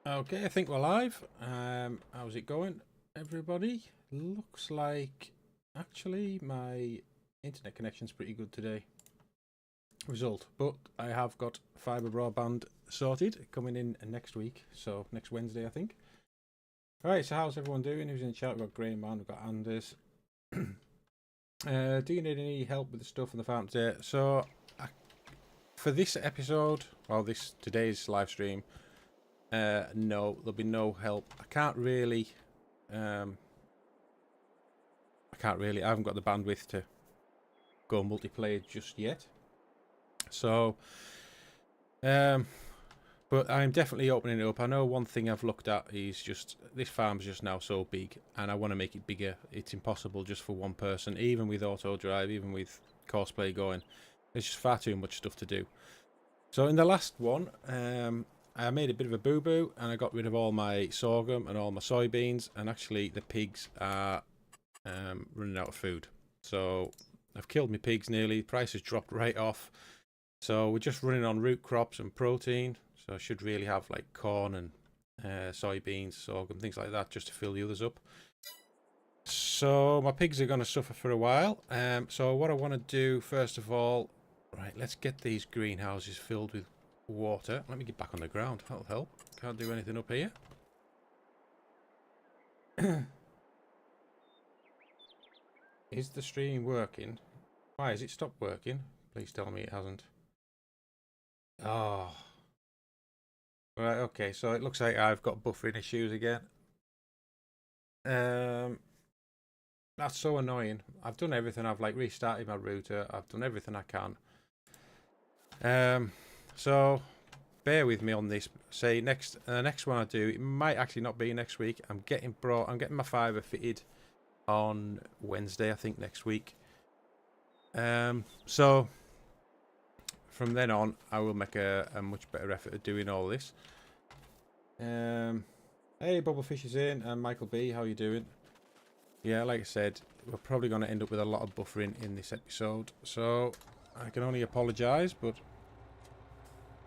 Okay, I think we're live. How's it going, everybody? Looks like actually my internet connection's pretty good today. Result, but I have got fibre broadband sorted coming in next week, so next Wednesday, I think. All right, so how's everyone doing? Who's in the chat? We've got Grey Man, we've got Anders. Do you need any help with the stuff in the farm today? So, for this episode, well, today's live stream. No, there'll be no help. I haven't got the bandwidth to go multiplayer just yet. So, but I'm definitely opening it up. I know one thing I've looked at is just, this farm's just now so big, and I want to make it bigger. It's impossible just for one person, even with auto drive, even with courseplay going. There's just far too much stuff to do. So in the last one, I made a bit of a boo-boo and I got rid of all my sorghum and all my soybeans, and actually the pigs are running out of food. So I've killed my pigs nearly. The price has dropped right off. So we're just running on root crops and protein. So I should really have like corn and soybeans, sorghum, things like that, just to fill the others up. So my pigs are going to suffer for a while. So what I want to do first of all, right, let's get these greenhouses filled with water. Let me get back on the ground. That'll help. Can't do anything up here. Is the stream working? Why has it stopped working? Please tell me it hasn't. Oh. Right, okay, so it looks like I've got buffering issues again. That's so annoying. I've done everything. I've like restarted my router. I've done everything I can. So bear with me on this. Say next one I do, it might actually not be next week. I'm getting my fibre fitted on Wednesday, I think, next week. So from then on I will make a much better effort at doing all this. Hey, Bubblefish is in, and Michael B, how you doing? Yeah, like I said, we're probably going to end up with a lot of buffering in this episode, so I can only apologise, but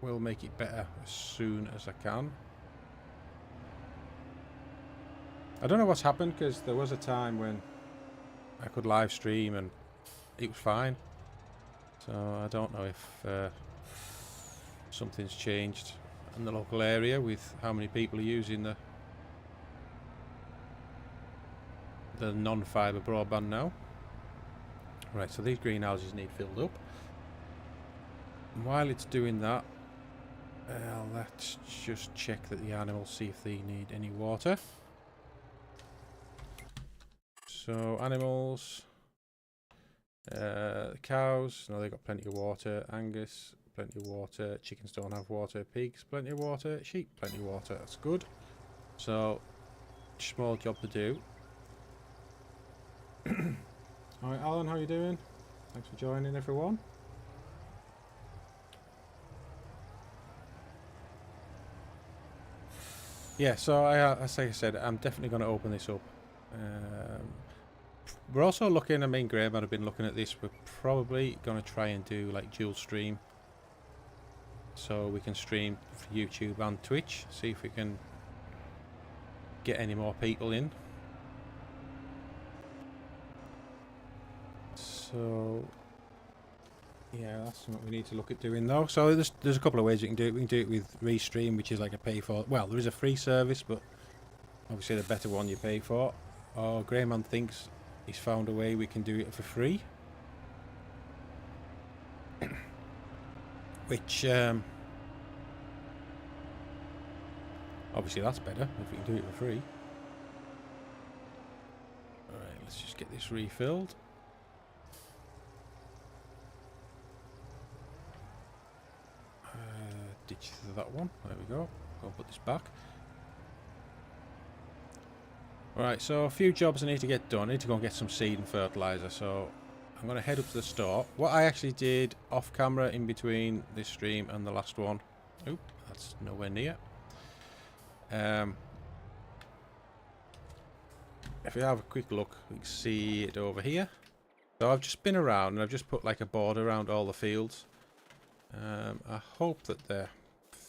we'll make it better as soon as I can. I don't know what's happened, because there was a time when I could live stream and it was fine. So I don't know if something's changed in the local area with how many people are using the non-fibre broadband now. Right, so these greenhouses need filled up. And while it's doing that, let's just check that the animals, see if they need any water. So animals, cows, no, they've got plenty of water. Angus, plenty of water. Chickens don't have water. Pigs, plenty of water. Sheep, plenty of water. That's good. So small job to do. Alright, Alan, how you doing? Thanks for joining, everyone. Yeah, so as I said, I'm definitely going to open this up. We're also looking, I mean, Graham might have been looking at this, we're probably going to try and do like dual stream. So we can stream for YouTube and Twitch, see if we can get any more people in. So yeah, that's something we need to look at doing though. So there's a couple of ways you can do it. We can do it with Restream, which is like a pay for. Well, there is a free service, but obviously the better one you pay for. Or Greyman thinks he's found a way we can do it for free, which obviously that's better if we can do it for free. All right, let's just get this refilled. Ditch that one. There we go. I'll put this back. Right, so a few jobs I need to get done. I need to go and get some seed and fertilizer. So I'm going to head up to the store. What I actually did off camera in between this stream and the last one. Oop, that's nowhere near. If you have a quick look, you can see it over here. So I've just been around and I've just put like a border around all the fields. I hope that they're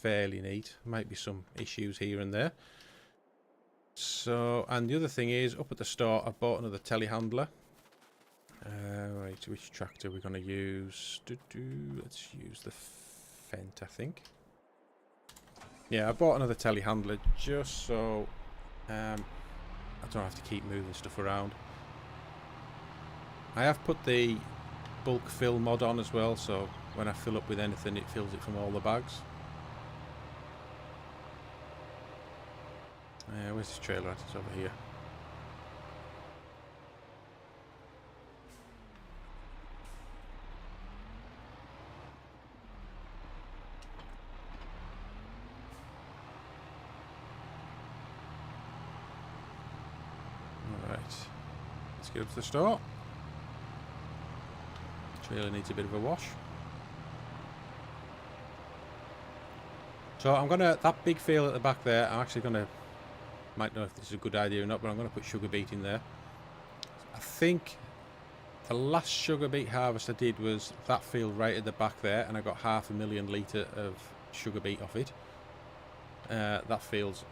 fairly neat. Might be some issues here and there. So, and the other thing is, up at the store, I bought another telehandler. Right, which tractor we're going to use? Let's use the Fent, I think. Yeah, I bought another telehandler just so I don't have to keep moving stuff around. I have put the bulk fill mod on as well, so when I fill up with anything, it fills it from all the bags. Where's this trailer at? It's over here. Alright, let's get up to the store. Trailer needs a bit of a wash. So I'm gonna, that big field at the back there, I'm actually gonna, might know if this is a good idea or not, but I'm gonna put sugar beet in there. I think the last sugar beet harvest I did was that field right at the back there, and I got 500,000 litre of sugar beet off it. That field's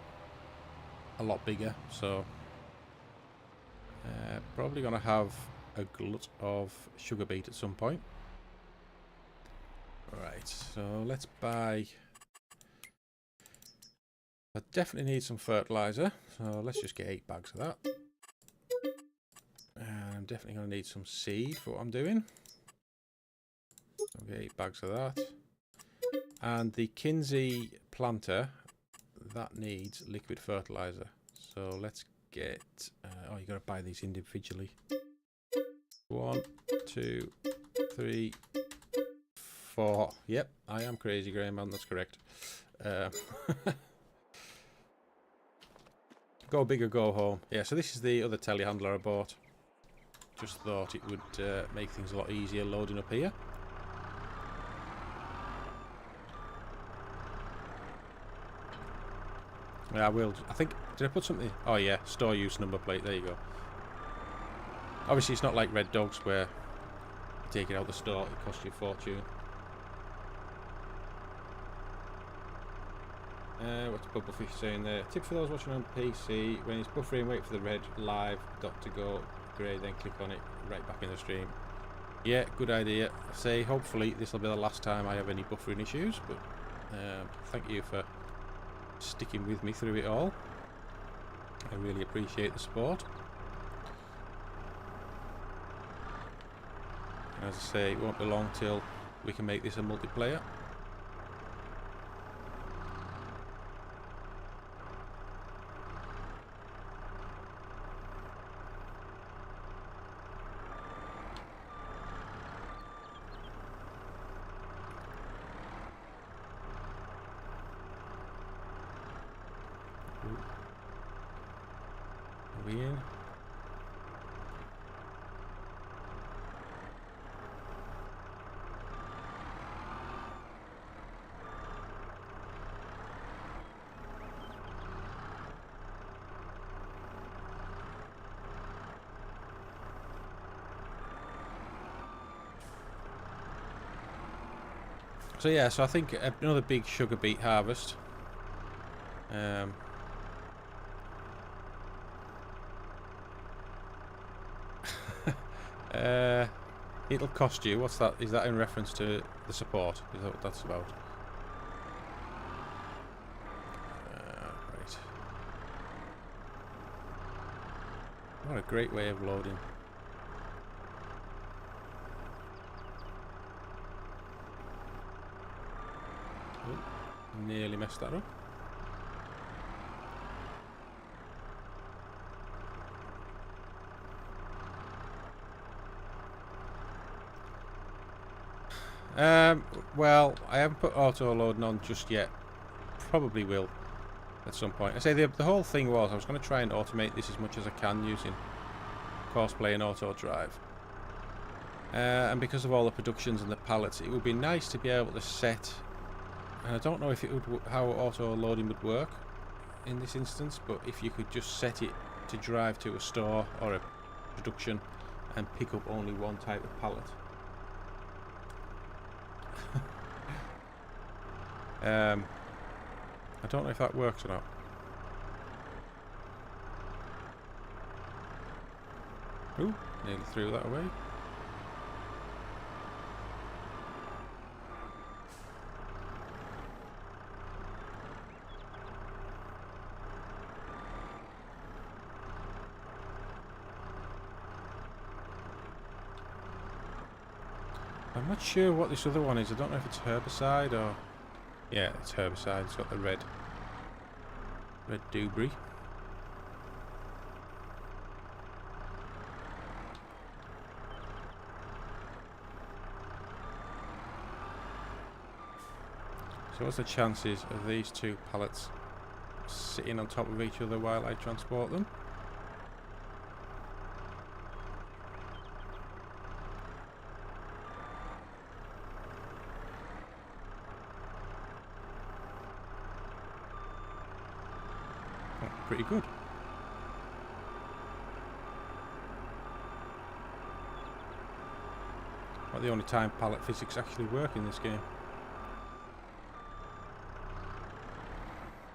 a lot bigger, so probably gonna have a glut of sugar beet at some point. Right, so let's buy. I definitely need some fertilizer, so let's just get 8 bags of that. And I'm definitely going to need some seed for what I'm doing. I'll get 8 bags of that. And the Kinsey planter, that needs liquid fertilizer. So let's get, oh, you got to buy these individually. 1, 2, 3, 4. Yep, I am crazy, Grey Man, that's correct. Go big or go home. Yeah, so this is the other telehandler I bought. Just thought it would make things a lot easier loading up here. Yeah, I will. I think, did I put something? Oh yeah, store use number plate. There you go. Obviously, it's not like Red Dogs where you take it out the store, it costs you a fortune. What's Bubblefish saying there? Tip for those watching on PC: when it's buffering, wait for the red live dot to go grey, then click on it right back in the stream. Yeah, good idea. I say hopefully this will be the last time I have any buffering issues, but thank you for sticking with me through it all. I really appreciate the support. And as I say, it won't be long till we can make this a multiplayer. Are we in? So yeah, so I think another big sugar beet harvest. It'll cost you. What's that? Is that in reference to the support? Is that what that's about? Right. What a great way of loading. Oh, nearly messed that up. Well, I haven't put auto loading on just yet. Probably will at some point. I say the whole thing was I was going to try and automate this as much as I can using Courseplay and auto drive. And because of all the productions and the pallets, it would be nice to be able to set. And I don't know if it would how auto loading would work in this instance, but if you could just set it to drive to a store or a production and pick up only one type of pallet. I don't know if that works or not. Ooh, nearly threw that away. I'm not sure what this other one is. I don't know if it's herbicide or... Yeah, it's herbicide. It's got the red debris. So what's the chances of these two pallets sitting on top of each other while I transport them? Oh, pretty good. Not the only time pallet physics actually work in this game.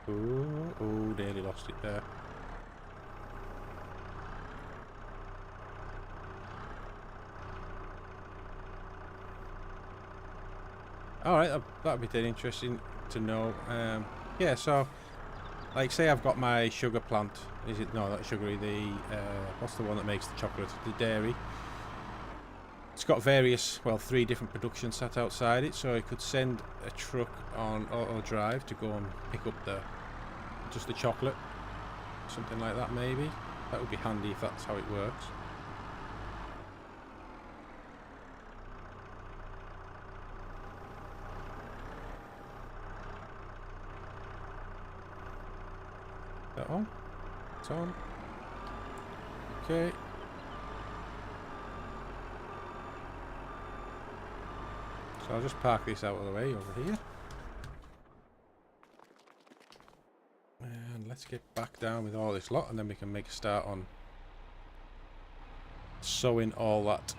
Oh, nearly lost it there. Alright, that'd be dead interesting to know. Yeah, so, like, say I've got my sugar plant. Is it? No, not sugary. What's the one that makes the chocolate? The dairy. It's got various, well, 3 different productions sat outside it, so I could send a truck on auto drive to go and pick up just the chocolate. Something like that, maybe. That would be handy if that's how it works. Is that on? It's on. Okay. So I'll just park this out of the way over here. And let's get back down with all this lot, and then we can make a start on sowing all that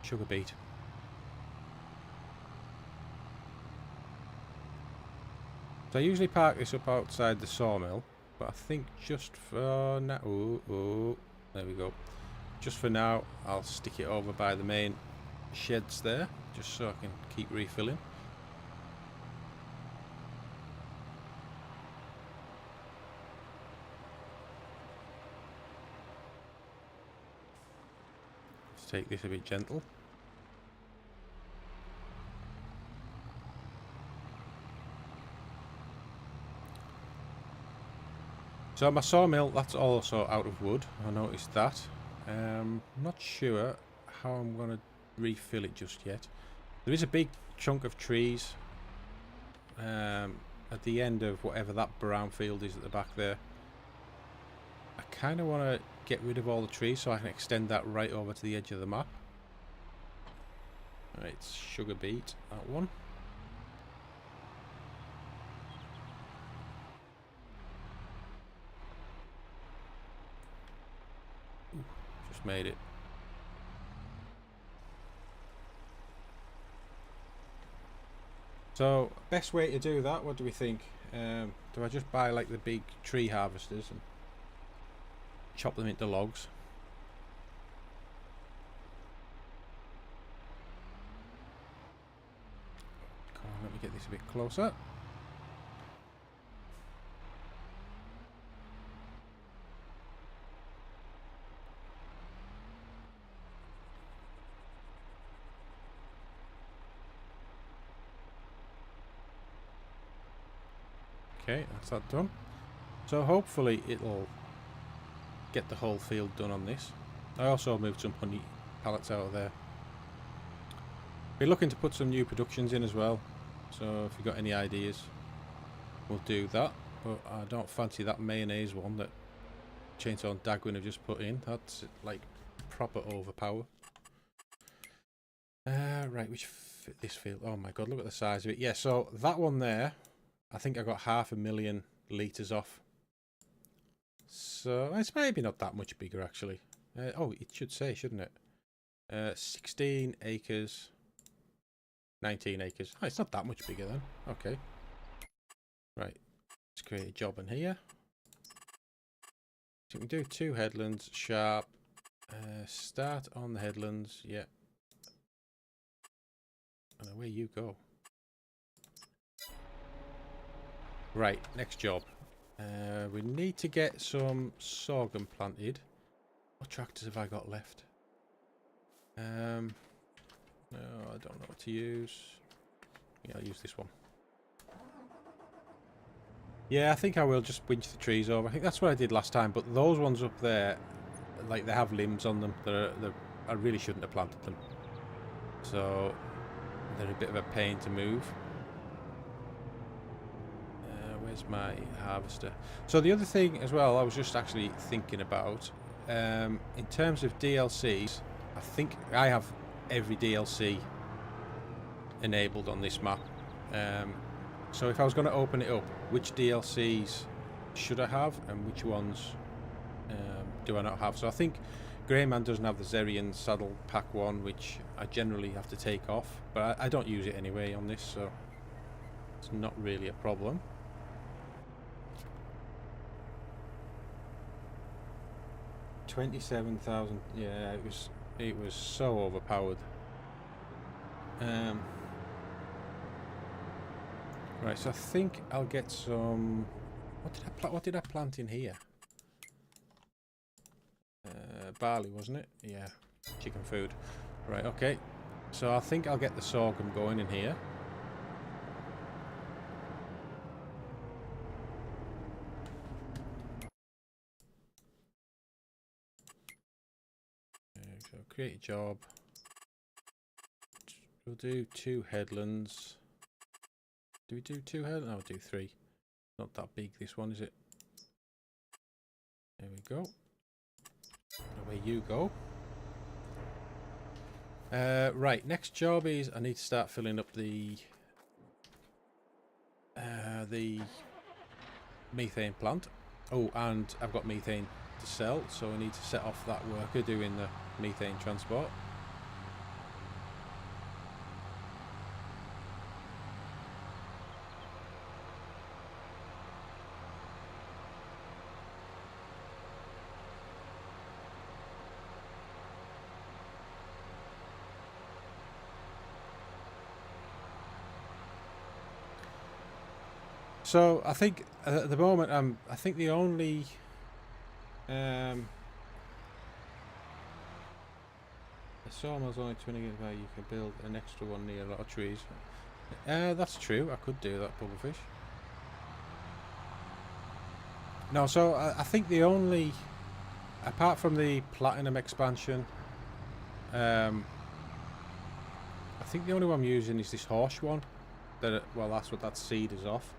sugar beet. So I usually park this up outside the sawmill, but I think just for now... Oh, there we go. Just for now, I'll stick it over by the main sheds there, just so I can keep refilling. Let's take this a bit gentle. So my sawmill, that's also out of wood. I noticed that. I'm not sure how I'm going to refill it just yet. There is a big chunk of trees at the end of whatever that brown field is at the back there. I kind of want to get rid of all the trees so I can extend that right over to the edge of the map. Right, it's sugar beet, that one. Ooh, just made it. So, best way to do that, what do we think? Do I just buy like the big tree harvesters and chop them into logs? Come on, let me get this a bit closer. Okay, that's that done. So hopefully it'll get the whole field done on this. I also moved some honey pallets out of there. We're looking to put some new productions in as well. So if you've got any ideas, we'll do that. But I don't fancy that mayonnaise one that Chainsaw and Dagwin have just put in. That's like proper overpower. Right, which fit this field? Oh my god, look at the size of it. Yeah, so that one there, I think I got 500,000 litres off. So it's maybe not that much bigger actually. Oh, it should say, shouldn't it? 16 acres, 19 acres. Oh, it's not that much bigger then. Okay. Right, let's create a job in here. So we can do 2 headlands, sharp, start on the headlands, yeah. And away you go. Right, next job. We need to get some sorghum planted. What tractors have I got left? No, I don't know what to use. Yeah, I'll use this one. Yeah, I think I will just winch the trees over. I think that's what I did last time, but those ones up there, like, they have limbs on them. I really shouldn't have planted them. So, they're a bit of a pain to move. Where's my harvester? So the other thing as well, I was just actually thinking about, in terms of DLCs, I think I have every DLC enabled on this map. So if I was going to open it up, which DLCs should I have and which ones do I not have? So I think Greyman doesn't have the Zerian Saddle Pack 1, which I generally have to take off, but I don't use it anyway on this, so it's not really a problem. $27,000. Yeah, it was so overpowered. Right, so I think I'll get some. What did I plant in here? Barley, wasn't it? Yeah, chicken food. Right, okay. So I think I'll get the sorghum going in here. So create a job. We'll do 2 headlands. Do we do 2 headlands? No, we'll do 3. Not that big, this one, is it? There we go. Away you go. Right, next job is I need to start filling up the methane plant. Oh, and I've got methane to sell, so I need to set off that worker doing the methane transport. So I think at the moment I think the only the sawmill's only 20 by you can build an extra one near a lot of trees. That's true. I could do that, Bubblefish. No, so I think the only, apart from the platinum expansion, I think the only one I'm using is this horse one. Well, that's what that seed is off.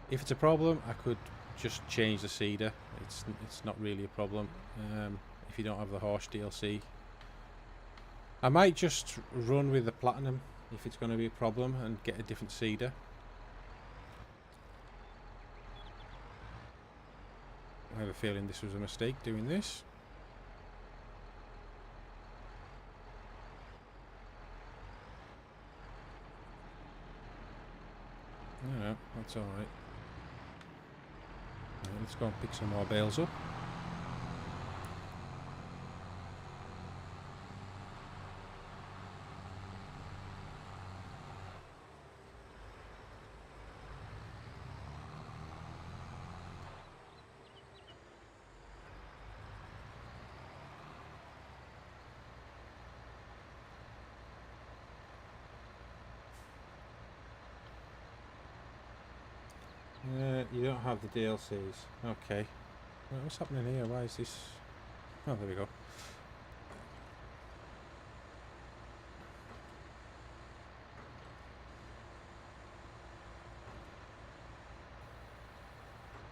If it's a problem, I could just change the seeder. It's not really a problem if you don't have the horse DLC. I might just run with the platinum if it's going to be a problem and get a different seeder. I have a feeling this was a mistake doing this. No, that's alright. Right, let's go and pick some more bales up. You don't have the DLCs. Okay. Well, what's happening here? Why is this? Oh, there we go.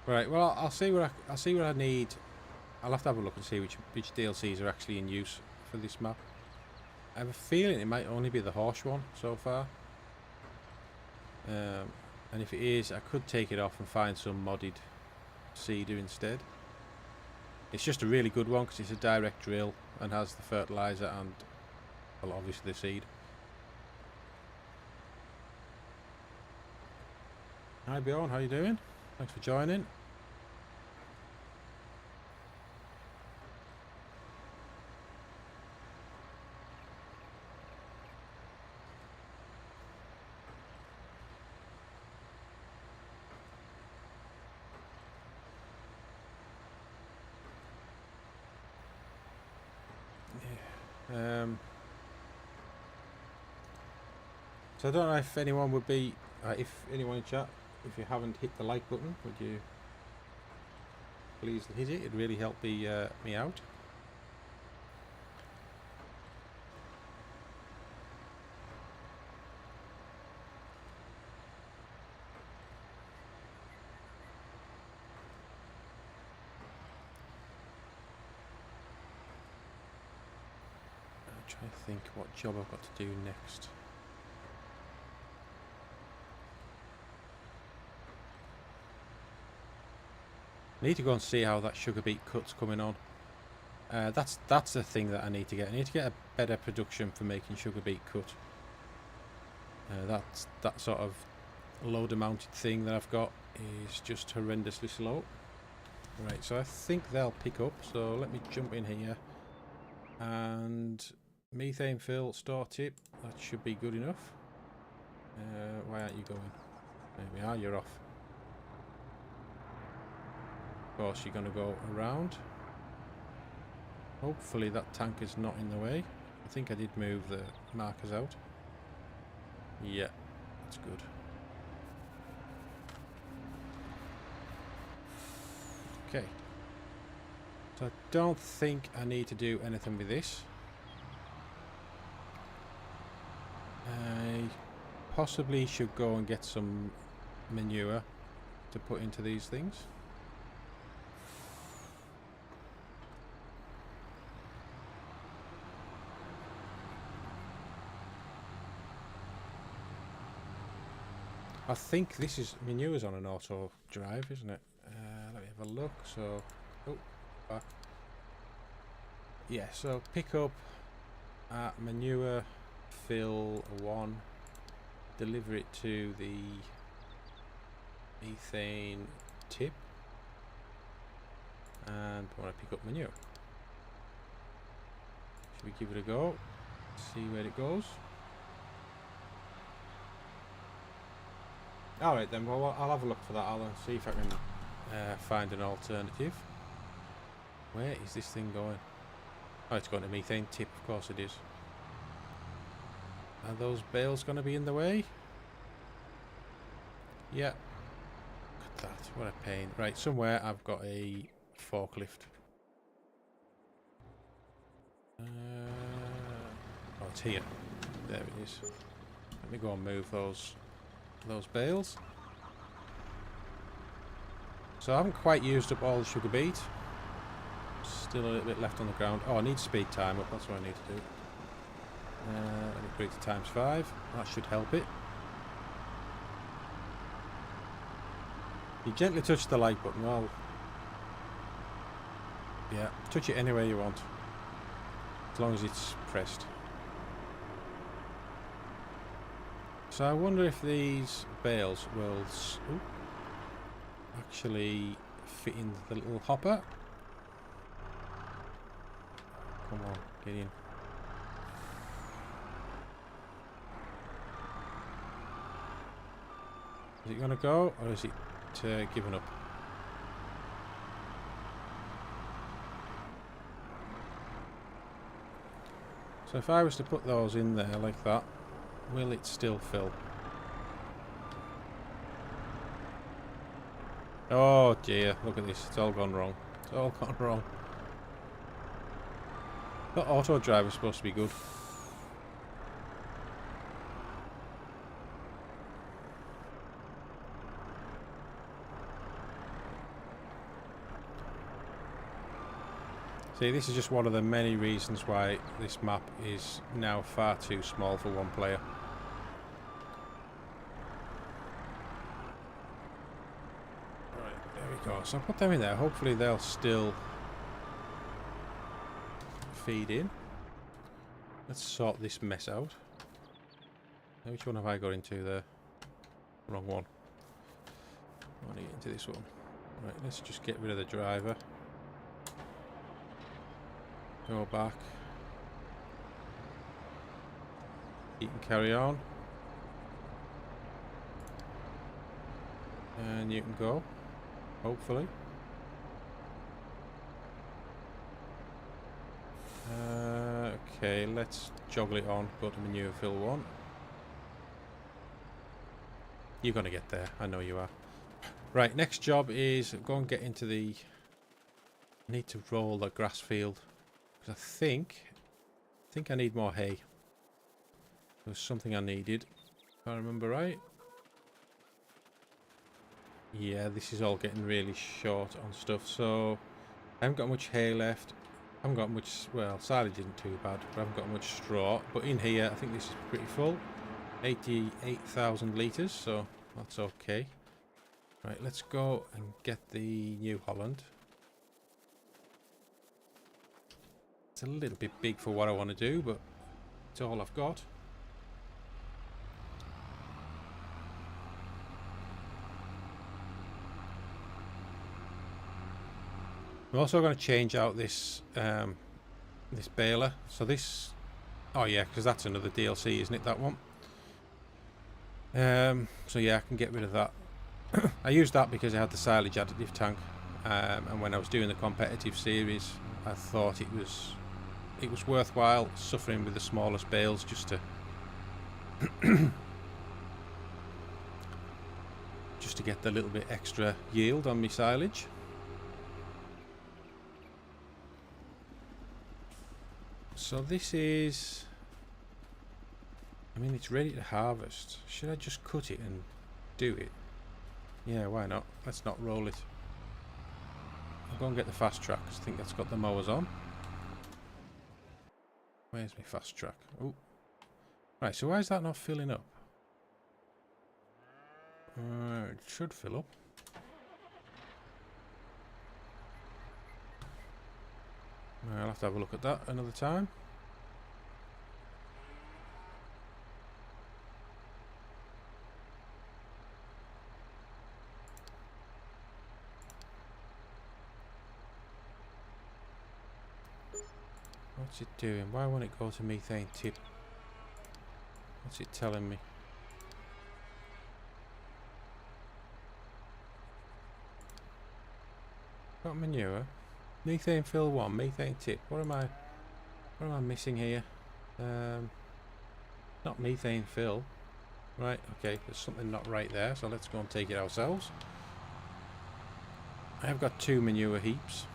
Right. Well, I'll see what I need. I'll have to have a look and see which DLCs are actually in use for this map. I have a feeling it might only be the horse one so far. And if it is, I could take it off and find some modded seeder instead. It's just a really good one because it's a direct drill and has the fertilizer and, well, obviously the seed. Hi Bjorn, how you doing? Thanks for joining. So I don't know if anyone would be, if anyone in chat, if you haven't hit the like button, would you please hit it? It'd really help me out. I'm trying to think what job I've got to do next. I need to go and see how that sugar beet cut's coming on. That's the thing that I need to get. I need to get a better production for making sugar beet cut. That's that sort of loader mounted thing that I've got is just horrendously slow. Right, so I think they'll pick up. So let me jump in here and methane fill store tip. That should be good enough. Why aren't you going? There we are. You're off. Of course, you're going to go around. Hopefully that tank is not in the way. I think I did move the markers out. Yeah, that's good. Okay. So I don't think I need to do anything with this. I possibly should go and get some manure to put into these things. I think this is manure's on an auto drive, isn't it? Let me have a look. So, oh, back. Yeah. So pick up at manure, fill 1, deliver it to the methane tip, and I want to pick up manure. Should we give it a go? See where it goes. Alright then, well I'll have a look for that. I'll see if I can find an alternative. Where is this thing going? Oh, it's going to methane tip, of course it is. Are those bales going to be in the way? Yeah. Look at that, what a pain. Right, somewhere I've got a forklift. Oh, it's here. There it is. Let me go and move those bales. So I haven't quite used up all the sugar beet. Still a little bit left on the ground. Oh, I need speed time up. That's what I need to do. Let me put it to ×5. That should help it. You gently touch the like button. Well, yeah, touch it anywhere you want, as long as it's pressed. So I wonder if these bales will actually fit in the little hopper. Come on, get in. Is it going to go, or is it giving up? So if I was to put those in there like that, will it still fill? Oh dear, look at this, it's all gone wrong. It's all gone wrong. The auto drive is supposed to be good. See, this is just one of the many reasons why this map is now far too small for one player. Right, there we go. So I'll put them in there. Hopefully they'll still feed in. Let's sort this mess out. Now, which one have I got into there? Wrong one. into this one. Right, let's just get rid of the driver. Go back. You can carry on. And you can go, hopefully. Okay, let's joggle it on. Go to manure fill 1. You're going to get there. I know you are. Right, next job is go and get into the... I need to roll the grass field. Because I think I need more hay. There was something I needed. If I remember right. Yeah, this is all getting really short on stuff. So, I haven't got much hay left. I haven't got much... Well, silage isn't too bad. But I haven't got much straw. But in here, I think this is pretty full. 88,000 litres, so that's okay. Right, let's go and get the New Holland. It's a little bit big for what I want to do, but it's all I've got. I'm also going to change out this this baler. So this... Oh yeah, because that's another DLC, isn't it, that one? So yeah, I can get rid of that. I used that because I had the silage additive tank, and when I was doing the competitive series, I thought it was worthwhile suffering with the smallest bales just to just to get the little bit extra yield on my silage. So this is... I mean, it's ready to harvest. Should I just cut it and do it? Yeah, why not? Let's not roll it. I'll go and get the fast track, because I think that's got the mowers on. Where's my fast track? Oh. Right, so why is that not filling up? It should fill up. I'll have to have a look at that another time. What's it doing? Why won't it go to methane tip? What's it telling me? Got manure. Methane fill 1, methane tip. What am I missing here? Not methane fill. Right, okay, there's something not right there, so let's go and take it ourselves. I have got 2 manure heaps.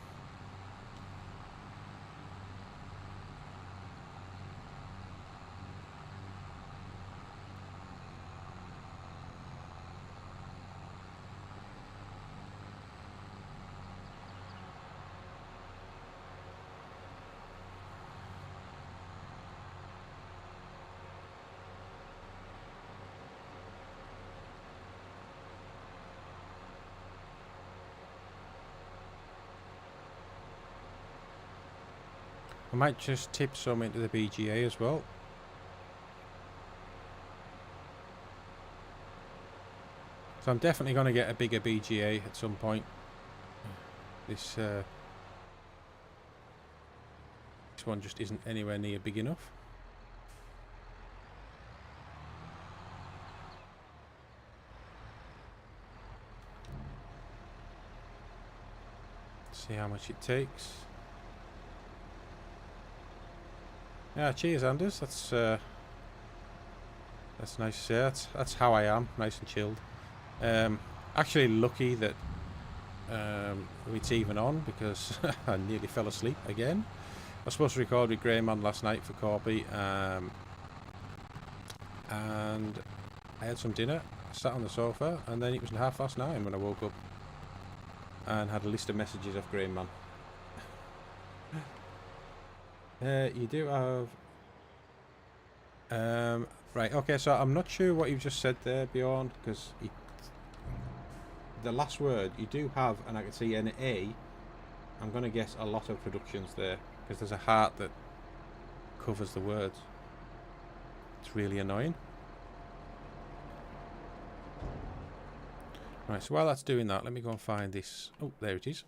I might just tip some into the BGA as well. So I'm definitely going to get a bigger BGA at some point. This one just isn't anywhere near big enough. Let's see how much it takes. Yeah, cheers, Anders. That's nice to say. That's how I am, nice and chilled. Actually, lucky that it's even on because I nearly fell asleep again. I was supposed to record with Greyman last night for Corby, and I had some dinner, sat on the sofa, and then it was 9:30 when I woke up and had a list of messages off Greyman. You do have... right, okay, so I'm not sure what you've just said there, Bjorn, because the last word, you do have, and I can see an A. I'm going to guess a lot of productions there, because there's a heart that covers the words. It's really annoying. Right, so while that's doing that, let me go and find this. Oh, there it is.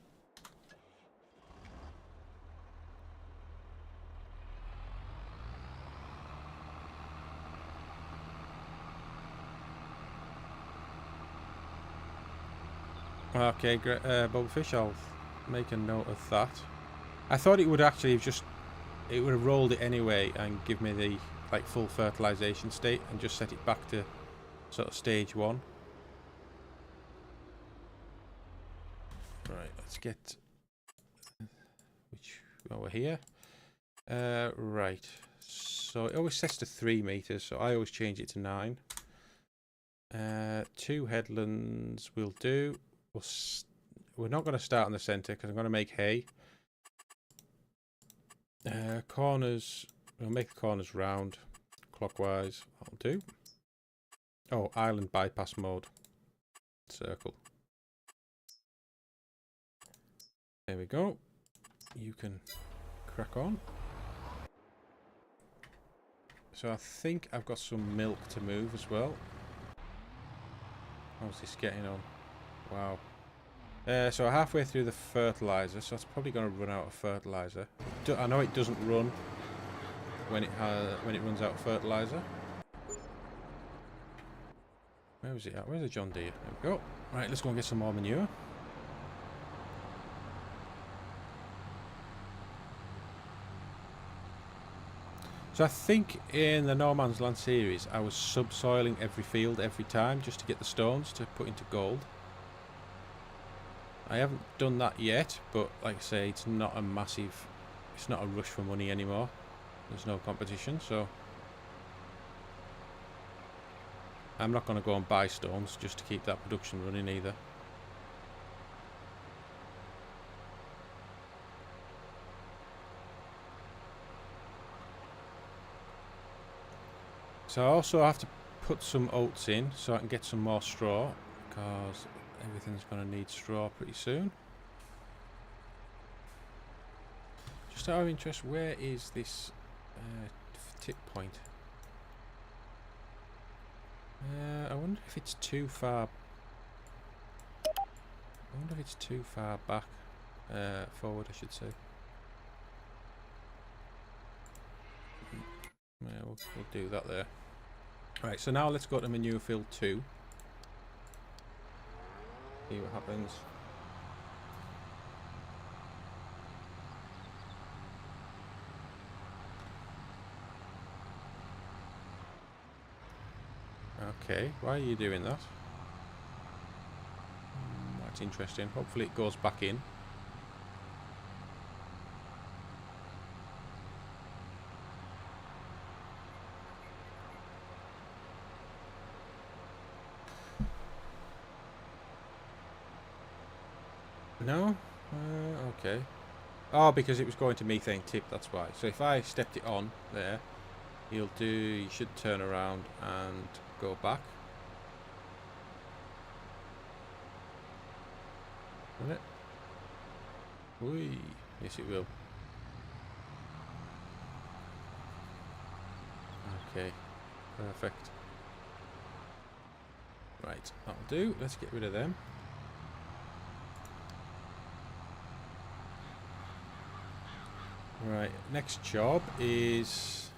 Okay, great. Bubblefish, I'll make a note of that. I thought it would actually have just, it would have rolled it anyway and give me the like full fertilization state and just set it back to sort of stage 1. Right, let's get, which, oh, we're here. Right, so it always sets to 3 meters, so I always change it to 9. 2 headlands will do. We're not going to start in the center because I'm going to make hay. Corners, we'll make the corners round clockwise. That'll do. Oh, island bypass mode. Circle. There we go. You can crack on. So I think I've got some milk to move as well. How's this getting on? Wow. So halfway through the fertilizer, so it's probably going to run out of fertilizer. I know it doesn't run when it runs out of fertilizer. Where was it at? Where's the John Deere? There we go. Right, let's go and get some more manure. So I think in the No Man's Land series, I was subsoiling every field every time just to get the stones to put into gold. I haven't done that yet, but like I say, it's not a massive, it's not a rush for money anymore. There's no competition, so I'm not going to go and buy stones just to keep that production running either. So I also have to put some oats in so I can get some more straw, because everything's going to need straw pretty soon. Just out of interest, where is this tip point? I wonder if it's too far. I wonder if it's too far back, forward, I should say. Yeah, we'll do that there. Right, so now let's go to manure field 2. See what happens. Okay, why are you doing that? That's interesting. Hopefully it goes back in. No? Okay. Oh, because it was going to methane tip, that's why. So if I stepped it on there, you should turn around and go back. Will it? Whee! Yes, it will. Okay, perfect. Right, that'll do. Let's get rid of them. Right, next job is...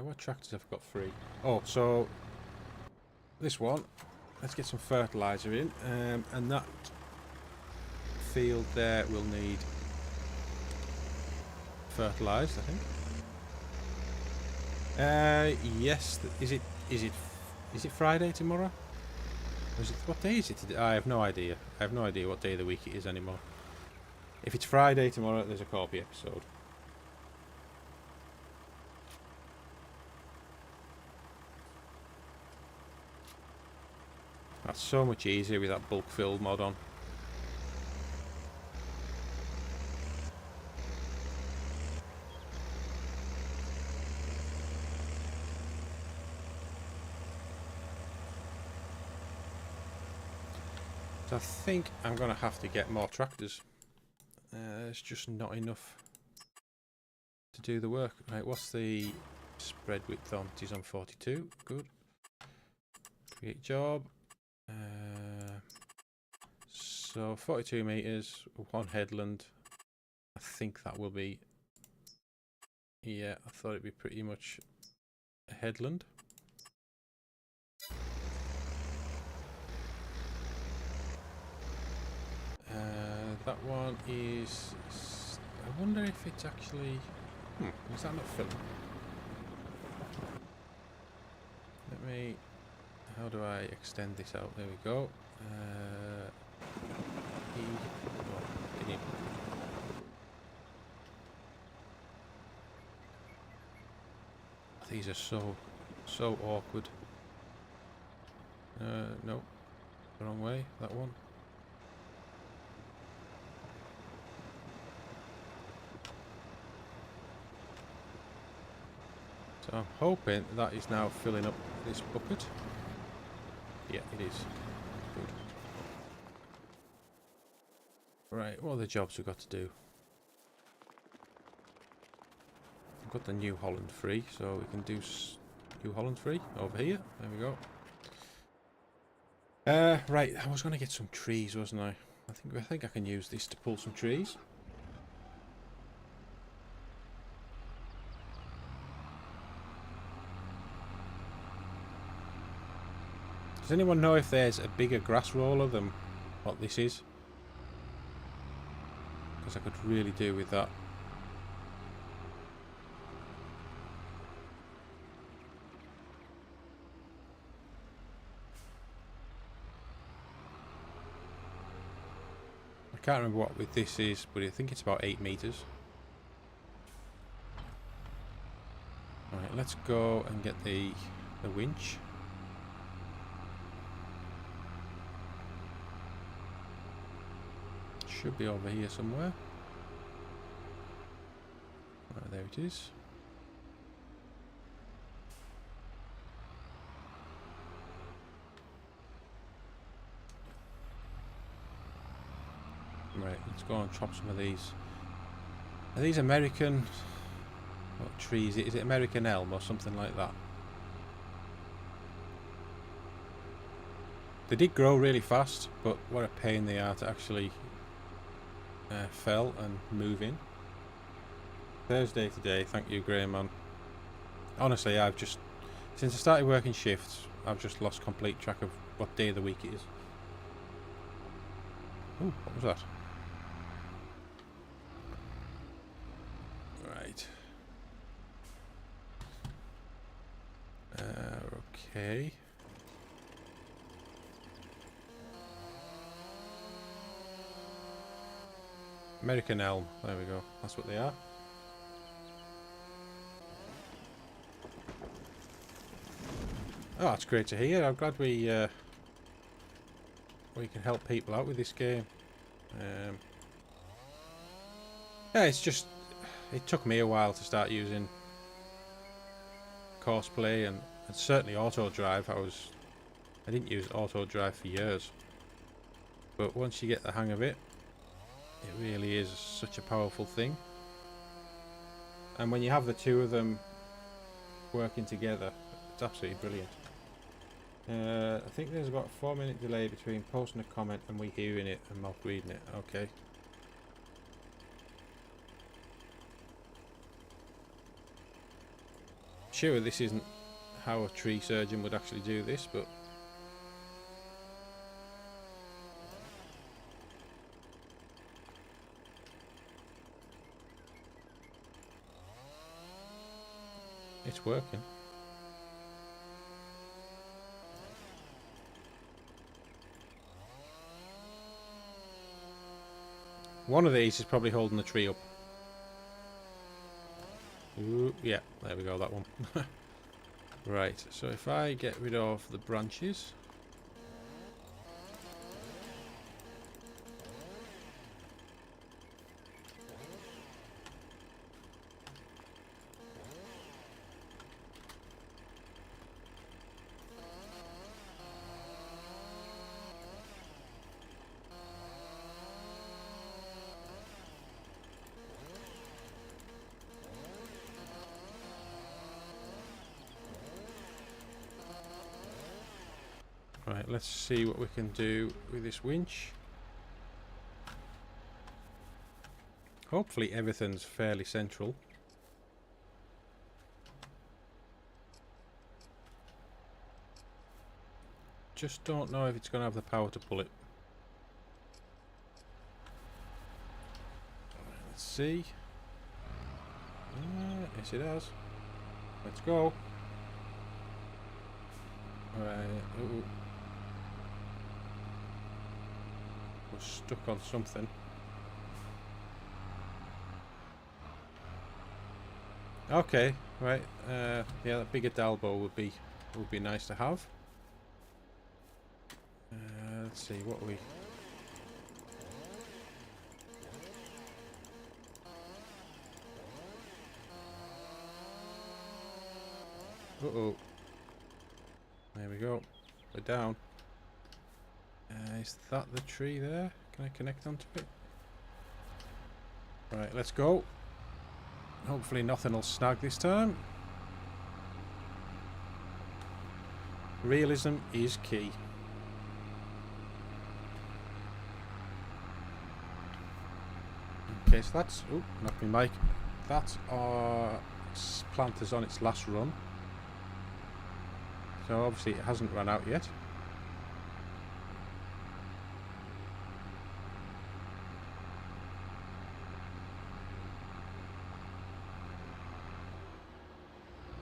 what tractors have I got free? Oh, so this one. Let's get some fertilizer in, and that field there will need fertilized, I think. Yes. Is it Friday tomorrow? Or is it, what day is it today? I have no idea. I have no idea what day of the week it is anymore. If it's Friday tomorrow, there's a Corby episode. That's so much easier with that bulk fill mod on. So I think I'm going to have to get more tractors. It's just not enough to do the work. Right, what's the spread width on? It is on 42. Good. Create job. So 42 meters, one headland. I think that will be. Yeah, I thought it'd be pretty much a headland. That one is. I wonder if it's actually. Is that not filling? Let me. How do I extend this out? There we go. Get in. These are so awkward. No, the wrong way. That one. So I'm hoping that is now filling up this bucket. Yeah, it is. Good. Right, what are the jobs we've got to do? We've got the New Holland free, so we can do New Holland free over here. There we go. Right, I was going to get some trees, wasn't I? I think I can use this to pull some trees. Does anyone know if there's a bigger grass roller than what this is? Because I could really do with that. I can't remember what with this is, but I think it's about 8 meters. Alright, let's go and get the winch. Should be over here somewhere. Right, there it is. Right, let's go and chop some of these. Are these American what trees? Is it American elm or something like that? They did grow really fast, but what a pain they are to actually fell and move in. Thursday today, thank you, Graham, man. Honestly, I've just, since I started working shifts, I've just lost complete track of what day of the week it is. Ooh, what was that? Right. Okay. American elm, there we go, that's what they are. Oh, that's great to hear. I'm glad we can help people out with this game. Yeah, it's just, it took me a while to start using Courseplay and certainly auto drive. I didn't use auto drive for years, but once you get the hang of it, it really is such a powerful thing. And when you have the two of them working together, it's absolutely brilliant. I think there's about a 4-minute delay between posting a comment and we hearing it and Mark reading it. Okay. Sure, this isn't how a tree surgeon would actually do this, but it's working. One of these is probably holding the tree up. Ooh, yeah, there we go, that one. Right, so if I get rid of the branches. Right, let's see what we can do with this winch. Hopefully everything's fairly central. Just don't know if it's going to have the power to pull it. Let's see. Yes, it has. Let's go. Alright. Ooh. We're stuck on something. Okay, right. Yeah, that bigger Dalbo would be nice to have. Let's see, what are we? Uh-oh. There we go. We're down. Is that the tree there? Can I connect onto it? Right, let's go. Hopefully nothing will snag this time. Realism is key. Okay, so that's... Oh, knocked me mic. That's our planter's on its last run. So obviously it hasn't run out yet.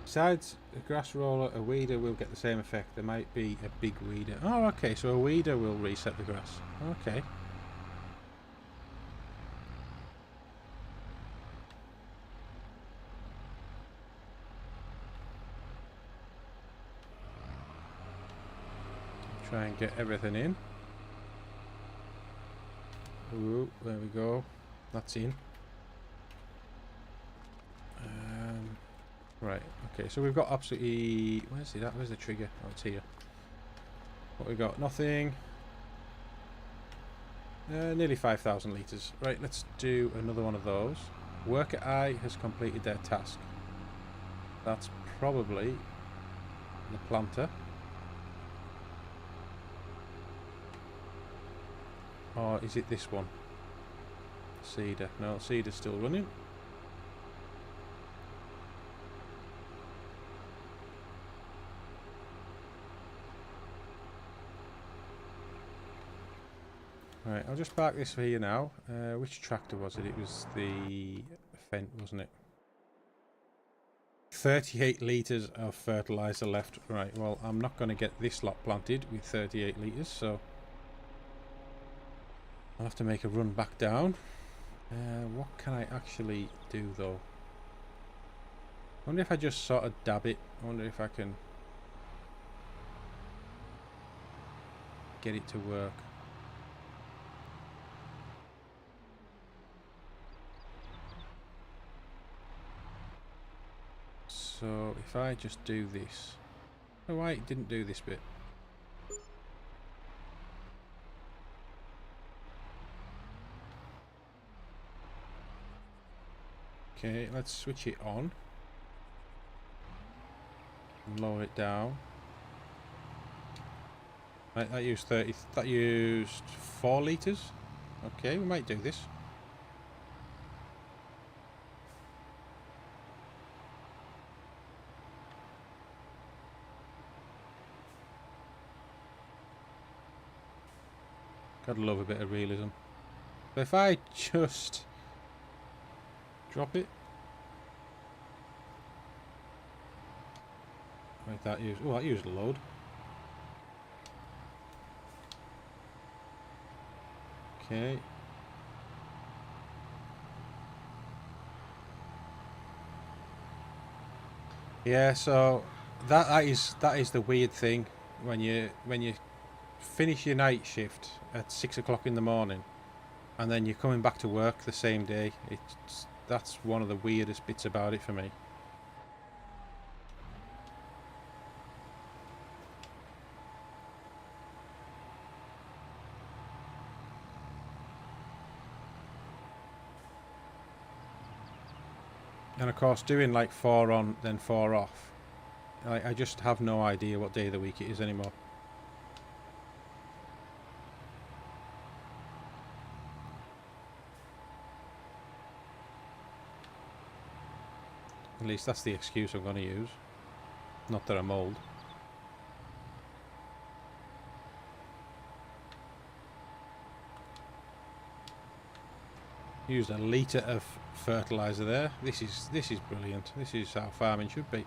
Besides a grass roller, a weeder will get the same effect. There might be a big weeder. Oh, okay, so a weeder will reset the grass. Okay. Try and get everything in. Ooh, there we go. That's in. Right, okay, so we've got absolutely... Where's it at? Where's the trigger? Oh, it's here. What we got? Nothing. Nearly 5,000 litres. Right, let's do another one of those. Worker I has completed their task. That's probably the planter. Or is it this one? Seeder. No, seeder's still running. Right, I'll just park this for you now. Which tractor was it? It was the Fent, wasn't it? 38 litres of fertiliser left. Right, well, I'm not going to get this lot planted with 38 litres, so I'll have to make a run back down. What can I actually do, though? I wonder if I just sort of dab it. I wonder if I can get it to work. So if I just do this... Oh, why it didn't do this bit? Okay, let's switch it on. And lower it down. Right, that used 30... That used 4 litres. Okay, we might do this. Gotta love a bit of realism. But if I just drop it, like that used. Oh, that used a load. Okay. Yeah, so that is the weird thing when you finish your night shift at 6 o'clock in the morning and then you're coming back to work the same day. That's one of the weirdest bits about it for me. And of course doing like 4 on then 4 off, I just have no idea what day of the week it is anymore. At least that's the excuse I'm going to use. Not that I'm old. Used a litre of fertiliser there. This is brilliant. This is how farming should be.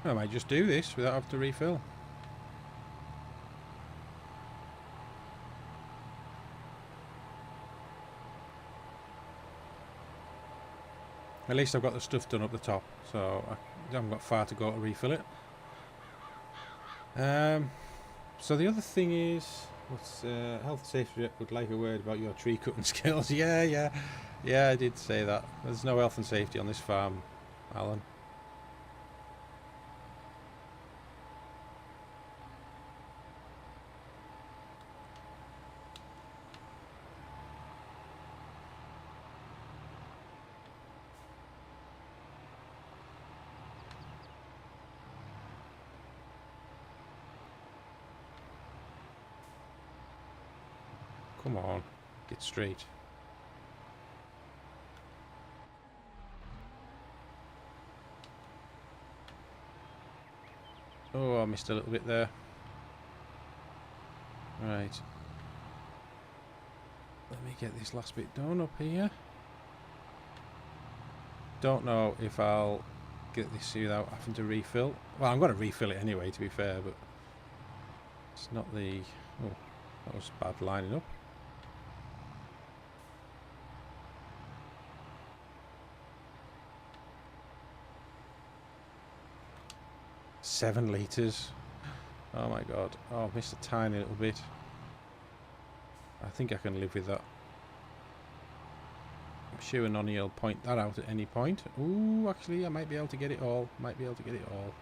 I might just do this without having to refill. At least I've got the stuff done up the top, so I haven't got far to go to refill it. So the other thing is, what's health and safety would like a word about your tree cutting skills. Yeah, I did say that. There's no health and safety on this farm, Alan. Come on, get straight. Oh, I missed a little bit there. Right. Let me get this last bit done up here. Don't know if I'll get this without having to refill. Well, I'm going to refill it anyway, to be fair, but it's not the... Oh, that was bad lining up. $7 litres. Oh my god. Oh, I missed a tiny little bit. I think I can live with that. I'm sure Nonny will point that out at any point. Ooh, actually, I might be able to get it all. Might be able to get it all.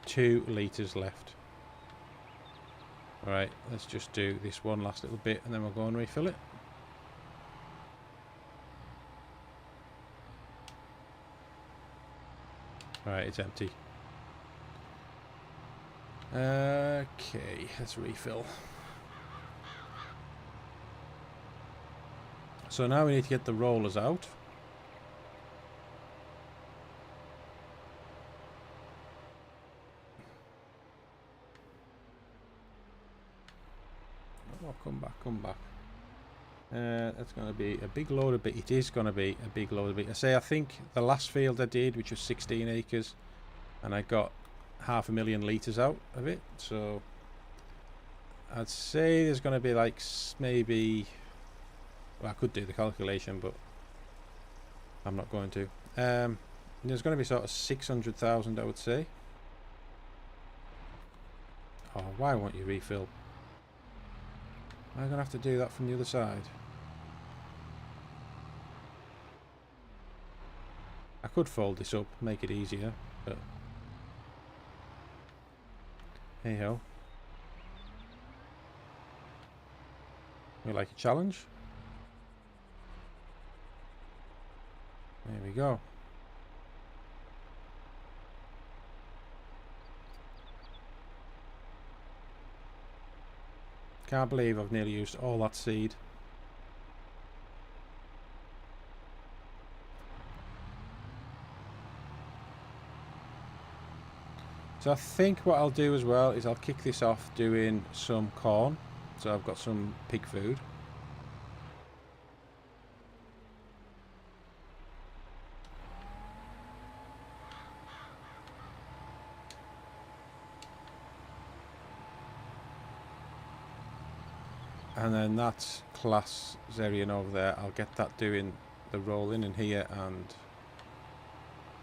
$2 litres left. Alright, let's just do this one last little bit and then we'll go and refill it. Alright, it's empty. Okay, let's refill. So now we need to get the rollers out. Oh, come back, come back. That's going to be a big load of bit. It is going to be a big load of bit. I think the last field I did, which was 16 acres, and I got 500,000 litres out of it. So I'd say there's going to be like maybe... Well, I could do the calculation, but I'm not going to. There's going to be sort of 600,000, I would say. Oh, why won't you refill? I'm going to have to do that from the other side. I could fold this up, make it easier, but hey ho. We like a challenge? There we go. Can't believe I've nearly used all that seed. So I think what I'll do as well is I'll kick this off doing some corn. So I've got some pig food. And then that class Zerian over there, I'll get that doing the rolling in here and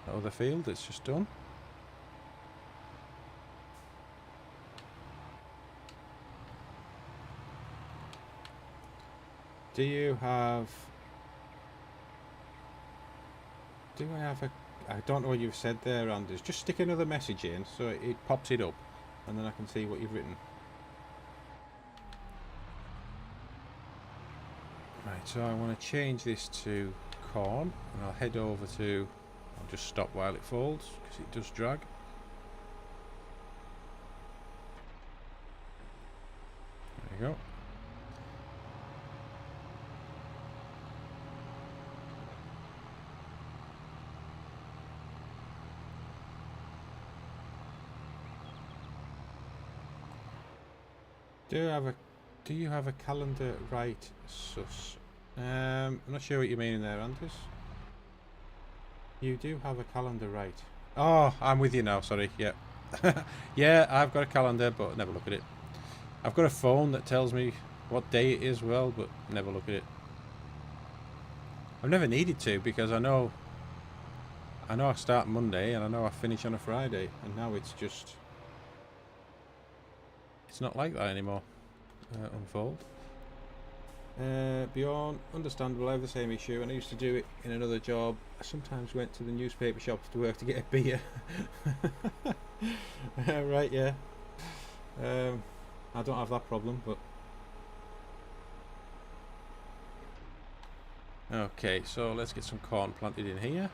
the other field it's just done. Do you have... Do I have a... I don't know what you've said there, Anders. Just stick another message in so it pops it up and then I can see what you've written. Right, so I want to change this to corn, and I'll head over to, I'll just stop while it folds, because it does drag. There you go. Do you have a calendar right, sus? I'm not sure what you mean in there, Anders. You do have a calendar right. Oh, I'm with you now, sorry, yeah. Yeah, I've got a calendar, but never look at it. I've got a phone that tells me what day it is, well, but never look at it. I've never needed to, because I know I start Monday, and I know I finish on a Friday, and now it's just... It's not like that anymore. Unfold. Bjorn, understandable, I have the same issue, and I used to do it in another job. I sometimes went to the newspaper shops to work to get a beer. Right, yeah. I don't have that problem, but... Okay, so let's get some corn planted in here.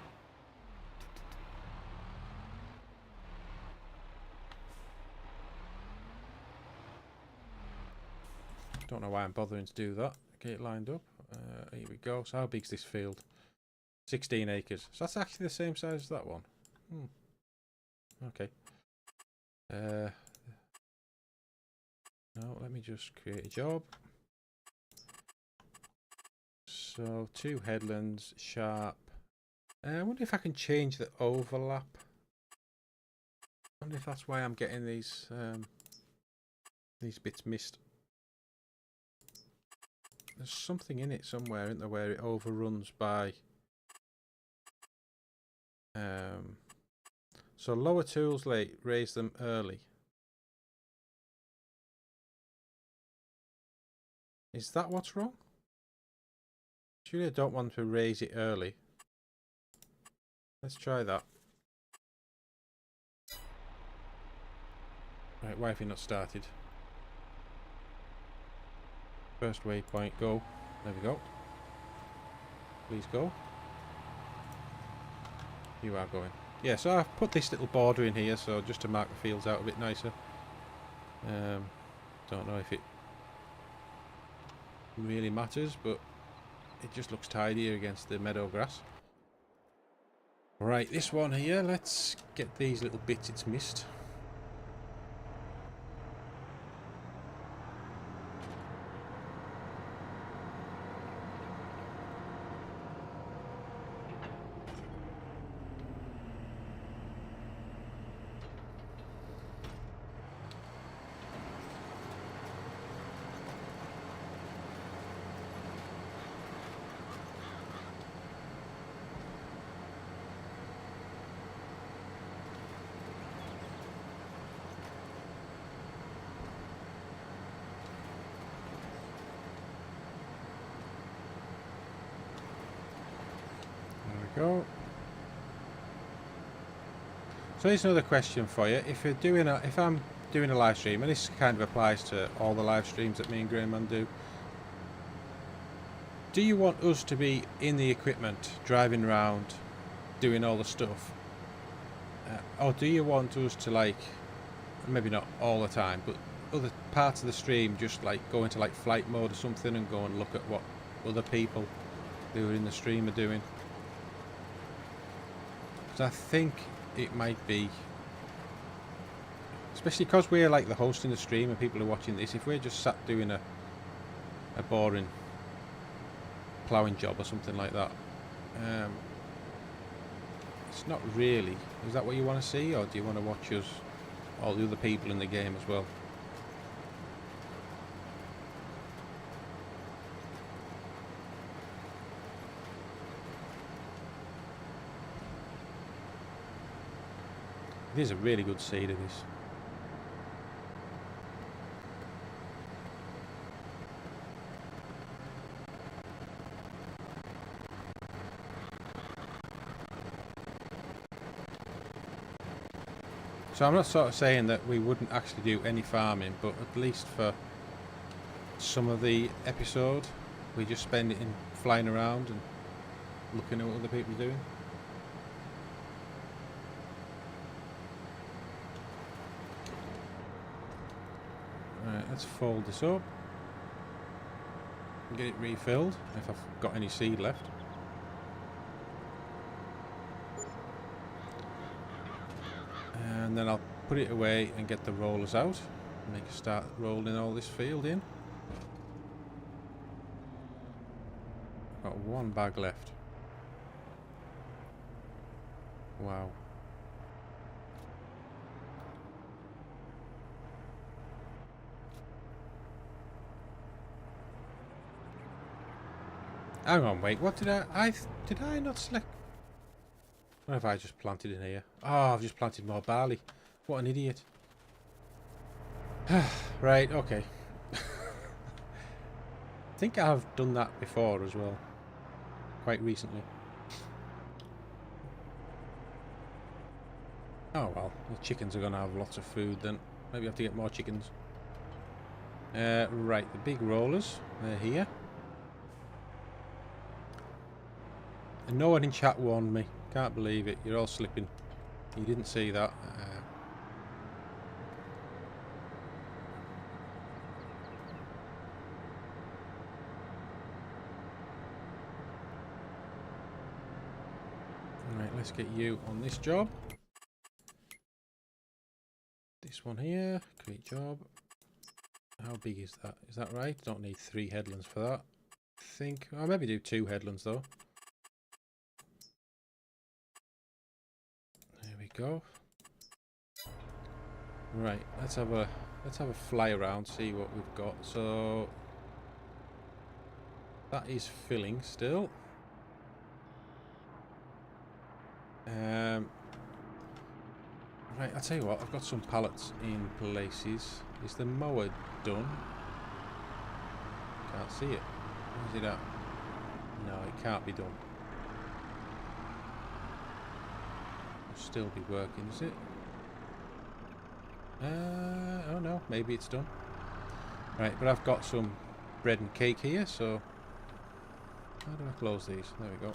Don't know why I'm bothering to do that. Get it lined up. Here we go. So how big's this field? 16 acres. So that's actually the same size as that one. Okay. No, let me just create a job. So 2 headlands, sharp. I wonder if I can change the overlap. I wonder if that's why I'm getting these bits missed. There's something in it somewhere, isn't there, where it overruns by... So lower tools late, raise them early. Is that what's wrong? Surely I don't want to raise it early. Let's try that. Right, why have you not started? First waypoint, go. There we go. Please go. You are going. Yeah, so I've put this little border in here, so just to mark the fields out a bit nicer. Don't know if it really matters, but it just looks tidier against the meadow grass. Right, this one here, let's get these little bits it's missed. Go. So here's another question for you. If I'm doing a live stream, and this kind of applies to all the live streams that me and Greyman do you want us to be in the equipment, driving around, doing all the stuff, or do you want us to, like, maybe not all the time, but other parts of the stream, just like go into like flight mode or something and go and look at what other people who are in the stream are doing? I think it might be, especially because we're like the host in the stream and people are watching this, if we're just sat doing a boring ploughing job or something like that, it's not really, is that what you want to see, or do you want to watch us, all the other people in the game as well? It is a really good seed of this. So I'm not sort of saying that we wouldn't actually do any farming, but at least for some of the episode, We just spend it in flying around and looking at what other people are doing. Right, let's fold this up and get it refilled if I've got any seed left. And then I'll put it away and get the rollers out. Make a start rolling all this field in. Got one bag left. Wow. Hang on, wait. What did did I not select? What have I just planted in here? Oh, I've just planted more barley. What an idiot. Right, okay. I think I've done that before as well. Quite recently. Oh well, the chickens are going to have lots of food then. Maybe I have to get more chickens. Right, the big rollers. They're here. And no one in chat warned me. Can't believe it. You're all slipping. You didn't see that. Right, let's get you on this job. This one here. Great job. How big is that? Is that right? Don't need 3 headlands for that. I think I'll maybe do 2 headlands though. There we go. Right, let's have a fly around, see what we've got. So that is filling still. Right, I'll tell you what, I've got some pallets in places. Is the mower done? Can't see it. Where's it at? No, it can't be done. It'll still be working, is it? Oh no, maybe it's done. Right, but I've got some bread and cake here, so how do I close these? There we go.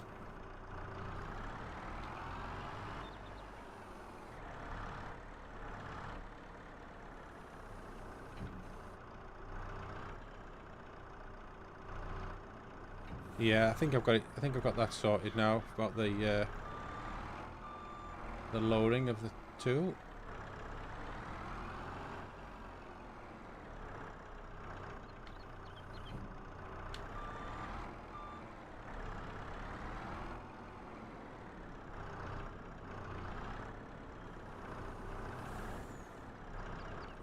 Yeah, I think I've got it. I think I've got that sorted now. About the lowering of the tool.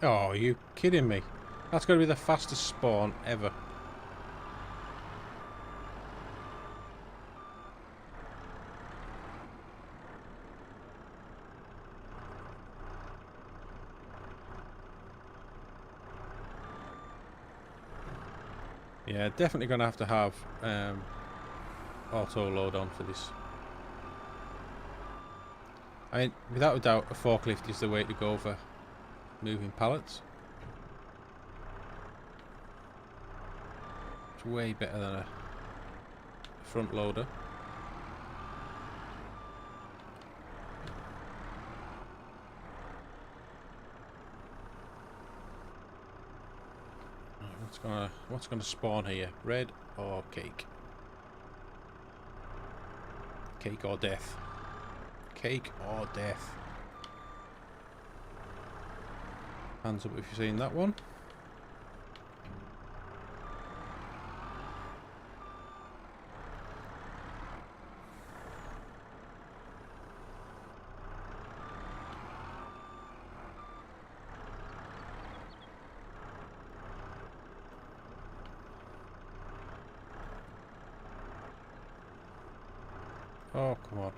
Oh, are you kidding me? That's got to be the fastest spawn ever. Yeah, definitely going to have auto load on for this. I mean, without a doubt, a forklift is the way to go for moving pallets. It's way better than a front loader. What's gonna spawn here? Bread or cake? Cake or death? Cake or death? Hands up if you've seen that one. Oh, come on.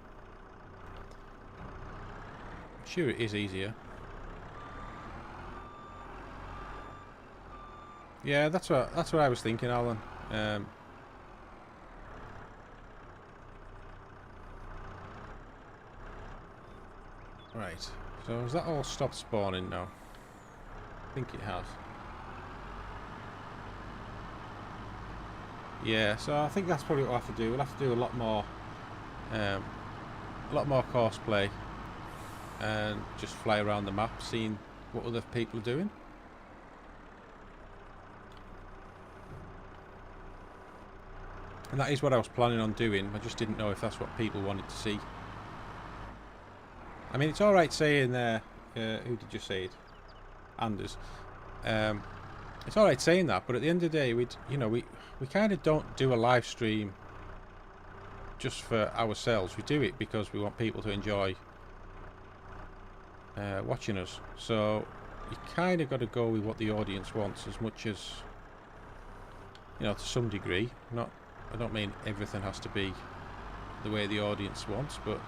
I'm sure it is easier. Yeah, that's what I was thinking, Alan. Right. So has that all stopped spawning now? I think it has. Yeah, so I think that's probably what we'll have to do. We'll have to do a lot more course play and just fly around the map, seeing what other people are doing. And that is what I was planning on doing. I just didn't know if that's what people wanted to see. I mean, it's all right saying there. Who did you say it? Anders. It's all right saying that, but at the end of the day, we kind of don't do a live stream just for ourselves. We do it because we want people to enjoy watching us. So you kind of got to go with what the audience wants, as much as, you know, to some degree. I don't mean everything has to be the way the audience wants, but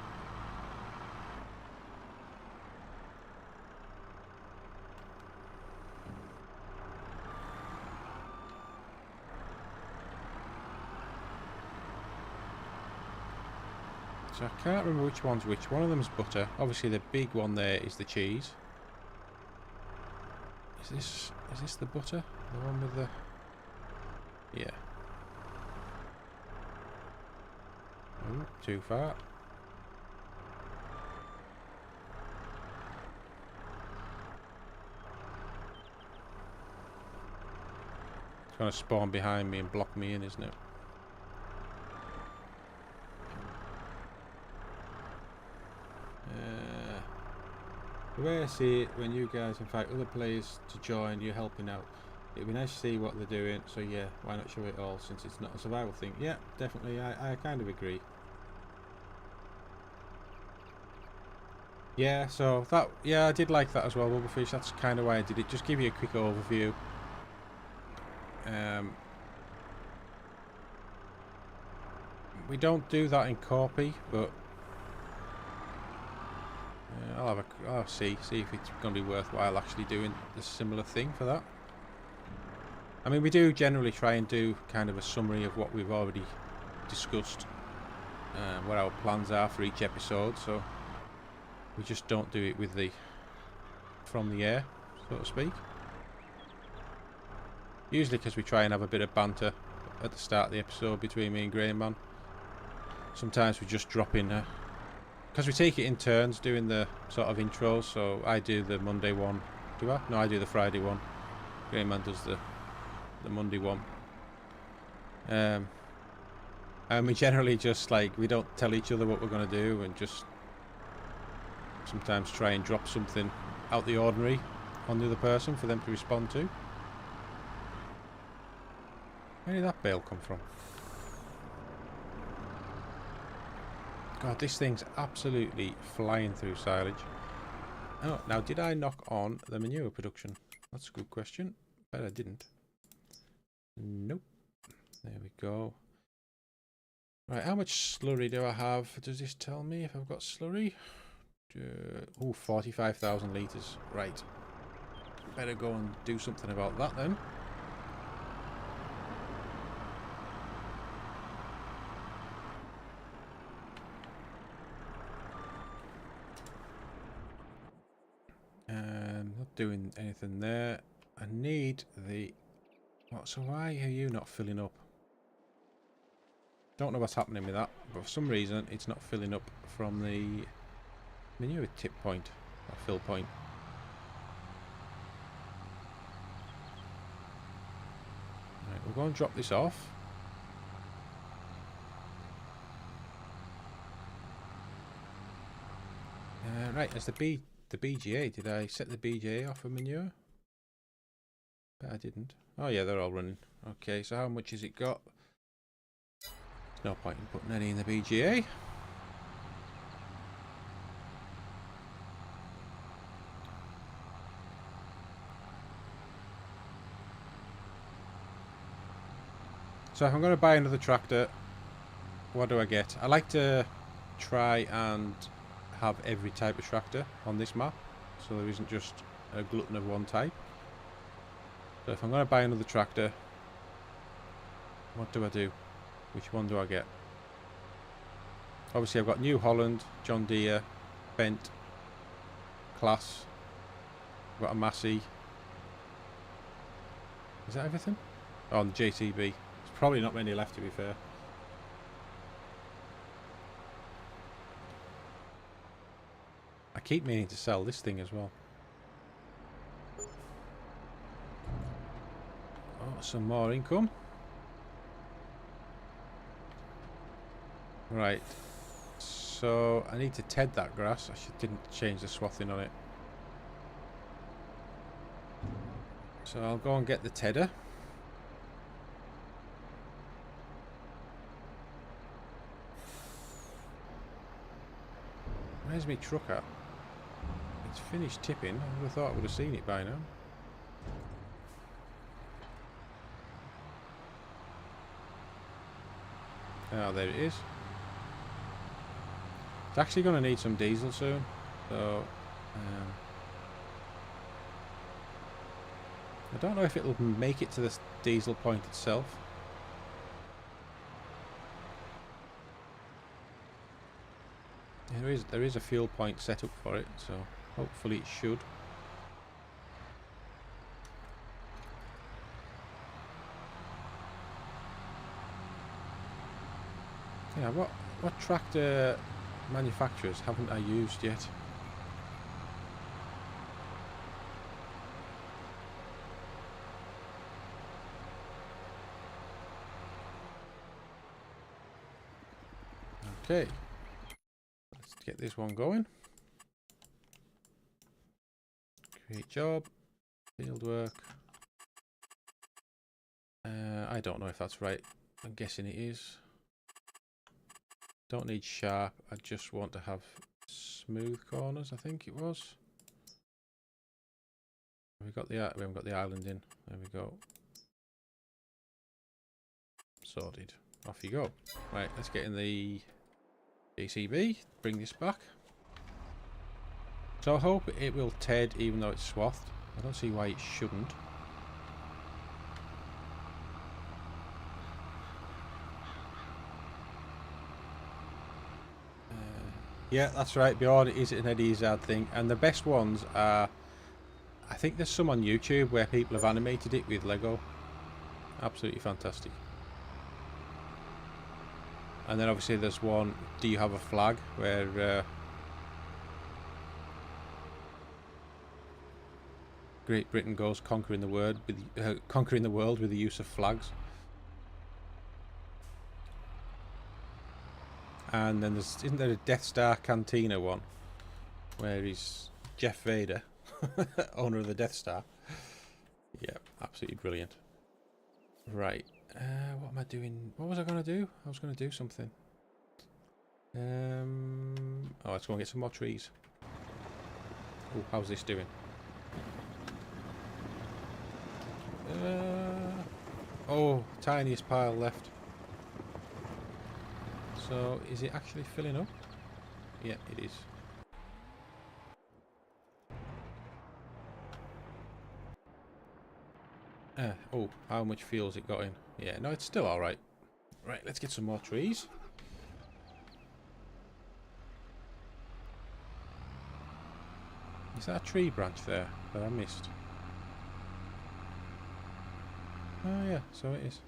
so I can't remember which one's which. One of them's butter. Obviously the big one there is the cheese. Is this the butter? The one with the... Yeah. Ooh, too far. It's going to spawn behind me and block me in, isn't it? The way I see it, when you guys invite other players to join, you're helping out. It'd be nice to see what they're doing, so yeah, why not show it all since it's not a survival thing? Yeah, definitely, I kind of agree. Yeah, so that, yeah, I did like that as well, Bubblefish. That's kind of why I did it. Just give you a quick overview. We don't do that in Corpy, but I'll see if it's going to be worthwhile actually doing the similar thing for that. I mean, we do generally try and do kind of a summary of what we've already discussed, what our plans are for each episode, so we just don't do it with from the air, so to speak. Usually because we try and have a bit of banter at the start of the episode between me and Grey Man. Sometimes we just drop in because we take it in turns doing the sort of intros, so I do the Monday one. Do I? No, I do the Friday one. Grey Man does the Monday one. And we generally just, like, we don't tell each other what we're going to do, and just sometimes try and drop something out the ordinary on the other person for them to respond to. Where did that bale come from? God, this thing's absolutely flying through silage. Oh, now did I knock on the manure production? That's a good question. Bet I didn't. Nope. There we go. Right, how much slurry do I have? Does this tell me if I've got slurry? Oh, 45,000 litres. Right. Better go and do something about that then. Not doing anything there. I need the... What? So why are you not filling up? Don't know what's happening with that, but for some reason it's not filling up from the manure tip point or fill point. Right, we'll go and drop this off. Right, as the BGA, did I set the BGA off for manure? But I didn't. Oh yeah, they're all running. Okay, so how much has it got? There's no point in putting any in the BGA. So if I'm going to buy another tractor, what do I get? I like to try and have every type of tractor on this map, so there isn't just a glutton of one type. So if I'm going to buy another tractor, what do I do? Which one do I get? Obviously I've got New Holland, John Deere, Bent, Class, I've got a Massey. Is that everything? Oh, and the JCB. It's probably not many left, to be fair. I keep meaning to sell this thing as well. Oh, some more income. Right. So I need to ted that grass. I didn't change the swathing on it. So I'll go and get the tedder. Where's my truck at? It's finished tipping. I would have thought I would have seen it by now. Oh, there it is. It's actually going to need some diesel soon. So, I don't know if it'll make it to the diesel point itself. There is a fuel point set up for it, so hopefully it should. Yeah, what tractor manufacturers haven't I used yet? Okay. Let's get this one going. Create job. Field work. I don't know if that's right. I'm guessing it is. Don't need sharp. I just want to have smooth corners, I think it was. We haven't got the island in. There we go. Sorted. Off you go. Right, let's get in the JCB. Bring this back. So I hope it will ted even though it's swathed. I don't see why it shouldn't. Yeah, that's right, Bjorn. It is an Eddie Izzard thing. And the best ones are... I think there's some on YouTube where people have animated it with Lego. Absolutely fantastic. And then obviously there's one, Do You Have a Flag? Where... Great Britain goes conquering the world with the use of flags. And then isn't there a Death Star Cantina one where he's Jeff Vader, owner of the Death Star? Yeah, absolutely brilliant. Right, what am I doing? What was I going to do? I was going to do something. Oh, let's go and get some more trees. Oh, how's this doing? Oh, tiniest pile left. So, is it actually filling up? Yeah, it is. Oh, how much fuel's it got in? Yeah, no, it's still alright. Right, let's get some more trees. Is that a tree branch there that I missed? Oh yeah, so it is.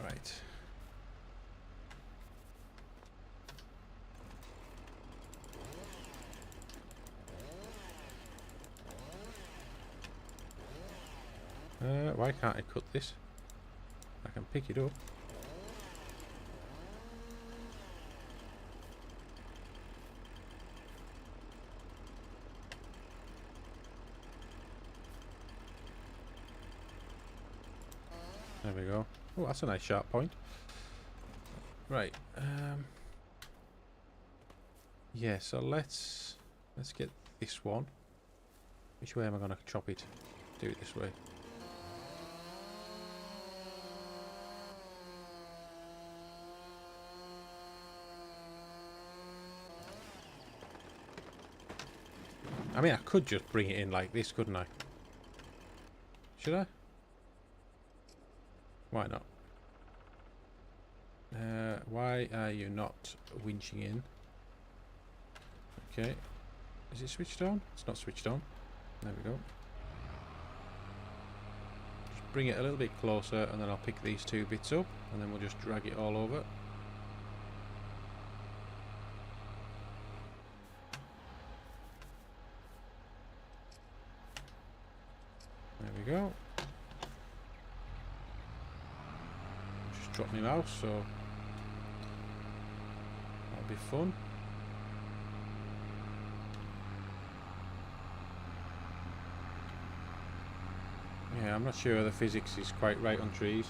Right. Why can't I cut this? I can pick it up. There we go. Oh, that's a nice sharp point. Right. Yeah, so let's get this one. Which way am I going to chop it? Do it this way. I mean, I could just bring it in like this, couldn't I? Should I? Why not? Why are you not winching in? Okay. Is it switched on? It's not switched on. There we go. bring it a little bit closer, and then I'll pick these two bits up, and then we'll just drag it all over. There we go. Just drop my mouse, so that'll be fun. Yeah, I'm not sure the physics is quite right on trees.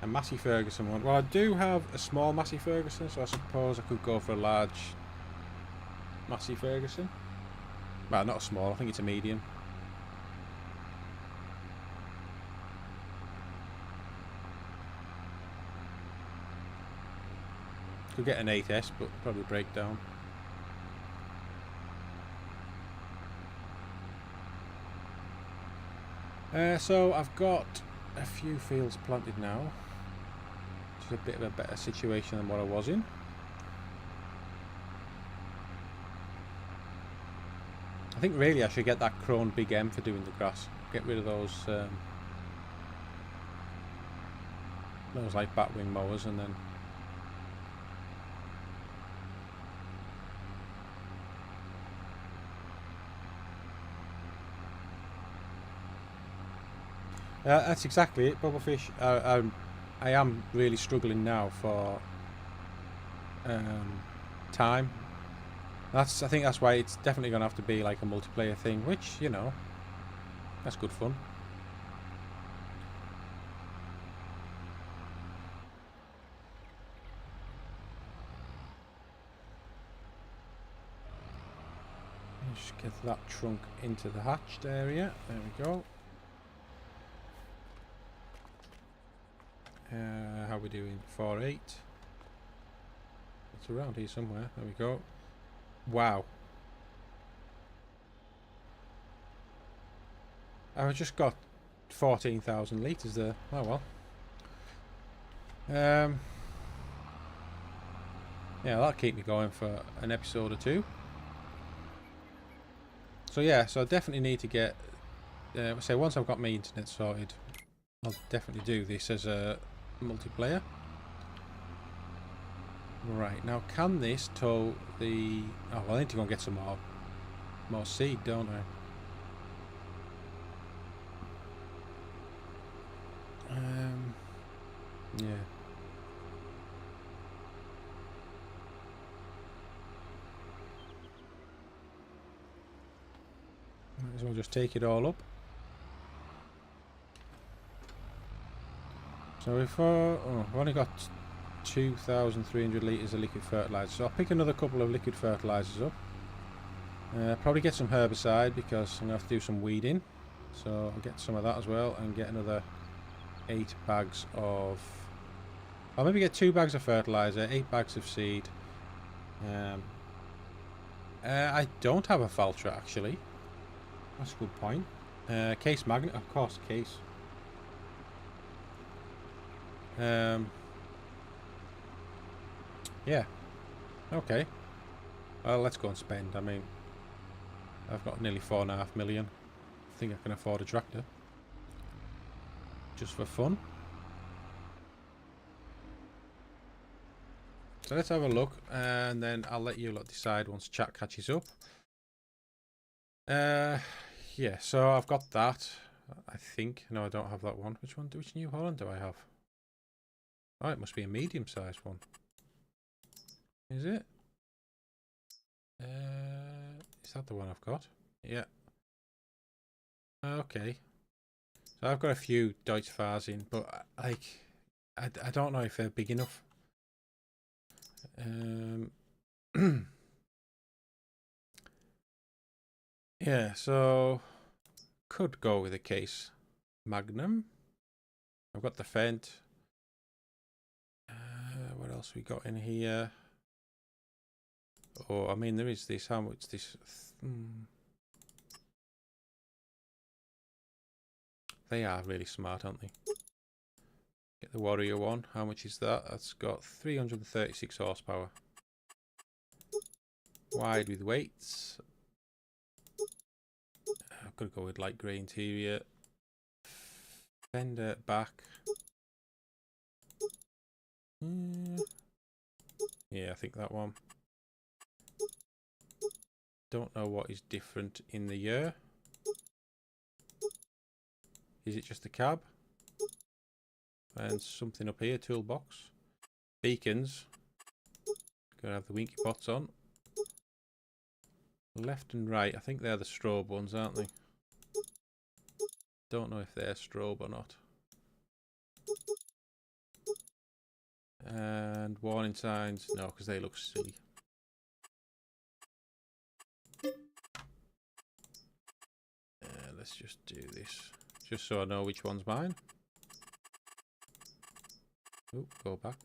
A Massey Ferguson one. Well, I do have a small Massey Ferguson, so I suppose I could go for a large Massey Ferguson. Well, not a small, I think it's a medium. Could get an 8S, but probably break down. So I've got a few fields planted now, which is a bit of a better situation than what I was in. I think really I should get that Krone Big M for doing the grass. Get rid of those like batwing mowers, and then that's exactly it, Bubblefish. I am really struggling now for time. I think that's why it's definitely going to have to be like a multiplayer thing, which, you know, that's good fun. Just get that trunk into the hatched area. There we go. How are we doing? 4.8. It's around here somewhere. There we go. Wow. I've just got 14,000 litres there. Oh well. Yeah, that'll keep me going for an episode or two. So yeah, so I definitely need to get... so once I've got my internet sorted, I'll definitely do this as a multiplayer. Right, now can this tow the... Oh, well, I need to go and get some more seed, don't I? Yeah. Might as well just take it all up. So if I've only got 2,300 litres of liquid fertiliser, so I'll pick another couple of liquid fertilisers up. Probably get some herbicide because I'm going to have to do some weeding. So I'll get some of that as well, and get another 8 bags of... I'll maybe get 2 bags of fertiliser, 8 bags of seed. I don't have a Valtra actually. That's a good point. Case magnet, of course, case. Yeah. Okay. Well, let's go and spend. I mean, I've got nearly 4.5 million. I think I can afford a tractor. Just for fun. So let's have a look, and then I'll let you lot decide once chat catches up. Yeah, so I've got that. I think. No, I don't have that one. Which New Holland do I have? Oh, it must be a medium-sized one. Is it? Is that the one I've got? Yeah. Okay. So I've got a few Deutsch in, but like, I don't know if they're big enough. Yeah, so could go with a case Magnum. I've got the Fendt. What else we got in here? Oh, I mean, there is this. How much this? They are really smart, aren't they? Get the Warrior one. How much is that? That's got 336 horsepower. Wide with weights. I've got to go with light grey interior. Fender back. Yeah, I think that one. Don't know what is different in the year. Is it just the cab? And something up here, toolbox. Beacons. Gonna have the winky pots on. Left and right, I think they're the strobe ones, aren't they? Don't know if they're strobe or not. And warning signs, no, because they look silly. Let's just do this, just so I know which one's mine. Oh, go back.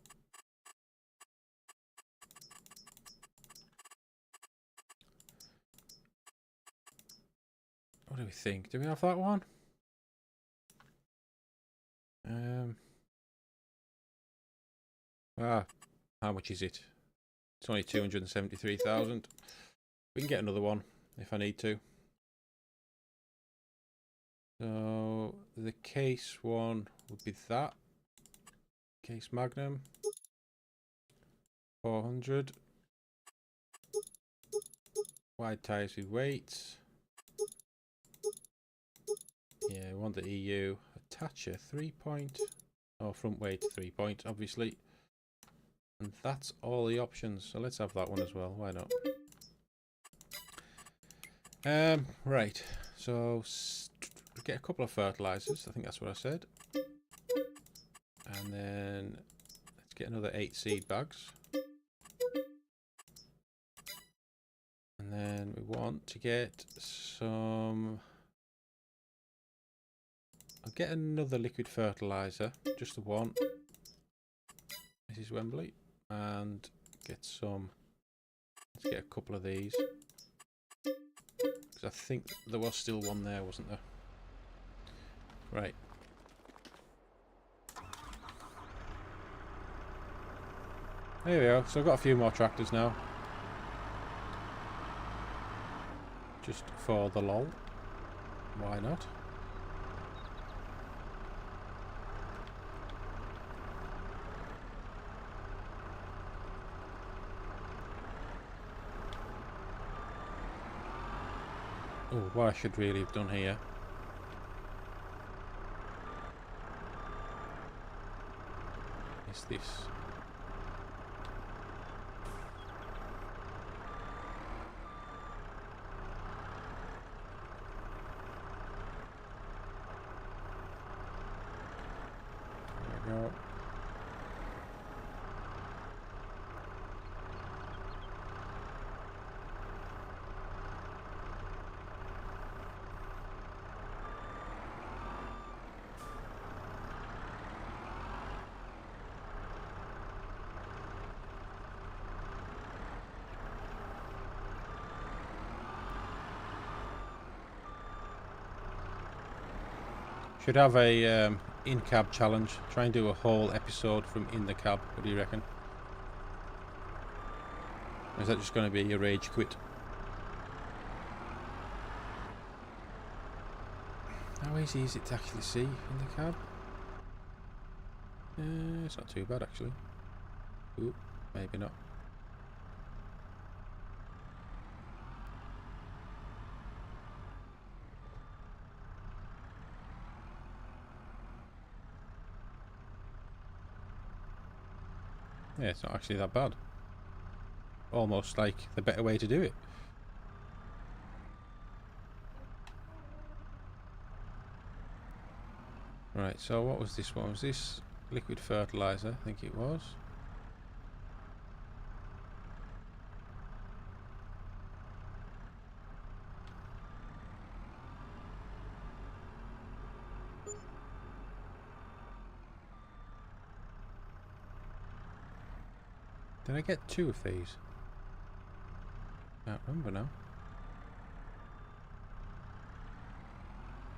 What do we think? Do we have that one? How much is it? It's only 273,000. We can get another one if I need to. So the case one would be that. Case Magnum. 400. Wide tyres with weights. Yeah, we want the EU. Attacher 3-point. Oh, front weight 3-point, obviously. And that's all the options. So let's have that one as well. Why not? Right. So get a couple of fertilizers. I think that's what I said. And then let's get another 8 seed bags. And then we want to get some. I'll get another liquid fertilizer, just the one. This is Wembley. And get some. Let's get a couple of these. Because I think there was still one there, wasn't there? Right. There we go. So I've got a few more tractors now. Just for the lol. Why not? Oh, what I should really have done here. Is this. There we go. Should have a in-cab challenge. Try and do a whole episode from in the cab. What do you reckon? Or is that just going to be a rage quit? How easy is it to actually see in the cab? It's not too bad actually. Ooh, maybe not. Yeah, it's not actually that bad. Almost like the better way to do it. Right, so what was this one? Was this liquid fertilizer? I think it was. Did I get 2 of these? I can't remember now.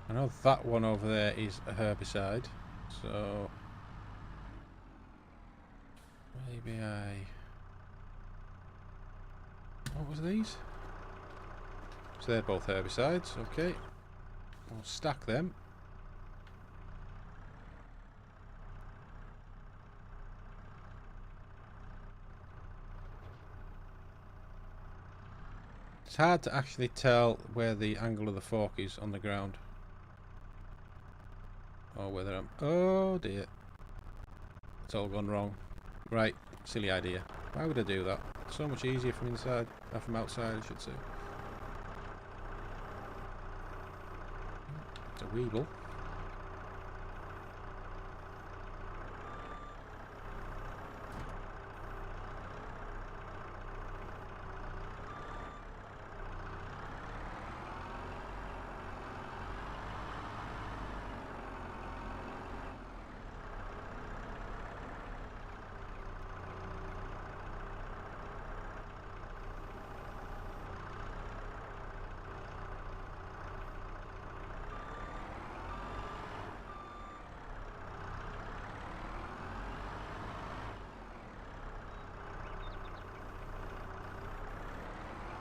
I know that one over there is a herbicide, so maybe what was these? So they're both herbicides, okay. We'll stack them. It's hard to actually tell where the angle of the fork is on the ground. Or whether I'm... Oh dear. It's all gone wrong. Right, silly idea. Why would I do that? It's so much easier from inside, or from outside I should say. It's a weeble.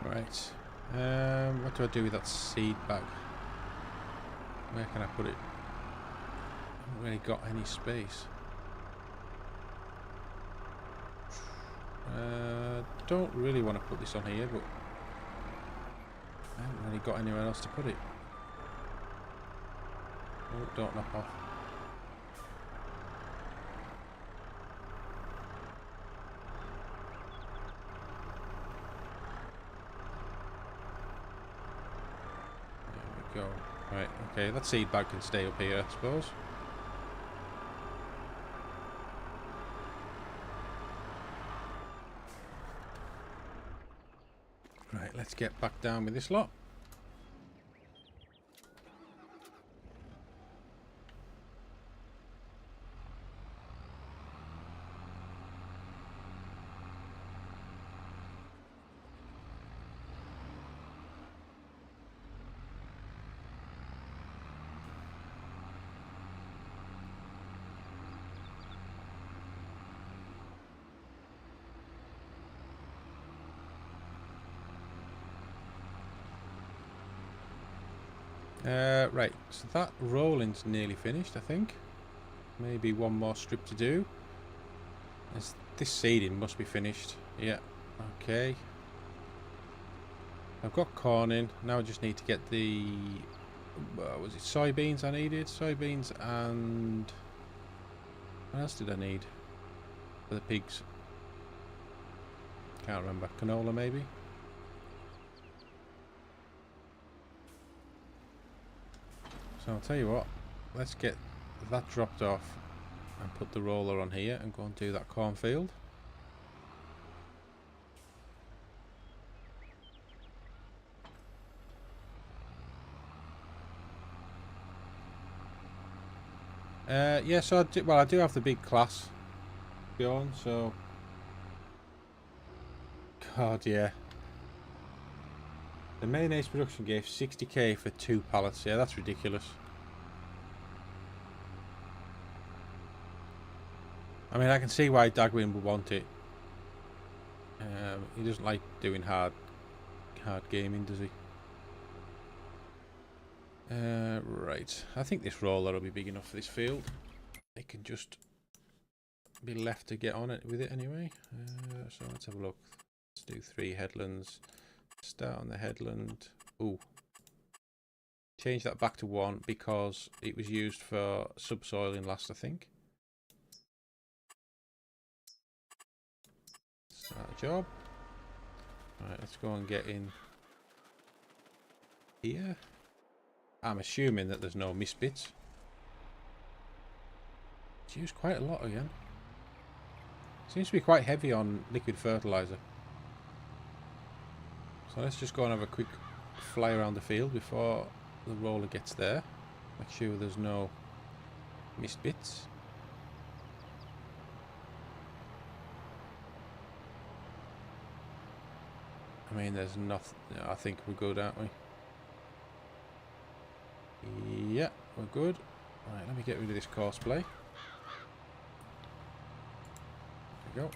Right. What do I do with that seed bag? Where can I put it? I haven't really got any space. Don't really want to put this on here, but I haven't really got anywhere else to put it. Oh, don't knock off. There we go. Right, okay, that seed bag can stay up here, I suppose. Right, let's get back down with this lot. Right, so that rolling's nearly finished, I think. Maybe one more strip to do. This seeding must be finished. Yeah, okay. I've got corn in. Now I just need to get the... was it soybeans I needed? Soybeans and... what else did I need for the pigs? Can't remember. Canola maybe? So I'll tell you what, let's get that dropped off and put the roller on here and go and do that cornfield. Yeah, so I do have the big class going, so... God, yeah. The mayonnaise production gave 60k for 2 pallets. Yeah, that's ridiculous. I mean, I can see why Dagwin would want it. He doesn't like doing hard gaming, does he? Right. I think this roller will be big enough for this field. It can just be left to get on it with it anyway. So let's have a look. Let's do 3 headlands. Start on the headland. Ooh. Change that back to 1 because it was used for subsoiling last, I think. Start the job. Right, let's go and get in here. I'm assuming that there's no missed bits. It's used quite a lot again. Seems to be quite heavy on liquid fertilizer. So let's just go and have a quick fly around the field before the roller gets there. Make sure there's no missed bits. I mean, there's nothing. I think we're good, aren't we? Yeah, we're good. Right, let me get rid of this course play. There we go.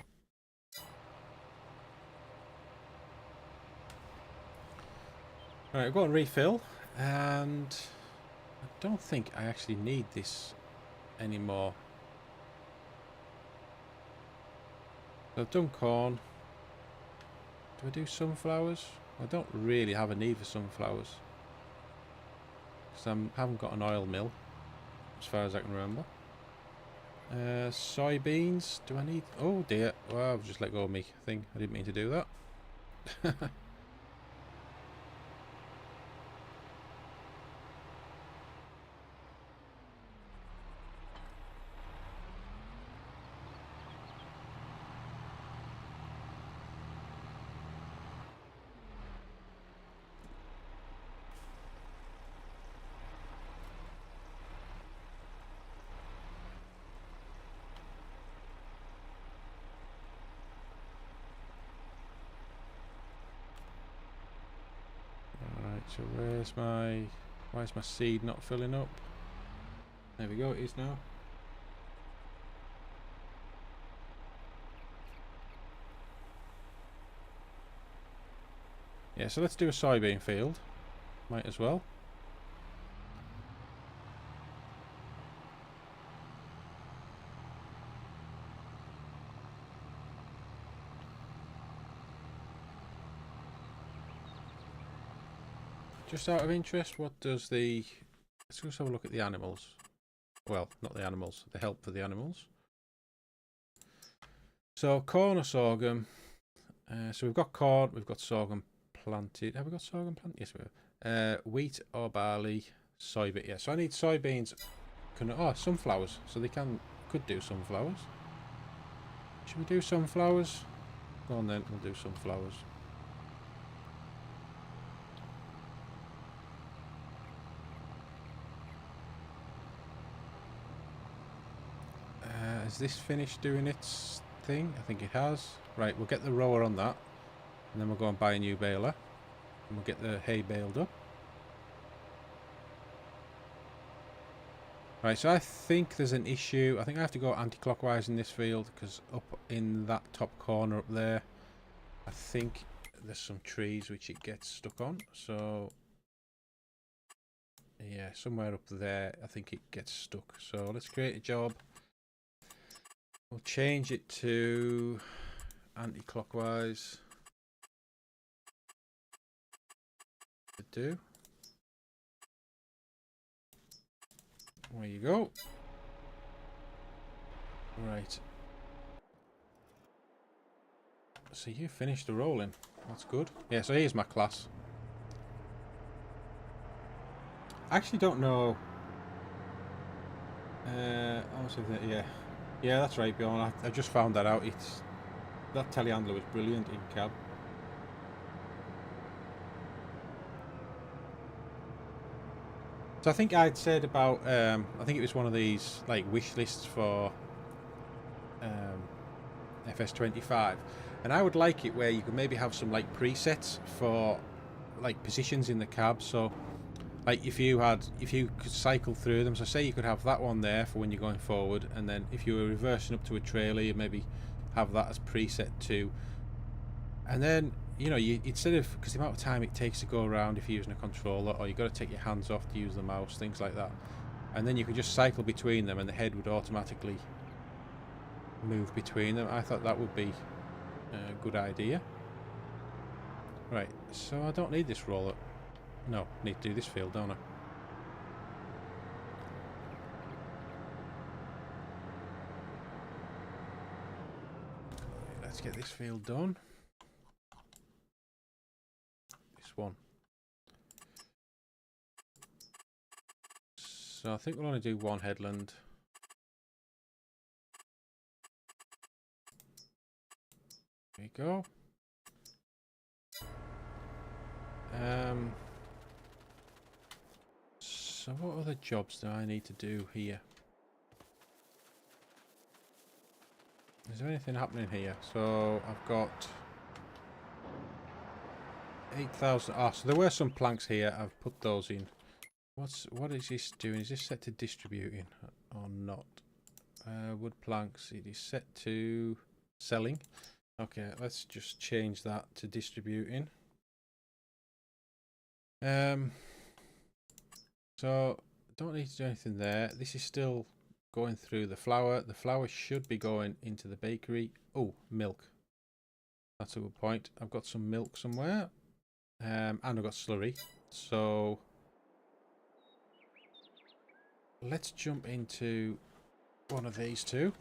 Alright, we'll go and refill, and I don't think I actually need this anymore. So I've done corn. Do I do sunflowers? I don't really have a need for sunflowers. Because I haven't got an oil mill, as far as I can remember. Soybeans, do I need... Oh dear, well, I've just let go of me thing. I didn't mean to do that. So why is my seed not filling up? There we go, it is now. Yeah, so let's do a soybean field. Might as well. Just out of interest, what does the... Let's just have a look at the animals. Well, not the animals, the help for the animals. So, corn or sorghum. So we've got corn, we've got sorghum planted. Have we got sorghum planted? Yes, we have. Wheat or barley, soybean. Yeah, so I need soybeans. Sunflowers. So they could do sunflowers. Should we do sunflowers? Go on then, we'll do sunflowers. Has this finished doing its thing? I think it has. Right, we'll get the rower on that. And then we'll go and buy a new baler. And we'll get the hay baled up. Right, so I think there's an issue. I think I have to go anti-clockwise in this field. Because up in that top corner up there, I think there's some trees which it gets stuck on. So, yeah, somewhere up there, I think it gets stuck. So let's create a job. We'll change it to anti-clockwise. Do. There you go. Right. So you finished the rolling. That's good. Yeah, so here's my class. I actually don't know. Yeah. Yeah, that's right, Bjorn. I just found that out. That telehandler was brilliant in cab. So I think I'd said about I think it was one of these like wish lists for FS25, and I would like it where you could maybe have some like presets for like positions in the cab. So like if you could cycle through them, so say you could have that one there for when you're going forward, and then if you were reversing up to a trailer, you maybe have that as preset too. And then, you know, instead of, because the amount of time it takes to go around if you're using a controller, or you've got to take your hands off to use the mouse, things like that. And then you could just cycle between them and the head would automatically move between them. I thought that would be a good idea. Right, so I don't need this roller. No, I need to do this field, don't I? Let's get this field done. This one. So I think we'll only do one headland. There you go. So what other jobs do I need to do here? Is there anything happening here? So I've got 8,000. Ah, so there were some planks here. I've put those in. What is this doing? Is this set to distributing or not? Wood planks. It is set to selling. Okay, let's just change that to distributing. So don't need to do anything there. This is still going through the flour. The flour should be going into the bakery. Oh, milk. That's a good point. I've got some milk somewhere. and I've got slurry. So let's jump into one of these two.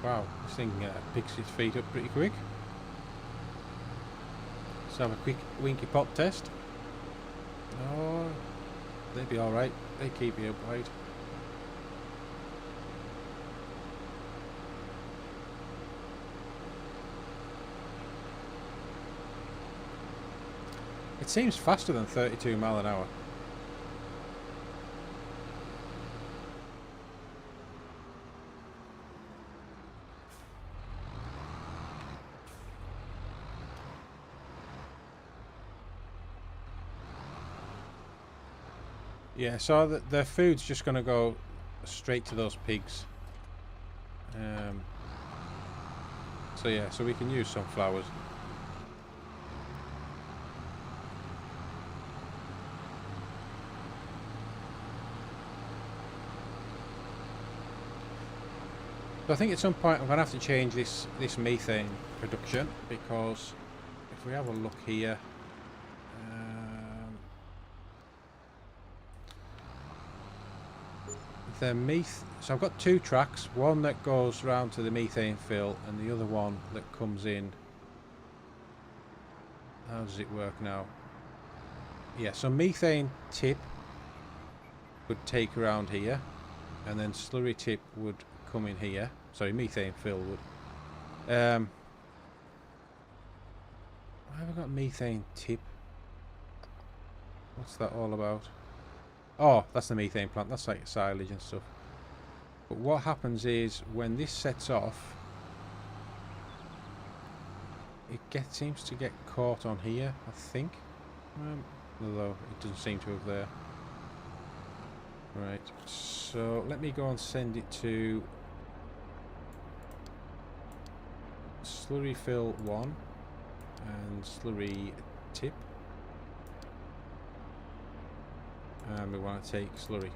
Wow, this thing picks its feet up pretty quick. Let's have a quick winky pot test. Oh, they'd be alright. They keep you up wide. It seems faster than 32 miles an hour. Yeah, so the food's just going to go straight to those pigs. So yeah, so we can use some flowers. So I think at some point I'm going to have to change this methane production, because if we have a look here, so I've got two tracks, one that goes round to the methane fill and the other one that comes in. How does it work now? Yeah, so methane tip would take around here, and then slurry tip would come in here. Sorry, methane fill would. Why have I got methane tip? What's that all about? Oh, that's the methane plant. That's like silage and stuff. But what happens is when this sets off, it seems to get caught on here, I think. Although it doesn't seem to have there. Right, so let me go and send it to slurry fill 1 and slurry tip. And we want to take slurry.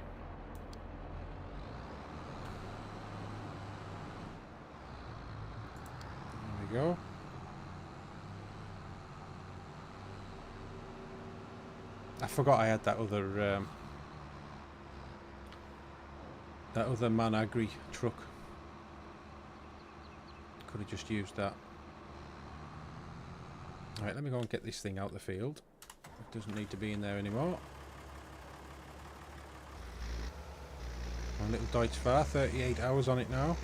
There we go. I forgot I had that other Man Agri truck. Could have just used that. Alright, let me go and get this thing out the field. It doesn't need to be in there anymore. My little Deutz-Fahr, 38 hours on it now.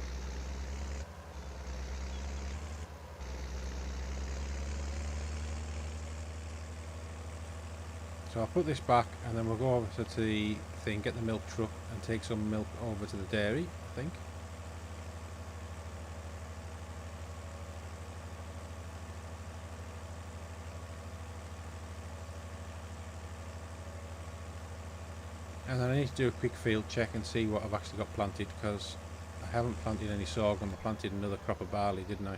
So I'll put this back and then we'll go over to the thing, get the milk truck and take some milk over to the dairy, I think. And then I need to do a quick field check and see what I've actually got planted, because I haven't planted any sorghum. I planted another crop of barley, didn't I?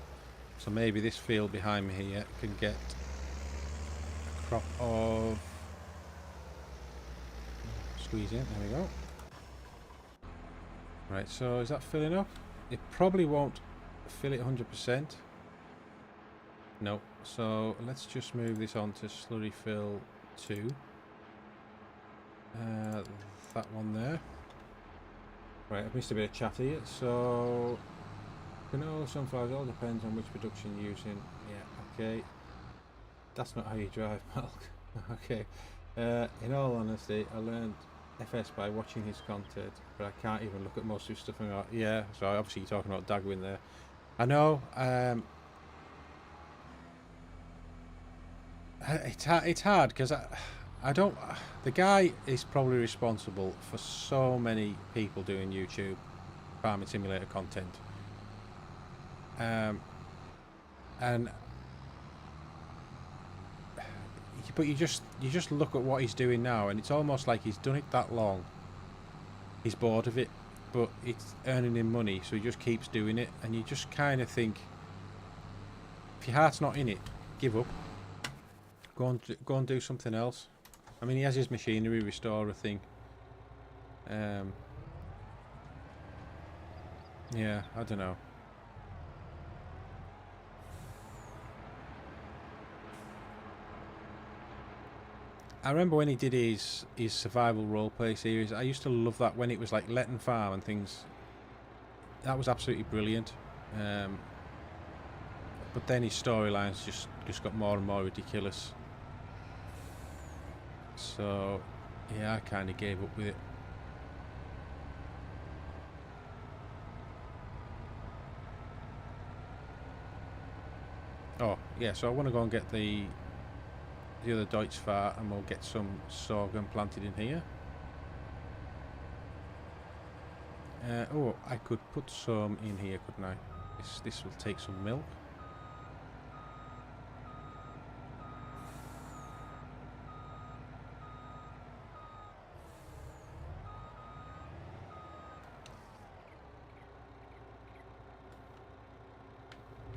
So maybe this field behind me here can get a crop of... Squeeze in, there we go. Right, so is that filling up? It probably won't fill it 100%. No, so let's just move this on to slurry fill 2. That one there. Right, I've missed a bit of chat here. So canola, sunflowers, all depends on which production you're using. Yeah, okay. That's not how you drive milk. Okay. In all honesty, I learned FS by watching his content, but I can't even look at most of his stuff and go, yeah, so obviously you're talking about Dagwin there. I know, it's hard because I don't, the guy is probably responsible for so many people doing YouTube farming simulator content. And but you just look at what he's doing now, and it's almost like he's done it that long. He's bored of it, but it's earning him money, so he just keeps doing it. And you just kind of think, if your heart's not in it, give up. Go and do something else. I mean, he has his machinery restorer thing. Yeah, I don't know. I remember when he did his survival roleplay series. I used to love that when it was like Letting Farm and things. That was absolutely brilliant. But then his storylines just got more and more ridiculous. So yeah, I kind of gave up with it. Oh yeah, so I want to go and get the other Deutschfahrt, and we'll get some sorghum planted in here. Oh, I could put some in here, couldn't I? This will take some milk.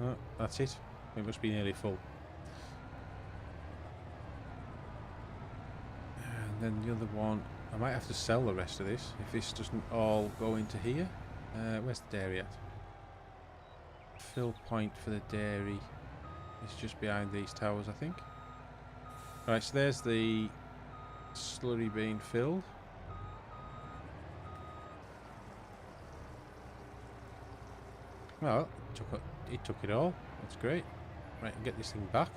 Oh, that's it. It must be nearly full. And then the other one, I might have to sell the rest of this if this doesn't all go into here. Where's the dairy at? Fill point for the dairy is just behind these towers, I think. Right, so there's the slurry being filled. Well, it took it all. That's great. Right, I'll get this thing back.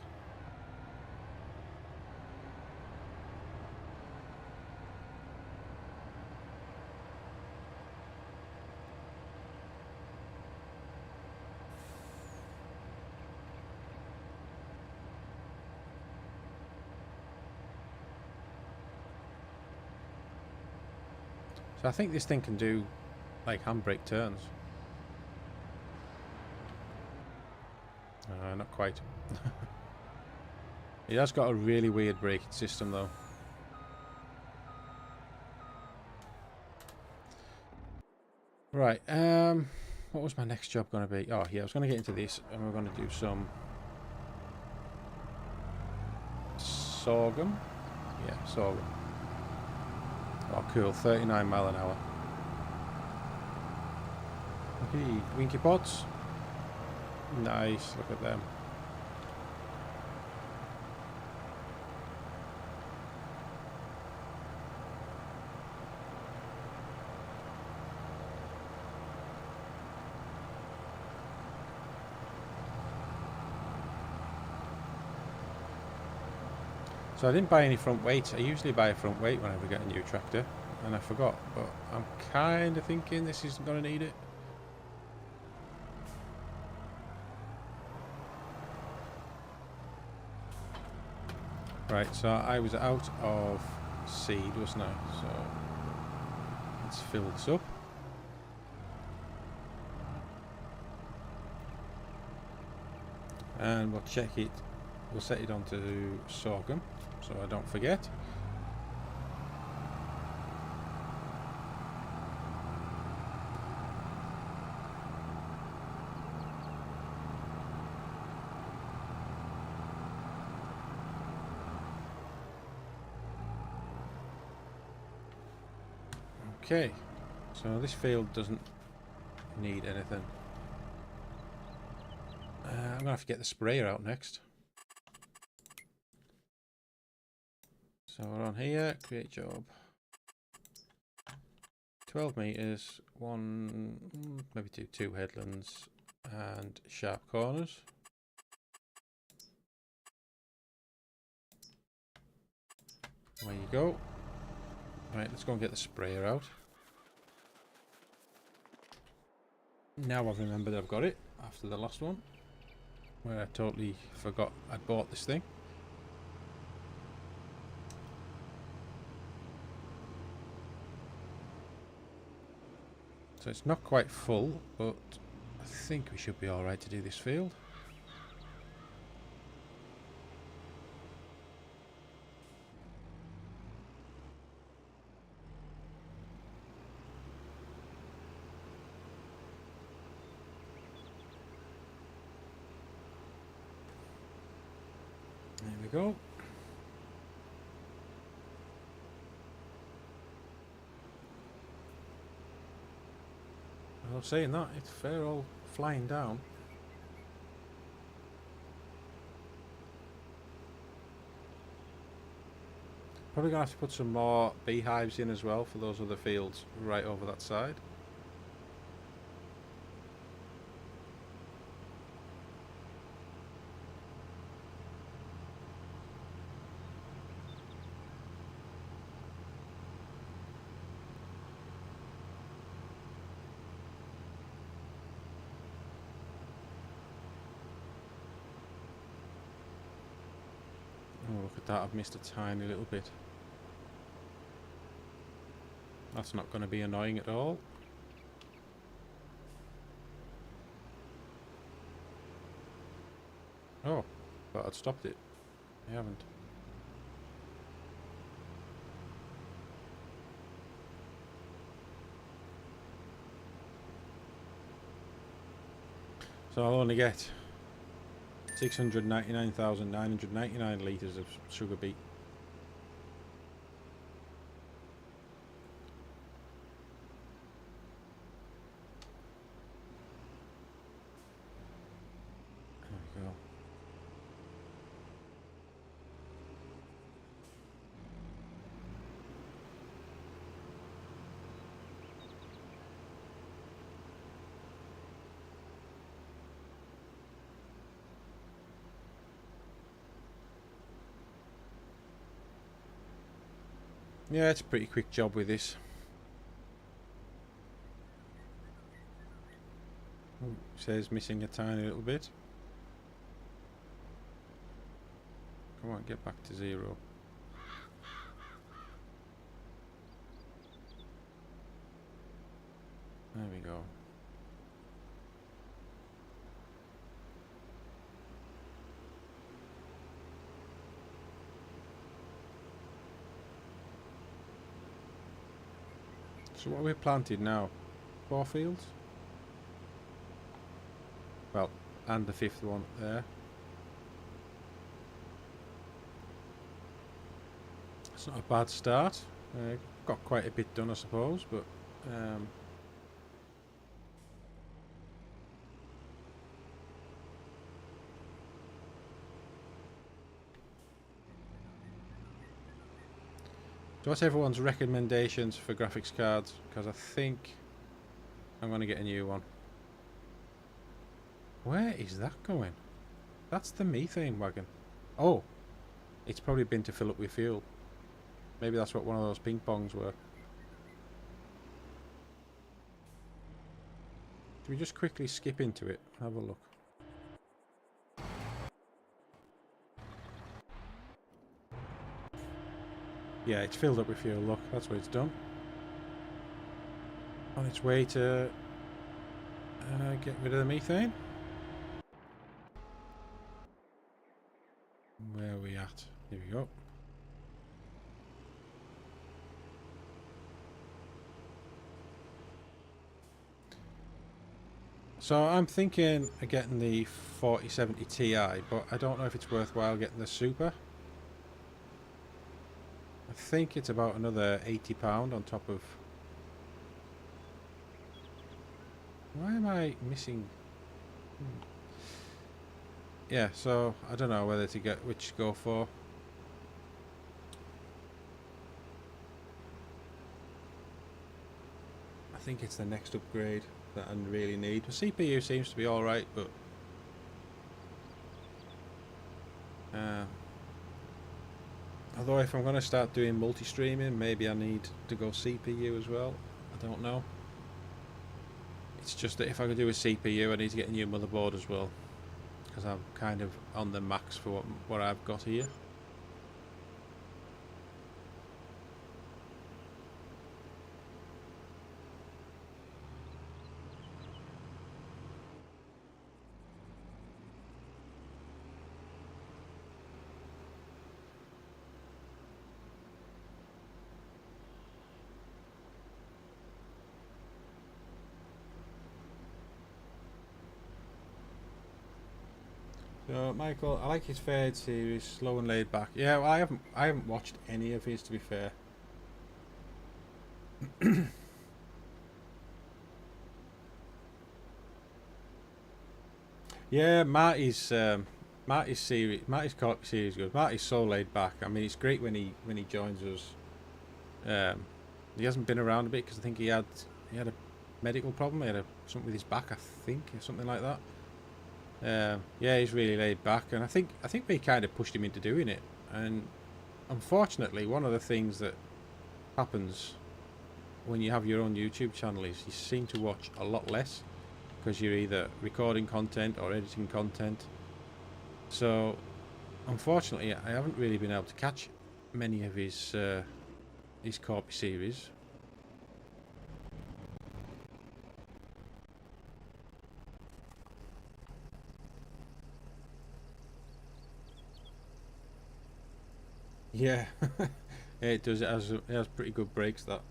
So I think this thing can do like handbrake turns. Not quite. It has got a really weird braking system though. Right, what was my next job going to be? Oh yeah, I was going to get into this and we're going to do some sorghum. Yeah, sorghum. Oh cool, 39 mile an hour. Okay, winky pods. Nice, look at them. So I didn't buy any front weight. I usually buy a front weight whenever I get a new tractor, and I forgot, but I'm kind of thinking this isn't going to need it. Right, so I was out of seed, wasn't I? So let's fill this up. And we'll check it. We'll set it onto sorghum so I don't forget. Okay, so this field doesn't need anything. I'm gonna have to get the sprayer out next. So we're on here, create job. 12 meters, maybe two headlands and sharp corners. There you go. Right, let's go and get the sprayer out. Now I've remembered I've got it after the last one, where I totally forgot I'd bought this thing. So it's not quite full, but I think we should be alright to do this field. There we go. Well, saying that, it's fair all flying down. Probably gonna have to put some more beehives in as well for those other fields right over that side. Oh, look at that, I've missed a tiny little bit. That's not going to be annoying at all. Oh, but I'd stopped it. I haven't. So I'll only get 699,999 litres of sugar beet. There we go. Yeah, it's a pretty quick job with this. Ooh, says missing a tiny little bit. Come on, get back to 0. There we go. So what have we planted now? 4 fields? Well, and the 5th one there. It's not a bad start. Got quite a bit done, I suppose, but so what's everyone's recommendations for graphics cards? Because I think I'm going to get a new one. Where is that going? That's the methane wagon. Oh, it's probably been to fill up with fuel. Maybe that's what one of those ping pongs were. Should we just quickly skip into it? Have a look. Yeah, it's filled up with fuel. Look, that's what it's done. On its way to get rid of the methane. Where are we at? Here we go. So I'm thinking of getting the 4070 Ti, but I don't know if it's worthwhile getting the Super. I think it's about another £80 on top of... Why am I missing... Yeah, so I don't know whether to get which to go for. I think it's the next upgrade that I really need. The CPU seems to be alright, but although if I'm going to start doing multi-streaming, maybe I need to go CPU as well. I don't know. It's just that if I could do a CPU, I need to get a new motherboard as well, because I'm kind of on the max for what I've got here. So Michael, I like his Fade series, slow and laid back. Yeah, well, I haven't watched any of his, to be fair. Yeah, Marty's Marty's Cork series good. Marty's so laid back. I mean, it's great when he joins us. He hasn't been around a bit because I think he had a medical problem. He had something with his back, I think, or something like that. Yeah, he's really laid back, and I think we kind of pushed him into doing it. And unfortunately, one of the things that happens when you have your own YouTube channel is you seem to watch a lot less because you're either recording content or editing content. So unfortunately, I haven't really been able to catch many of his Corpy series. Yeah, yeah, it does. It has pretty good breaks, that.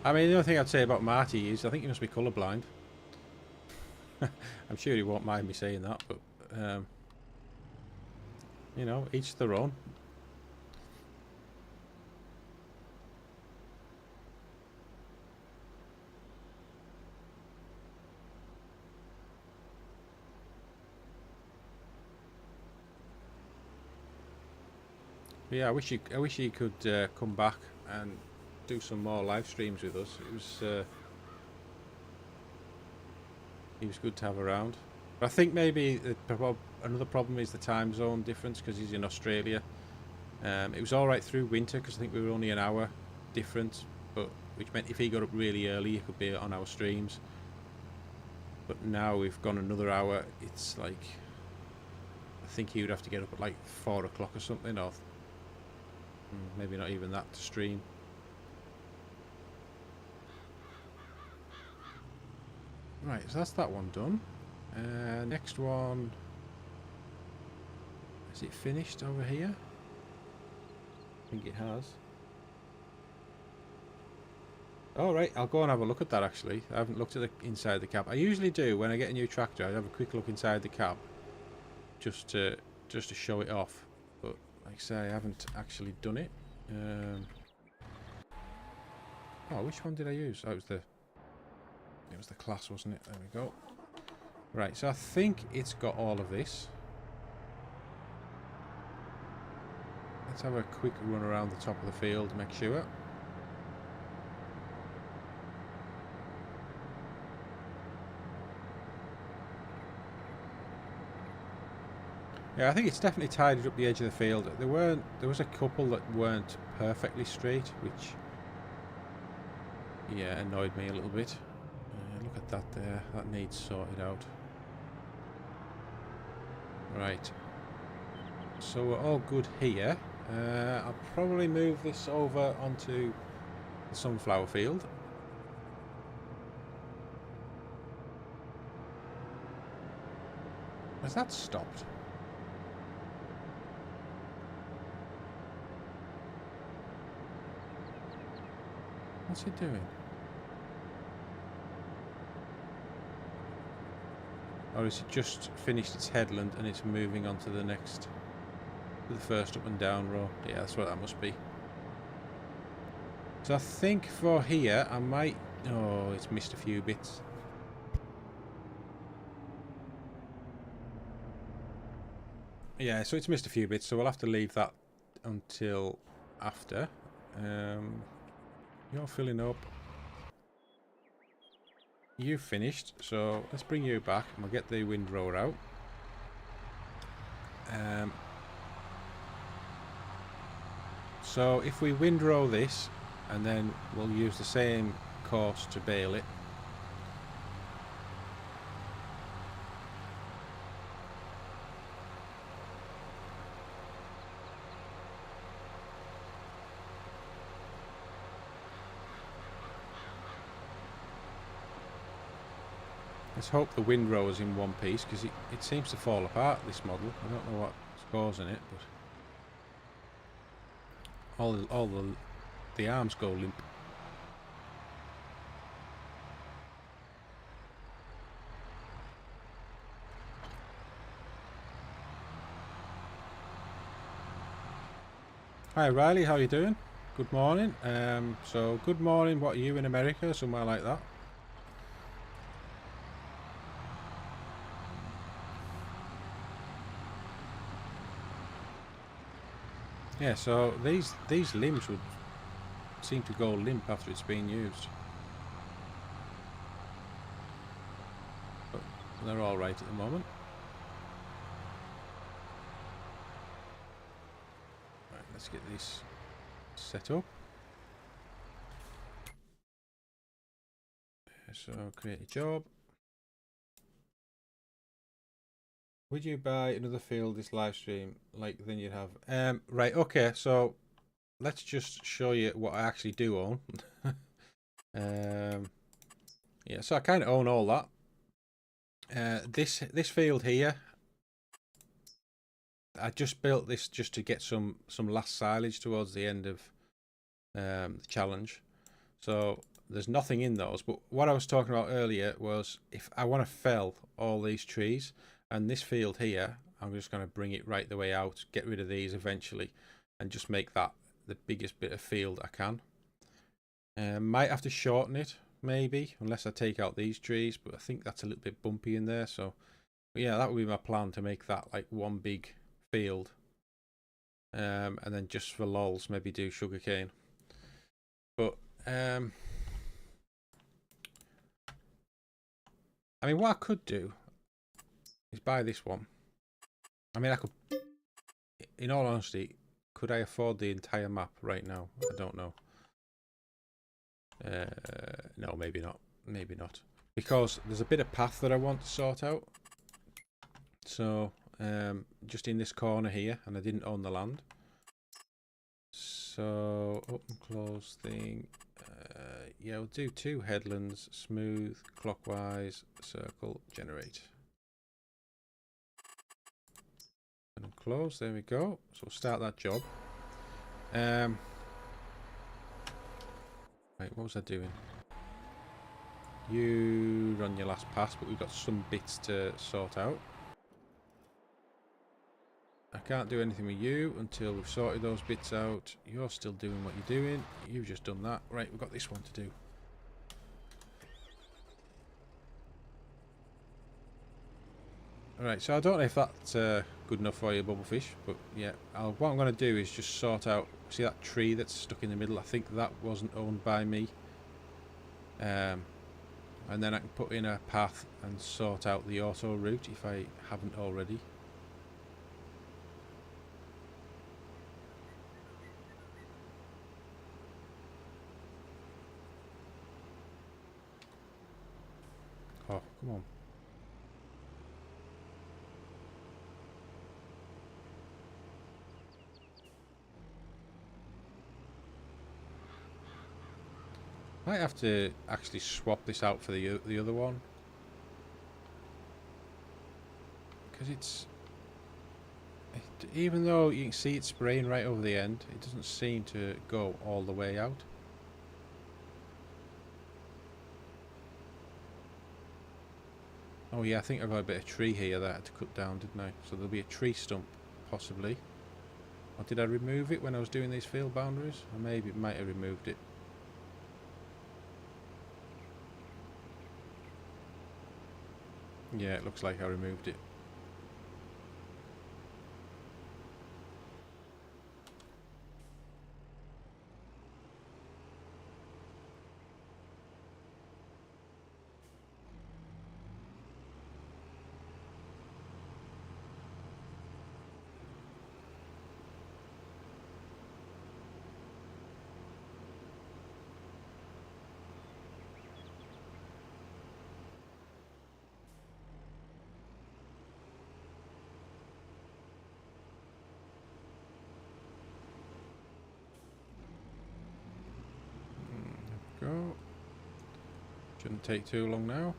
I mean, the only thing I'd say about Marty is I think he must be colourblind. I'm sure he won't mind me saying that, but you know, each their own. But yeah, I wish he could come back and do some more live streams with us. He was good to have around. But I think maybe another problem is the time zone difference because he's in Australia. It was alright through winter because I think we were only an hour different, but which meant if he got up really early, he could be on our streams. But now we've gone another hour. It's like I think he would have to get up at like 4 o'clock or something, or maybe not even that to stream. Right, so that's that one done. Next one, is it finished over here? I think it has. Alright, I'll go and have a look at that actually. I haven't looked at the inside the cab. I usually do when I get a new tractor. I have a quick look inside the cab just to show it off. But like I say, I haven't actually done it. Oh, which one did I use? Oh, it was the class, wasn't it? There we go. Right, so I think it's got all of this. Let's have a quick run around the top of the field, make sure. Yeah, I think it's definitely tidied up the edge of the field. There was a couple that weren't perfectly straight, which yeah, annoyed me a little bit. Look at that there. That needs sorted out. Right. So we're all good here. I'll probably move this over onto the sunflower field. Has that stopped? What's it doing? Or is it just finished its headland and it's moving on to the next, to the first up and down row? Yeah, that's what that must be. So I think for here I might... Oh, it's missed a few bits. Yeah, so it's missed a few bits, so we'll have to leave that until after. You're filling up. You finished, so let's bring you back and we'll get the windrower out. So if we windrow this and then we'll use the same course to bale it. Let's hope the windrower's in one piece because it seems to fall apart, this model. I don't know what's causing it, but all the arms go limp. Hi Riley, how you doing? Good morning. So good morning, what are you in America? Somewhere like that? Yeah, so these limbs would seem to go limp after it's been used. But they're alright at the moment. Right, let's get this set up. So create a job. Would you buy another field this live stream like than you'd have? Right, okay, so let's just show you what I actually do own. Yeah, so I kind of own all that. This field here, I just built this just to get some last silage towards the end of the challenge. So there's nothing in those, but what I was talking about earlier was if I want to fell all these trees, and this field here, I'm just going to bring it right the way out, get rid of these eventually, and just make that the biggest bit of field I can. Might have to shorten it, maybe, unless I take out these trees, but I think that's a little bit bumpy in there. So but yeah, that would be my plan, to make that like one big field. And then just for lols, maybe do sugarcane. But I mean, what I could do is buy this one. I mean, I could, in all honesty, could I afford the entire map right now? I don't know. No, maybe not. Maybe not. Because there's a bit of path that I want to sort out. So, just in this corner here, and I didn't own the land. So, open close thing. Yeah, we'll do 2 headlands, smooth, clockwise, circle, generate. And close, there we go. So we'll start that job. Right, what was I doing? You run your last pass, but we've got some bits to sort out. I can't do anything with you until we've sorted those bits out. You're still doing what you're doing. You've just done that. Right, we've got this one to do. Alright, so I don't know if that's good enough for you, Bubblefish, but yeah, what I'm going to do is just sort out, see that tree that's stuck in the middle? I think that wasn't owned by me. And then I can put in a path and sort out the auto route if I haven't already. Oh, come on. Might have to actually swap this out for the other one, because even though you can see it spraying right over the end, it doesn't seem to go all the way out. Oh yeah, I think I've got a bit of tree here that I had to cut down, didn't I? So there'll be a tree stump, possibly. Or did I remove it when I was doing these field boundaries? Or maybe might have removed it. Yeah, it looks like I removed it. There we go. Shouldn't take too long now.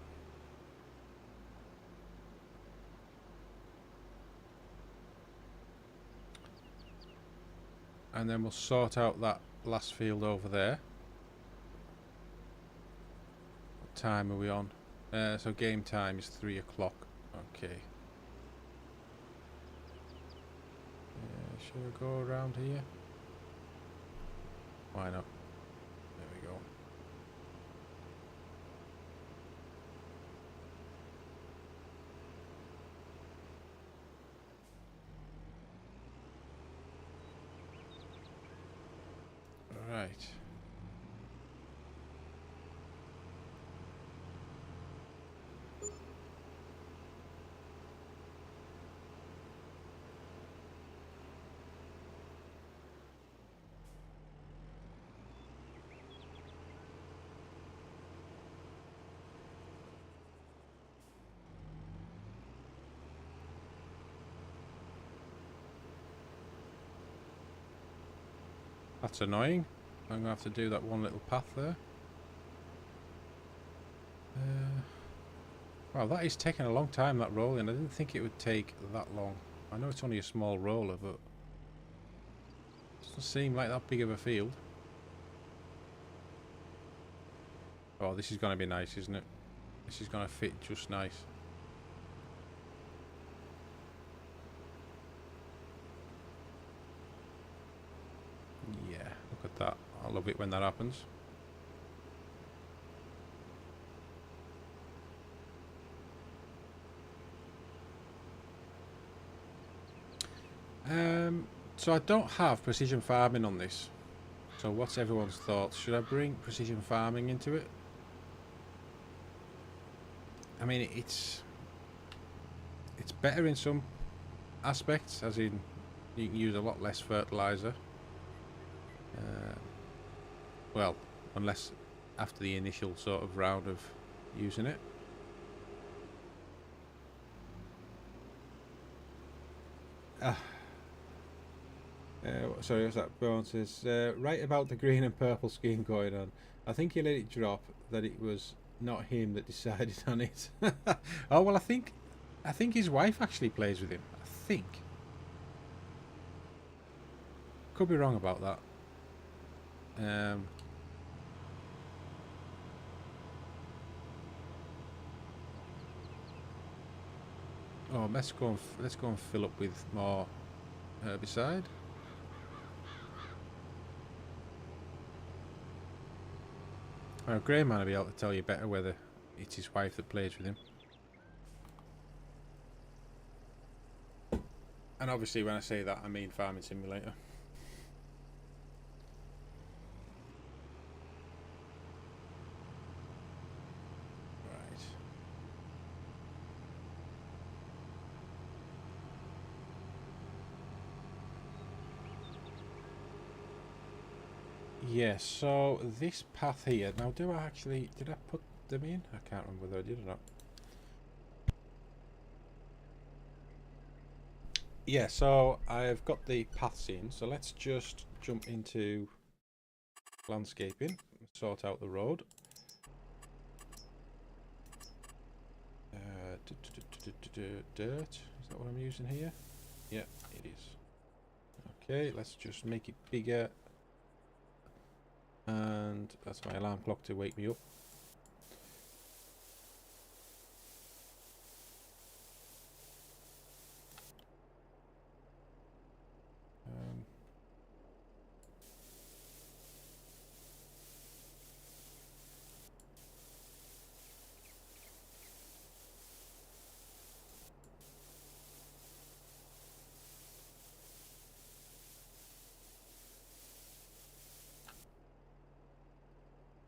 And then we'll sort out that last field over there. What time are we on? So game time is 3 o'clock. Okay. Should I go around here? Why not? There we go. Right. That's annoying. I'm going to have to do that one little path there. Wow, that is taking a long time, that rolling. I didn't think it would take that long. I know it's only a small roller, but it doesn't seem like that big of a field. Oh, this is going to be nice, isn't it? This is going to fit just nice. Yeah, look at that. I love it when that happens. So I don't have precision farming on this. So what's everyone's thoughts? Should I bring precision farming into it? I mean, it's better in some aspects, as in you can use a lot less fertilizer. Well, unless after the initial sort of round of using it. Sorry, what's that? Bone says, right about the green and purple scheme going on. I think he let it drop that it was not him that decided on it. Oh well, I think his wife actually plays with him. I think. Could be wrong about that. Oh, let's go and fill up with more herbicide. Grey Man will be able to tell you better whether it's his wife that plays with him. And obviously when I say that, I mean Farming Simulator. Right. Yeah, so this path here, now did I put them in? I can't remember whether I did or not. Yeah, so I've got the paths in, so let's just jump into landscaping, sort out the road. Dirt, is that what I'm using here? Yeah, it is. Okay, let's just make it bigger. And that's my alarm clock to wake me up.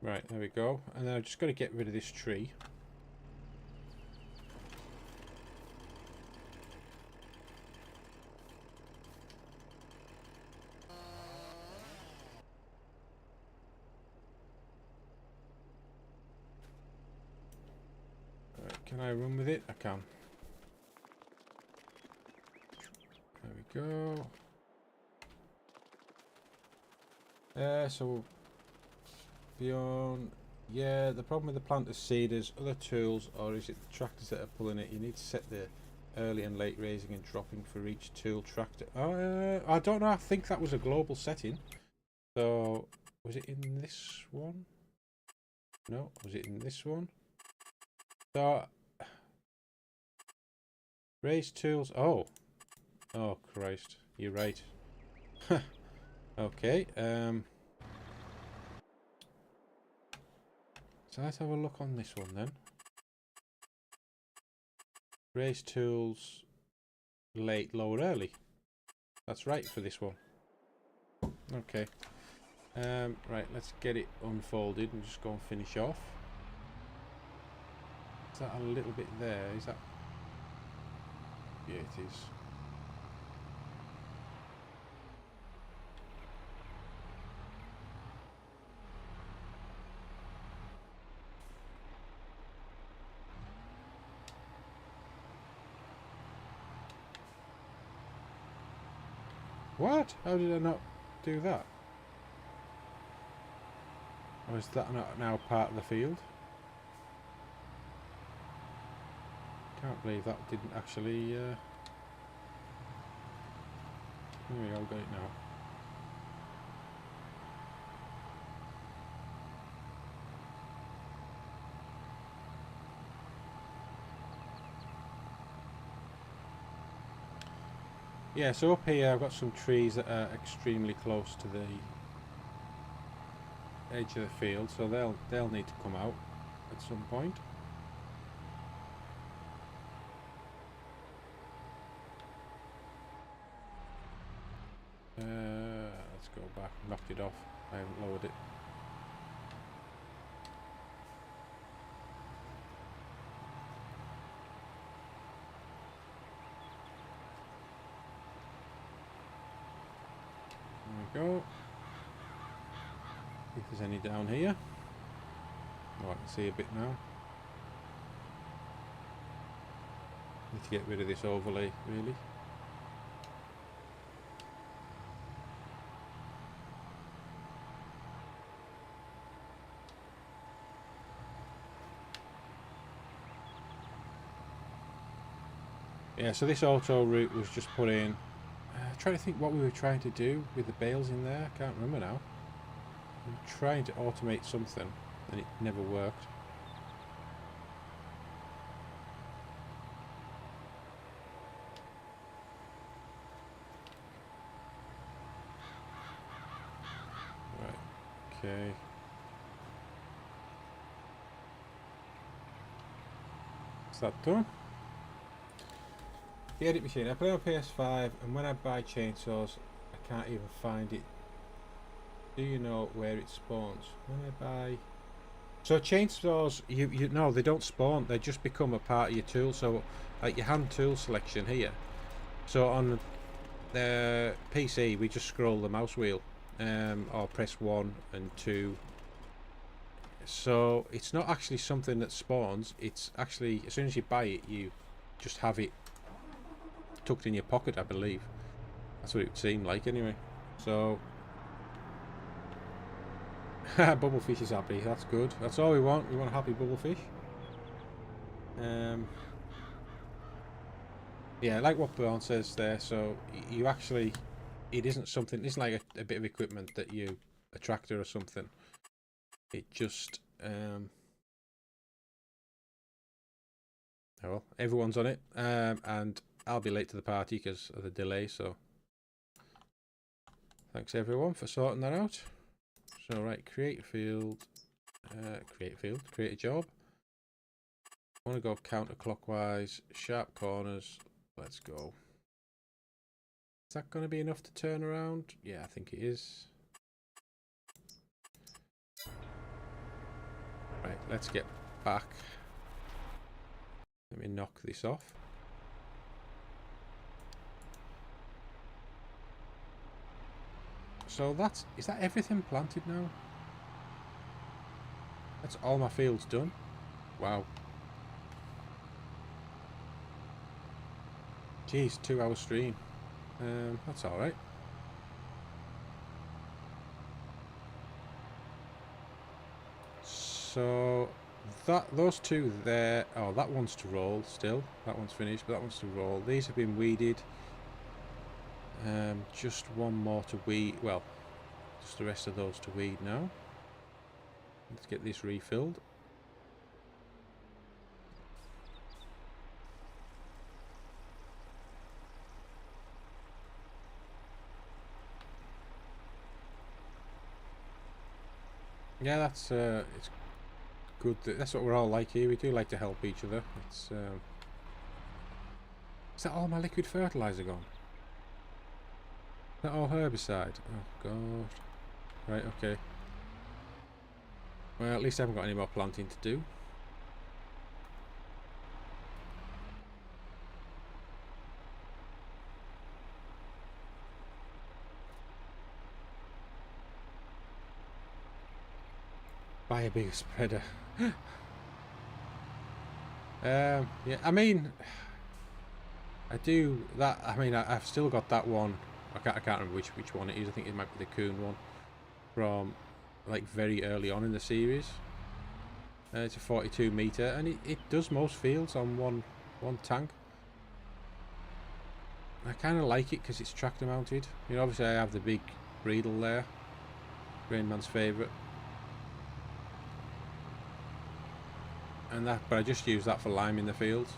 Right, there we go. And then I've just got to get rid of this tree. Right, can I run with it? I can. There we go. So beyond, yeah, the problem with the planter seed is other tools, or is it the tractors that are pulling it? You need to set the early and late raising and dropping for each tool tractor. I don't know. I think that was a global setting. So was it in this one? No, was it in this one? So raise tools. Oh Christ, you're right. Okay. So let's have a look on this one then. Race tools, late, lower, early. That's right for this one. Okay. Right, let's get it unfolded and just go and finish off. Is that a little bit there? Is that? Yeah, it is. What? How did I not do that? Or is that not now part of the field? Can't believe that didn't actually... There we go, got it now. Yeah, so up here I've got some trees that are extremely close to the edge of the field, so they'll need to come out at some point. Let's go back. Knocked it off. I haven't lowered it. There we go. If there's any down here. Oh, I can see a bit now. Need to get rid of this overlay, really. Yeah, so this auto route was just put in. Trying to think what we were trying to do with the bales in there. I can't remember now. We were trying to automate something and it never worked. Right, okay. Is that done? The edit machine. I play on PS5 and when I buy chainsaws I can't even find it. Do you know where it spawns? When I buy... So chainsaws, you know, they don't spawn, they just become a part of your tool. So like your hand tool selection here. So on the PC we just scroll the mouse wheel or press 1 and 2. So it's not actually something that spawns, it's actually, as soon as you buy it, you just have it tucked in your pocket, I believe. That's what it would seem like anyway. So Bubblefish is happy, that's good. That's all we want a happy Bubblefish. Yeah, like what Bjorn says there, so you actually, it isn't something, it's like a bit of equipment that you, a tractor or something. It just oh well, everyone's on it, and I'll be late to the party because of the delay, so thanks everyone for sorting that out. So right, create a field, create a job. I want to go counterclockwise, sharp corners, let's go. Is that going to be enough to turn around? Yeah, I think it is. Right, let's get back. Let me knock this off. So is that everything planted now? That's all my fields done. Wow. Jeez, 2-hour stream. That's alright. So those two there, oh, that one's to roll still. That one's finished, but that one's to roll. These have been weeded. Just one more to weed. Well, just the rest of those to weed now. Let's get this refilled. Yeah, that's it's good. That's what we're all like here. We do like to help each other. It's is that all my liquid fertilizer gone? Is that all herbicide? Oh god. Right, okay. Well, at least I haven't got any more planting to do. Buy a bigger spreader. Yeah, I mean, I do that. I mean, I've still got that one. I can't remember which one it is. I think it might be the Coon one from like very early on in the series. It's a 42 meter, and it does most fields on one tank. I kind of like it because it's tractor mounted. You know, obviously I have the big Breedle there, Rainman's favourite. And that, but I just use that for liming the fields.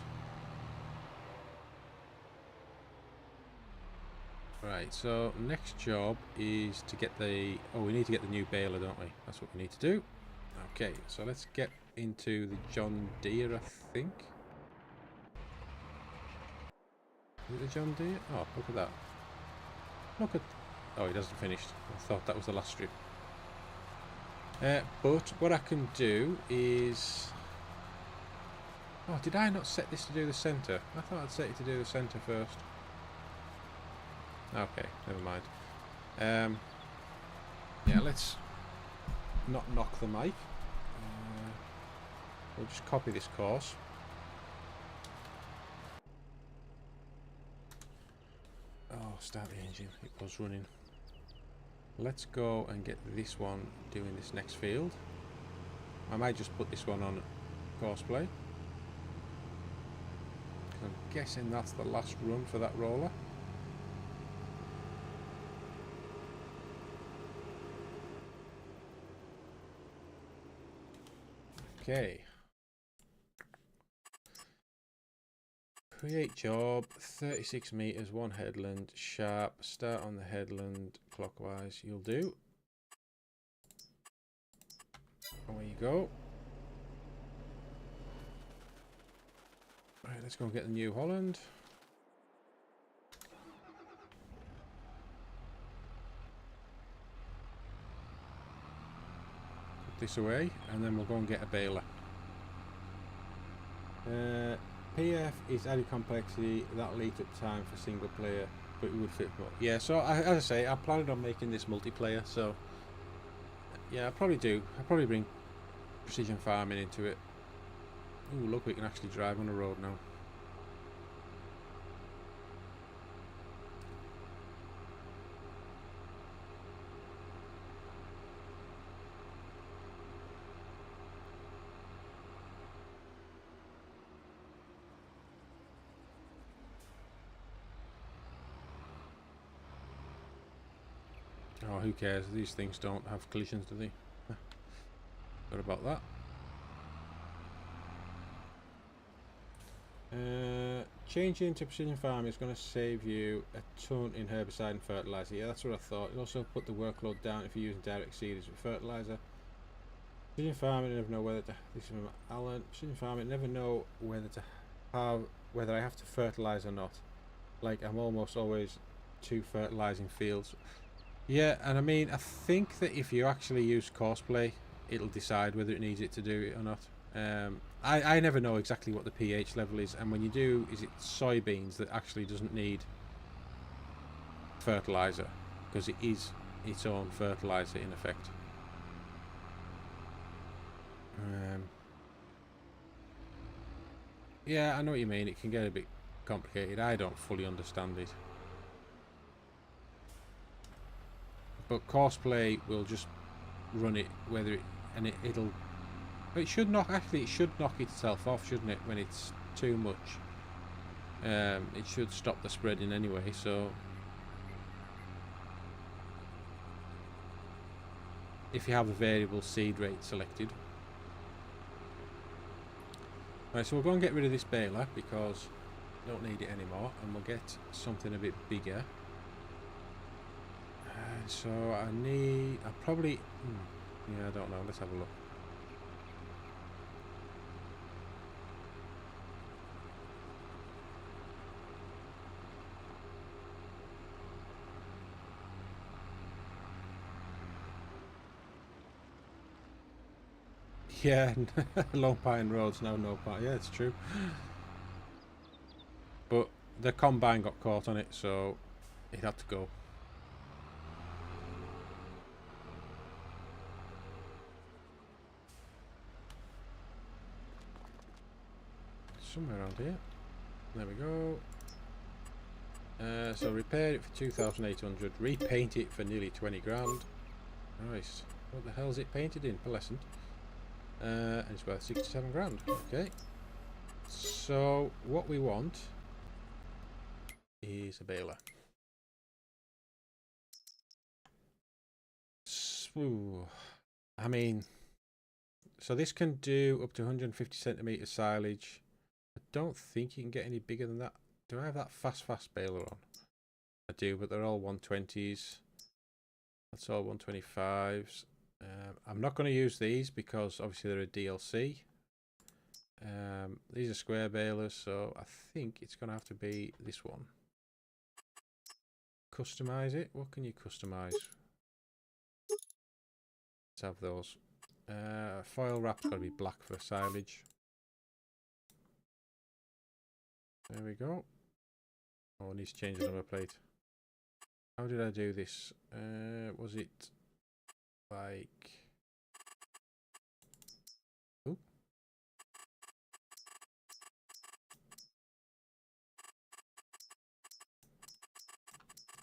Right, so next job is to get the... Oh, we need to get the new baler, don't we? That's what we need to do. Okay, so let's get into the John Deere, I think. Is it the John Deere? Oh, look at that. Look at... Oh, it hasn't finished. I thought that was the last strip. But what I can do is... Oh, did I not set this to do the centre? I thought I'd set it to do the centre first. Okay, never mind. Yeah, let's not knock the mic. We'll just copy this course. Oh, start the engine. It was running. Let's go and get this one doing this next field. I might just put this one on course play. I'm guessing that's the last run for that roller. Okay. Create job, 36 meters, one headland, sharp, start on the headland, clockwise, you'll do. Away you go. Right, let's go and get the New Holland. Put this away, and then we'll go and get a baler. PF is added complexity, that'll eat up time for single player, but it would fit more. Yeah, so as I say, I'm planning on making this multiplayer, so yeah, I'll probably bring precision farming into it. Ooh, look, we can actually drive on the road now. Oh, who cares? These things don't have collisions, do they? What about that? Changing to precision farming is going to save you a ton in herbicide and fertilizer. Yeah, that's what I thought. It also put the workload down if you're using direct seeders with fertilizer. Precision farming, never know whether to. This is from Alan. Precision farming, never know whether I have to fertilize or not. Like, I'm almost always two fertilizing fields. Yeah, and I mean, I think that if you actually use courseplay, it'll decide whether it needs it to do it or not. I never know exactly what the pH level is, and when you do, is it soybeans that actually doesn't need fertilizer, because it is its own fertilizer in effect. Yeah, I know what you mean. It can get a bit complicated. I don't fully understand it. But courseplay will just run it, whether it, and it'll. It should knock. Actually, it should knock itself off, shouldn't it? When it's too much, it should stop the spreading anyway. So, if you have a variable seed rate selected, right. So we'll go and get rid of this baler because we don't need it anymore, and we'll get something a bit bigger. So I probably, yeah, I don't know, let's have a look. Yeah, Lone Pine Road's now no pine. Yeah, it's true. But the combine got caught on it, so it had to go. Somewhere around here. There we go. So repair it for 2,800. Repaint it for nearly 20 grand. Nice. What the hell is it painted in? Pearlescent. And it's worth 67 grand. Okay. So what we want is a baler. Ooh. I mean, so this can do up to 150 centimeter silage. I don't think you can get any bigger than that. Do I have that fast baler on? I do, but they're all 120s. That's all 125s. I'm not going to use these because obviously they're a DLC. These are square balers, so I think it's going to have to be this one. Customize it. What can you customize? Let's have those. Foil wrap's got to be black for silage. There we go. Oh, I need to change the number plate. How did I do this? Was it like... Ooh.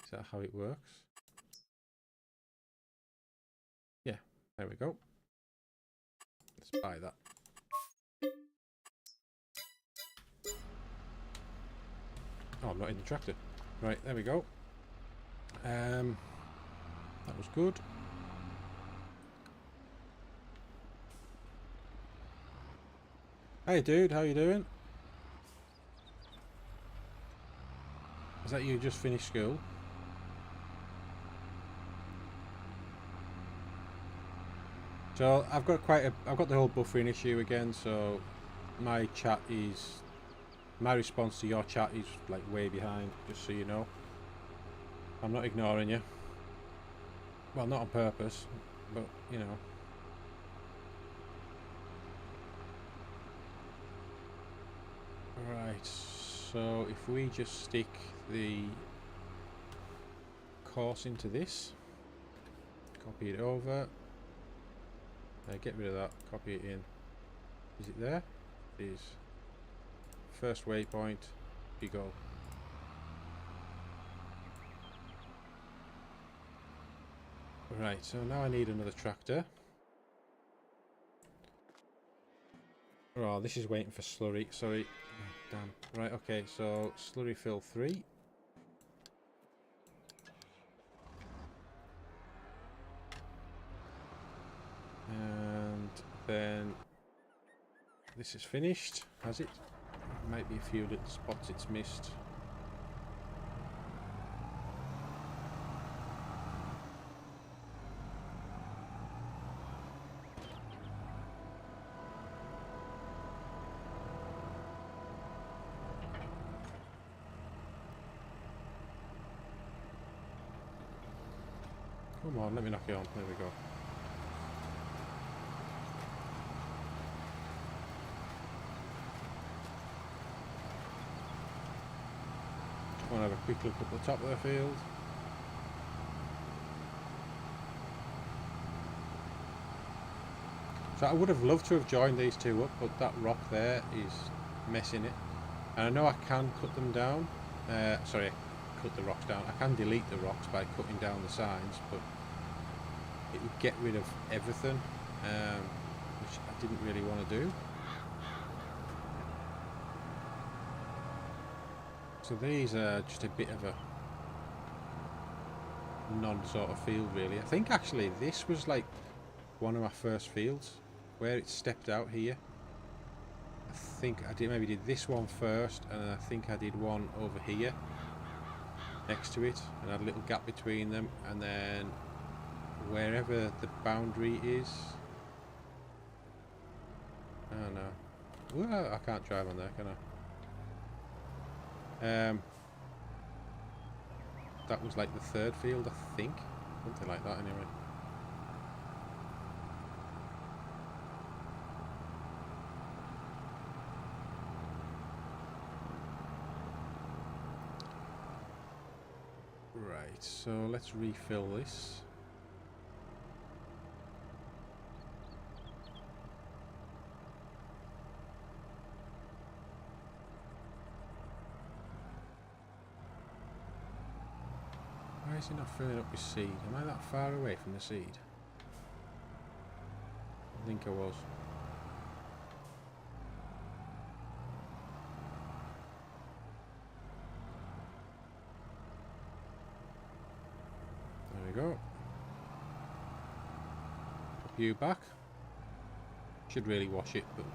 Is that how it works? Yeah, there we go. Let's buy that. Oh, I'm not in the tractor. Right, there we go. That was good. Hey dude, how you doing? Is that you just finished school? So I've got the whole buffering issue again, so my response to your chat is like way behind, just so you know. I'm not ignoring you. Well, not on purpose, but you know. Right, so if we just stick the course into this, copy it over, get rid of that, copy it in. Is it there? It is. First waypoint, you go. Right, so now I need another tractor. Oh, this is waiting for slurry. Sorry. Oh, damn. Right, okay, so slurry fill 3. And then this is finished, has it? Might be a few little spots it's missed. Come on, let me knock it on. There we go. Just want to have a quick look at the top of the field. So I would have loved to have joined these two up, but that rock there is messing it. And I know I can cut them down. Sorry, cut the rocks down. I can delete the rocks by cutting down the signs, but it would get rid of everything, which I didn't really want to do. So these are just a bit of a non-sort of field really. I think actually this was like one of my first fields where it stepped out here. I think I maybe did this one first, and I think I did one over here next to it, and had a little gap between them, and then wherever the boundary is, oh no, well, I can't drive on there, can I? That was like the third field, I think, something like that anyway. Right, so let's refill this. Why is he not filling up with seed? Am I that far away from the seed? I think I was. There we go. Pop you back. Should really wash it, but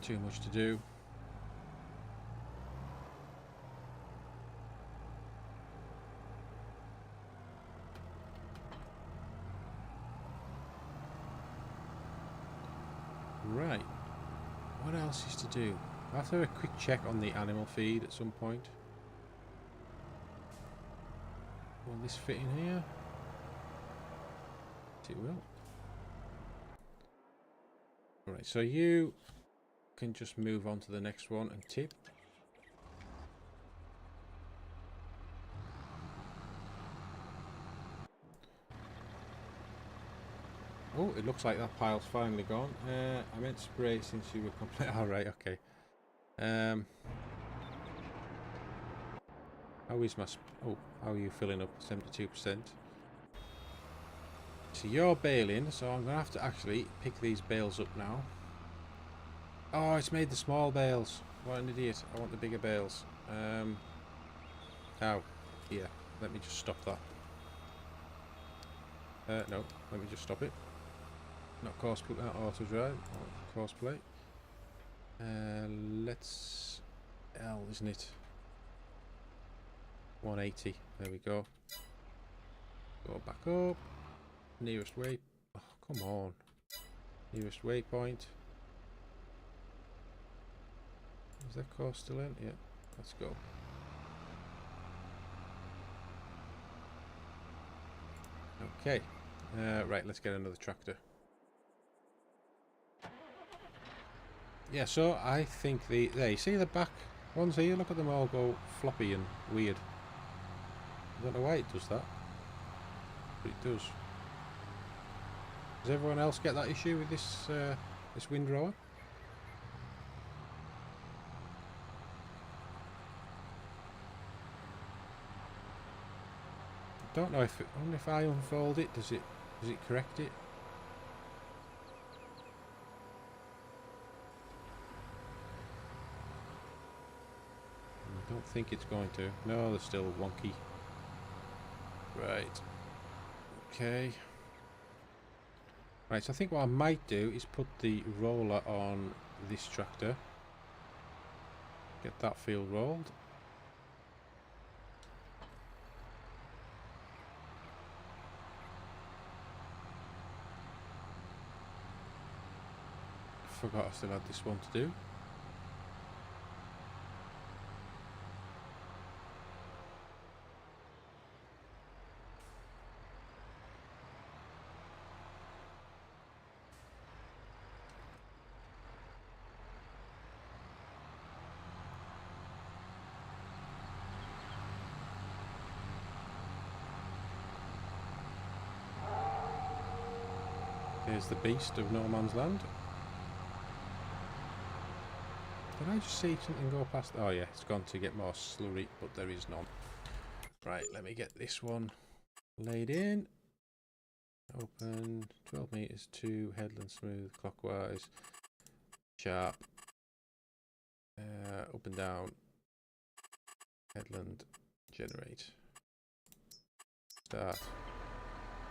too much to do. Right, what else is to do? I'll have to have a quick check on the animal feed at some point. Will this fit in here? It will. Alright, so you can just move on to the next one and tip. Oh, it looks like that pile's finally gone. I meant spray since you were complete. Alright, okay. How is my... Oh, how are you filling up? 72%. So you're baling, so I'm going to have to actually pick these bales up now. Oh, it's made the small bales. What an idiot. I want the bigger bales. How? Here. Let me just stop that. No, let me just stop it. Not course play, auto drive, course play. Let's L, isn't it? 180. There we go. Go back up. Nearest way. Oh, come on. Nearest waypoint. Is that course still in? Yeah. Let's go. Okay. Right. Let's get another tractor. Yeah, so I think there, you see the back ones here, look at them all go floppy and weird. I don't know why it does that, but it does. Does everyone else get that issue with this this windrower? I don't know if only if I unfold it, does it correct it? I don't think it's going to. No, they're still wonky. Right. Okay. Right, so I think what I might do is put the roller on this tractor. Get that field rolled. Forgot I still had this one to do. Here's the beast of no man's land. Did I just see something go past? Oh yeah, it's gone to get more slurry, but there is none. Right, let me get this one laid in. Open 12 meters to headland smooth clockwise. Sharp. Up and down. Headland generate. Start.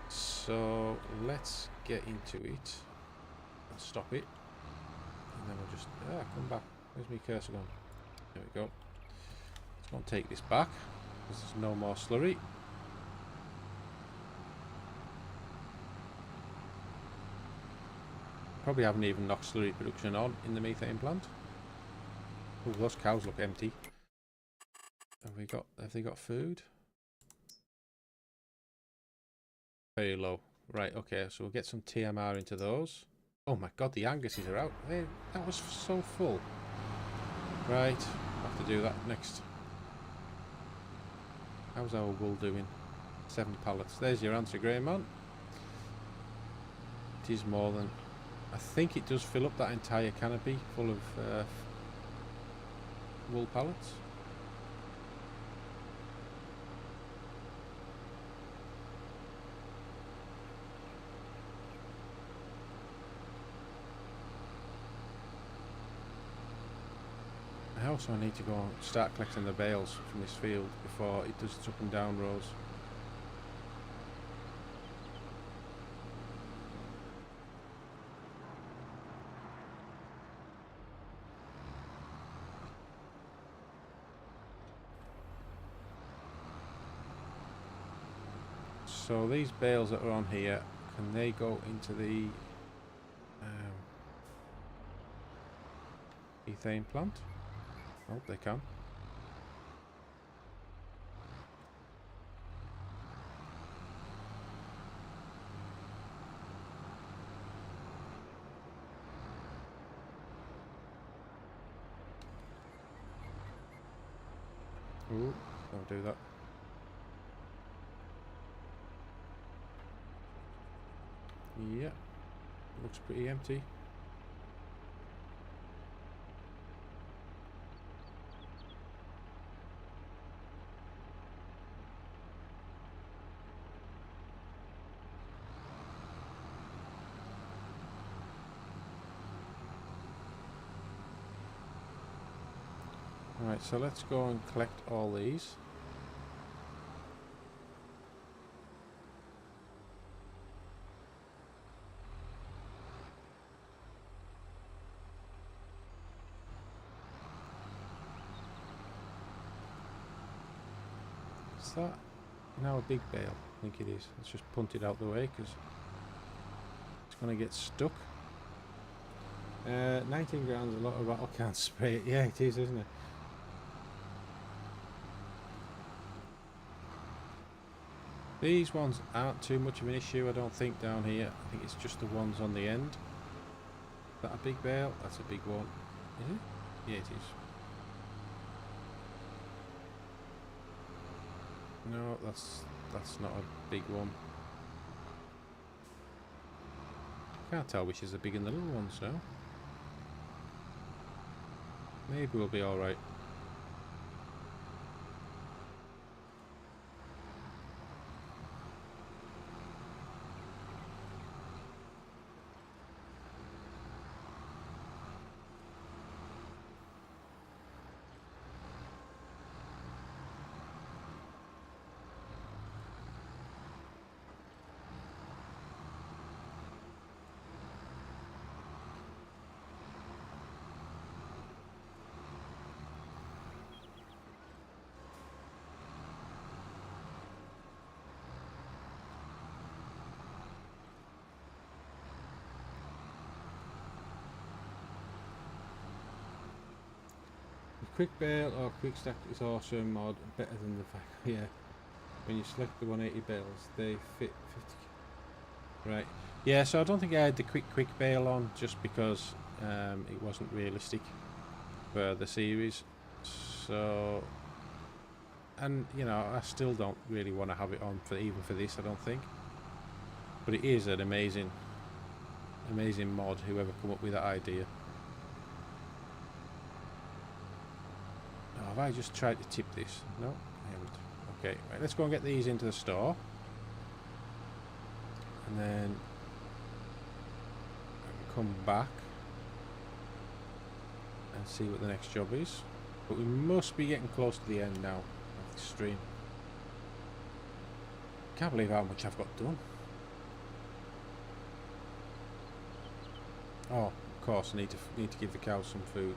So let's get into it and stop it, and then we'll just come back. Where's my cursor gone? There we go. Let's go and take this back because there's no more slurry. Probably haven't even knocked slurry production on in the methane plant. Oh, those cows look empty. Have they got food? Very low. Right, okay, so we'll get some TMR into those. Oh my god, the Anguses are out. That was so full. Right, have to do that next. How's our wool doing? 7 pallets. There's your answer, grey man. It is more than... I think it does fill up that entire canopy full of wool pallets. I also need to go and start collecting the bales from this field before it does its up and down rows. So these bales that are on here, can they go into the ethane plant? Oh, they can. Ooh, don't do that. Yeah, looks pretty empty. Right, so let's go and collect all these. Is that now a big bale? I think it is. Let's just punt it out the way because it's going to get stuck. 19 grams, a lot of rattle can spray it. Yeah, it is, isn't it? These ones aren't too much of an issue, I don't think, down here. I think it's just the ones on the end. Is that a big bale? That's a big one. Is it? Yeah, it is. No, that's not a big one. Can't tell which is the big and the little ones now. Maybe we'll be alright. Quick bale or quick stack is awesome mod, better than the fact, yeah. When you select the 180 bales, they fit 50. Right. Yeah, so I don't think I had the quick bale on just because it wasn't realistic for the series. So, and you know, I still don't really want to have it on for even for this, I don't think. But it is an amazing mod, whoever come up with that idea. Have I just tried to tip this? No, I haven't. Okay, right, let's go and get these into the store. And then come back and see what the next job is. But we must be getting close to the end now of the stream. Can't believe how much I've got done. Oh, of course, I need to give the cows some food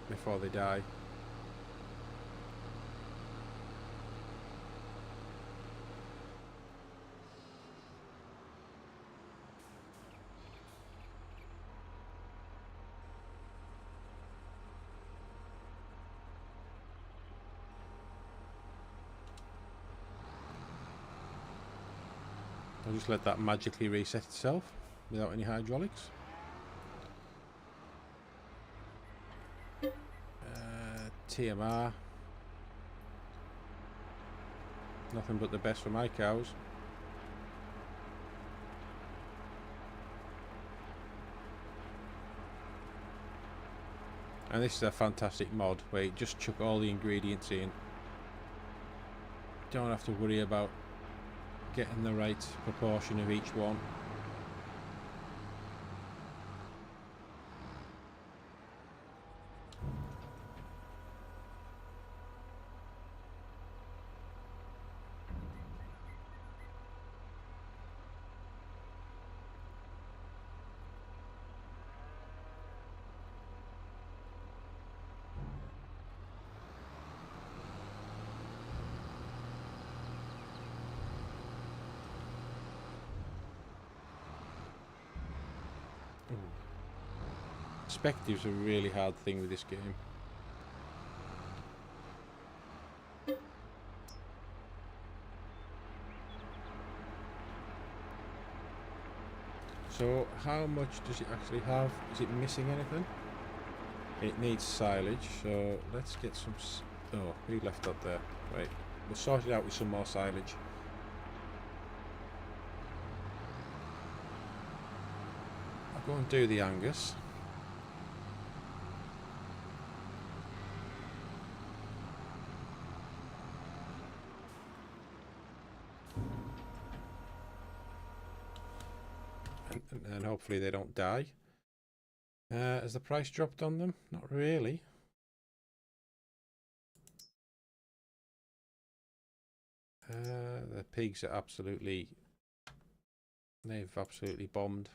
before they die. I'll just let that magically reset itself without any hydraulics. TMR. Nothing but the best for my cows. And this is a fantastic mod where you just chuck all the ingredients in. Don't have to worry about getting the right proportion of each one. Perspective's a really hard thing with this game. So how much does it actually have? Is it missing anything? It needs silage, so let's get some... Oh, we left that there. Right, we'll sort it out with some more silage. I'll go and do the Angus. And hopefully they don't die. Has the price dropped on them? Not really. The pigs are absolutely... They've absolutely bombed.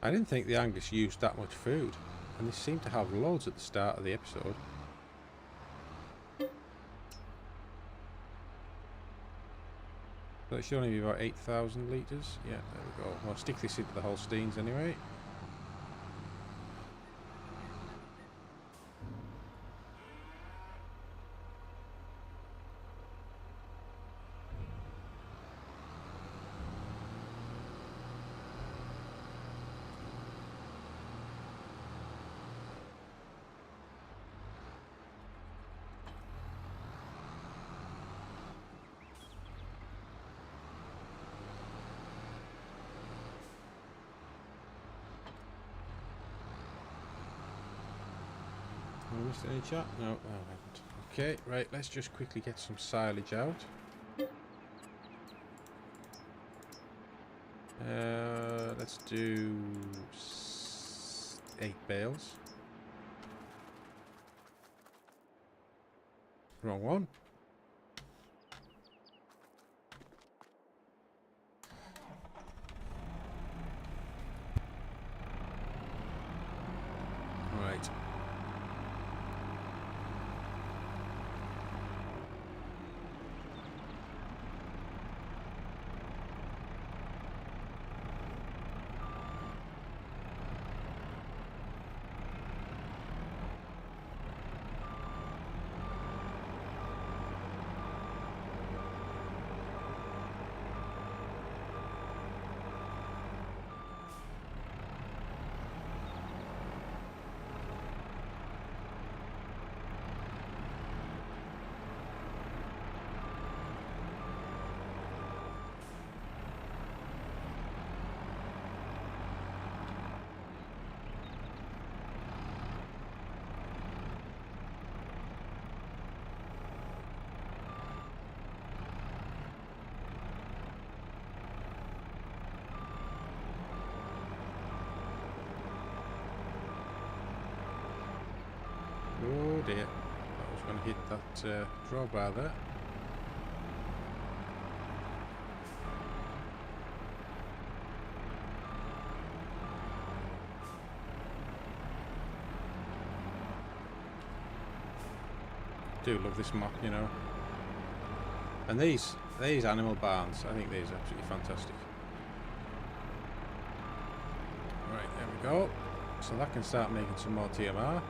I didn't think the Angus used that much food, and they seem to have loads at the start of the episode. But it should only be about 8,000 litres. Yeah, there we go. I'll stick this into the Holsteins anyway. Missed any chat? No, I haven't. Okay, right, let's just quickly get some silage out. Let's do 8 bales. Wrong one. Right. Oh dear, I was going to hit that drawbar there. Do love this map, you know. And these animal barns, I think these are absolutely fantastic. Right, there we go. So that can start making some more TMR.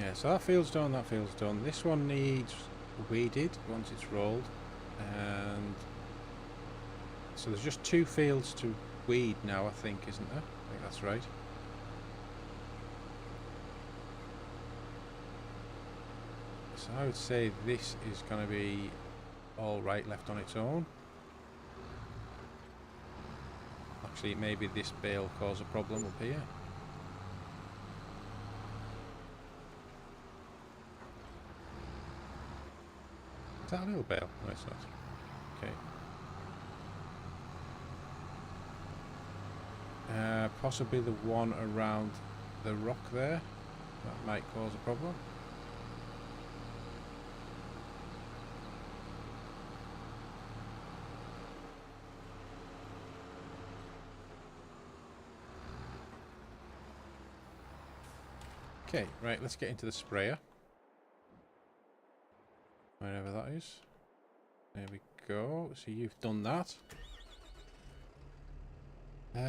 Yeah, so that field's done, that field's done. This one needs weeded once it's rolled. And so there's just 2 fields to weed now, I think, isn't there? I think that's right. So I would say this is going to be all right left on its own. Actually, maybe this bale will cause a problem up here. Is that a little bale? No, it's not. Okay. Possibly the one around the rock there. That might cause a problem. Okay, right, let's get into the sprayer. Wherever that is. There we go. So you've done that. You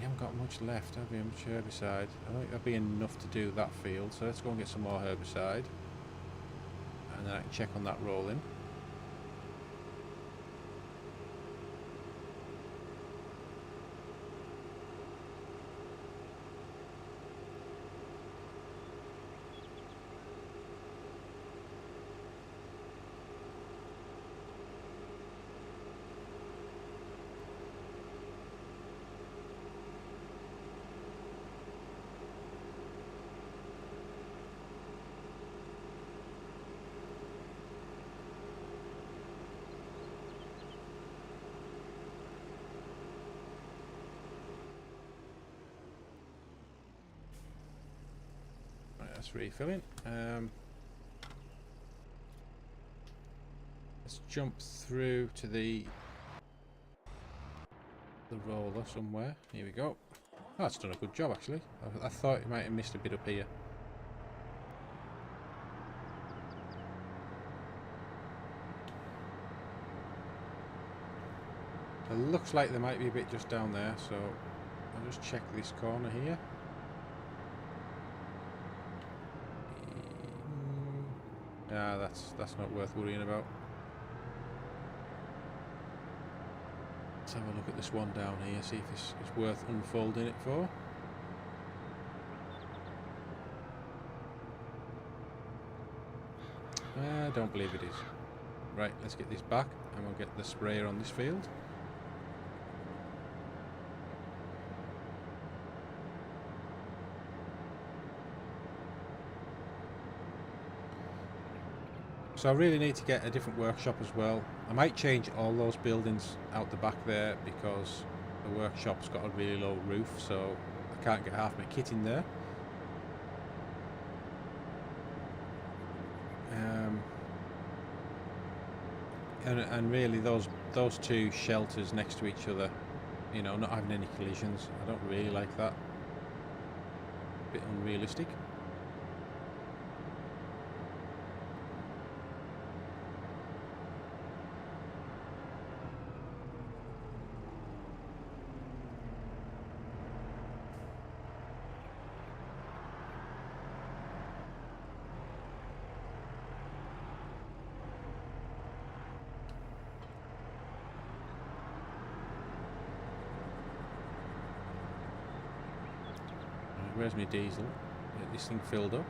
haven't got much left, have you? Much herbicide. I don't think that'll be enough to do that field, so let's go and get some more herbicide. And then I can check on that rolling. That's refilling. Let's jump through to the roller somewhere. Here we go. Oh, that's done a good job actually. I thought it might have missed a bit up here. It looks like there might be a bit just down there, so I'll just check this corner here. Ah, that's not worth worrying about. Let's have a look at this one down here, see if it's worth unfolding it for. I don't believe it is. Right, let's get this back and we'll get the sprayer on this field. So I really need to get a different workshop as well. I might change all those buildings out the back there because the workshop's got a really low roof, so I can't get half my kit in there. And really those 2 shelters next to each other, you know, not having any collisions, I don't really like that. A bit unrealistic. Where's my diesel? Get this thing filled up.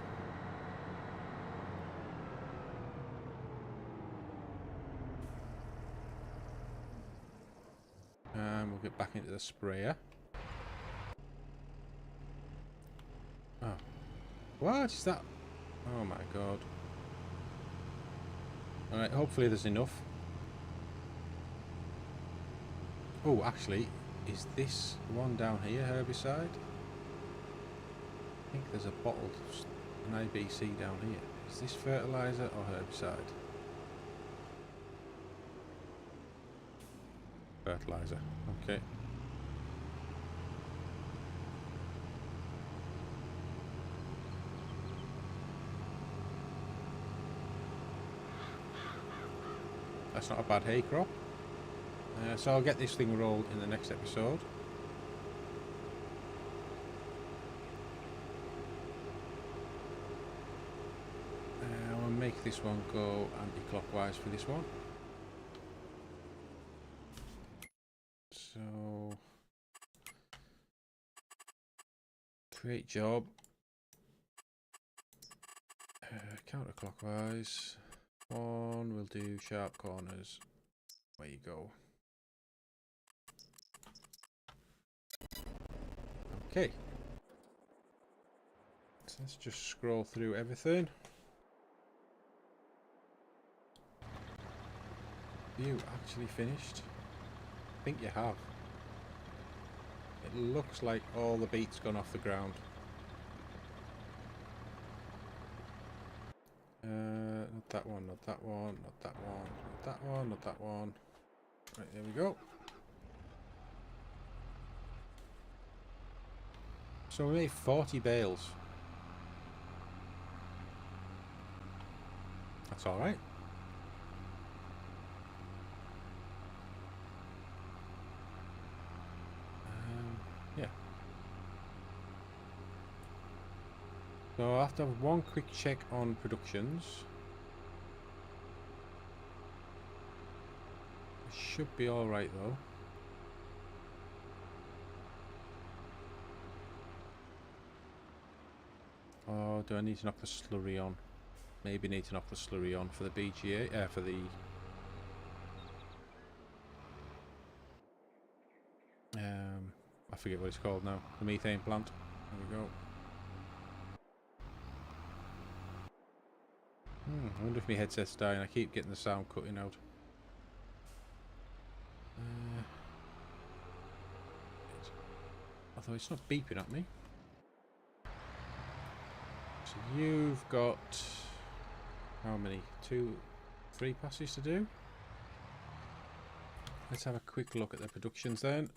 And we'll get back into the sprayer. Oh. What is that? Oh my god. Alright, hopefully there's enough. Oh, actually, is this one down here herbicide? I think there's a bottle, an ABC down here. Is this fertilizer or herbicide? Fertilizer, okay. That's not a bad hay crop. So I'll get this thing rolled in the next episode. this one go anti-clockwise for this one. So create job, counterclockwise. One, we'll do sharp corners. There you go. Okay. So let's just scroll through everything. You actually finished? I think you have. It looks like all the beat's gone off the ground. Not that one, not that one, not that one, not that one, not that one. Right, there we go. So we made 40 bales. That's alright. Yeah. So I have to have one quick check on productions. It should be alright though. Oh, do I need to knock the slurry on? Maybe need to knock the slurry on for the BGA, for the... I forget what it's called now. The methane plant. There we go. I wonder if my headset's dying. I keep getting the sound cutting out. Although it's not beeping at me. So you've got how many? 2, 3 passes to do. Let's have a quick look at the productions then.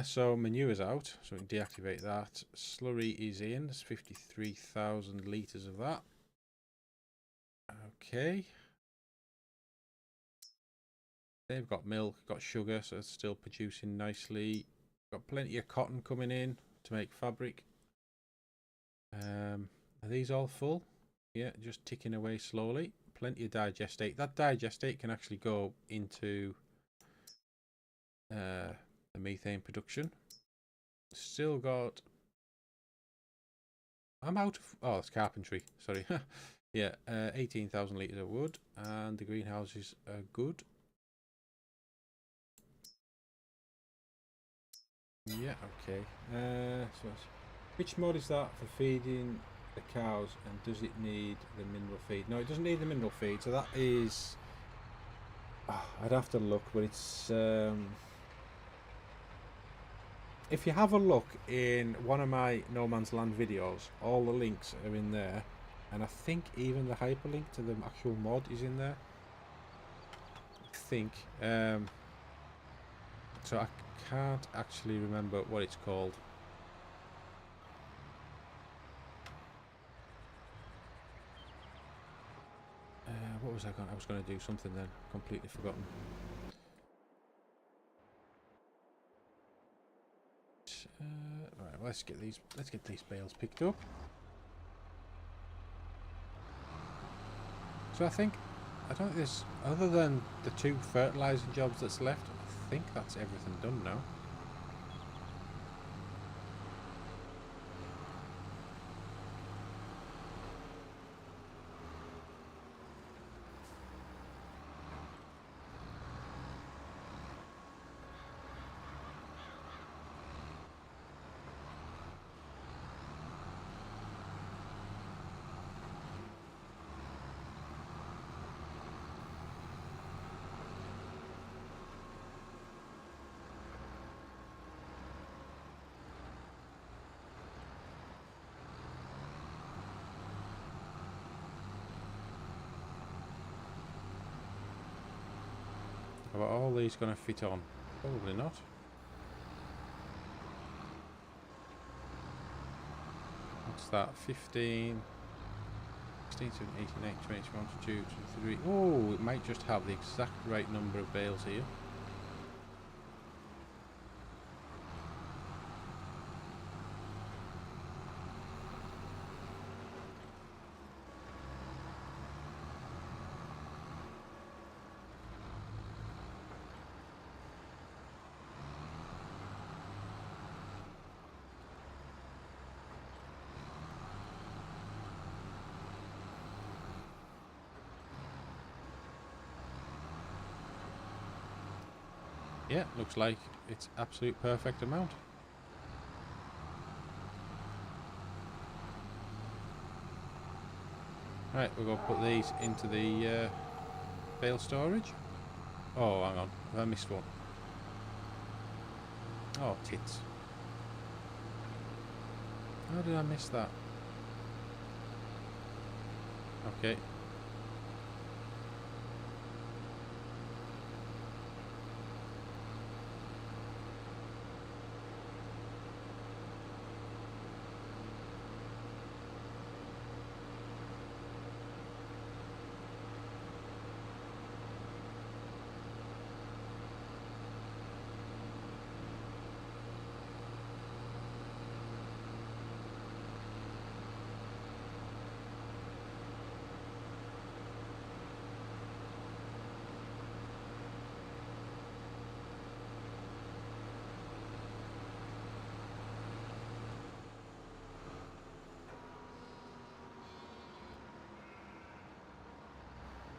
So manure's out, so we can deactivate that. Slurry is in. There's 53,000 litres of that. Okay. They've got milk, got sugar, so it's still producing nicely. Got plenty of cotton coming in to make fabric. Are these all full? Yeah, just ticking away slowly. Plenty of digestate. That digestate can actually go into the methane production. Still got... I'm out of... Oh, it's carpentry. Sorry. Yeah, 18,000 litres of wood. And the greenhouses are good. Yeah, okay. So which mod is that for feeding the cows, and does it need the mineral feed? No, it doesn't need the mineral feed, so that is... I'd have to look, but it's... if you have a look in one of my No Man's Land videos, all the links are in there, and I think even the hyperlink to the actual mod is in there. I think. So I can't actually remember what it's called. What was I going? I was going to do something then. Completely forgotten. Right, let's get these bales picked up. So I don't think there's, other than the 2 fertilising jobs that's left, I think that's everything done now. Are all these going to fit on? Probably not. What's that? 15, 16, 17, 18, 19, 20, 21, 22, 23. Oh, it might just have the exact right number of bales here. Yeah, looks like it's absolute perfect amount. Right, we're going to put these into the bale storage. Oh, hang on, have I missed one? Oh, tits. How did I miss that? Okay.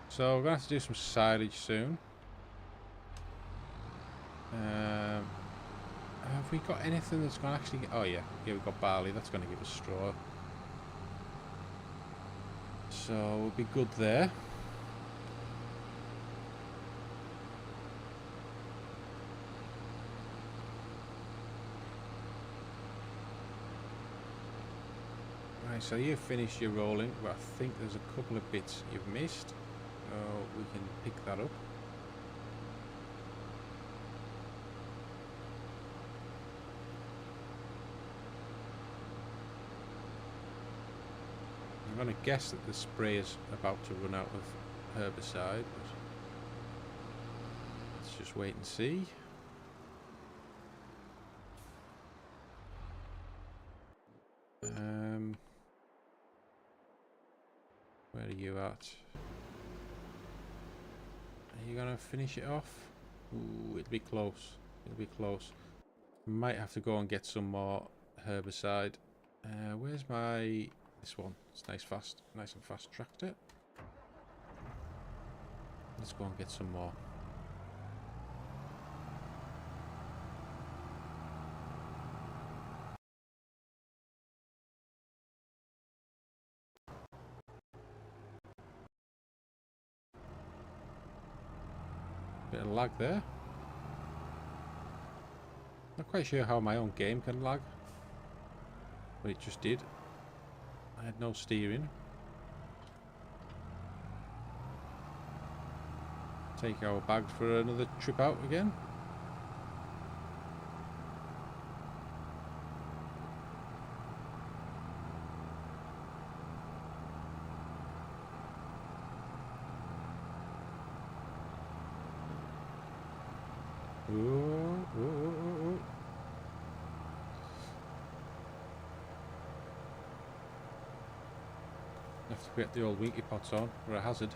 So we're going to have to do some silage soon. Have we got anything that's going to actually get... Oh yeah, we've got barley, that's going to give us straw. So we'll be good there. Right, so you've finished your rolling, but I think there's a couple of bits you've missed. So we can pick that up. I'm going to guess that the spray is about to run out of herbicide, but let's just wait and see. Where are you at? Are you going to finish it off? Ooh, it'll be close. It'll be close. Might have to go and get some more herbicide. Where's my... This one. It's nice and fast tractor. Let's go and get some more. Bit of lag there. Not quite sure how my own game can lag, but it just did. I had no steering. Take our bags for another trip out again. Ooh. Have to get the old winky pots on, or a hazard.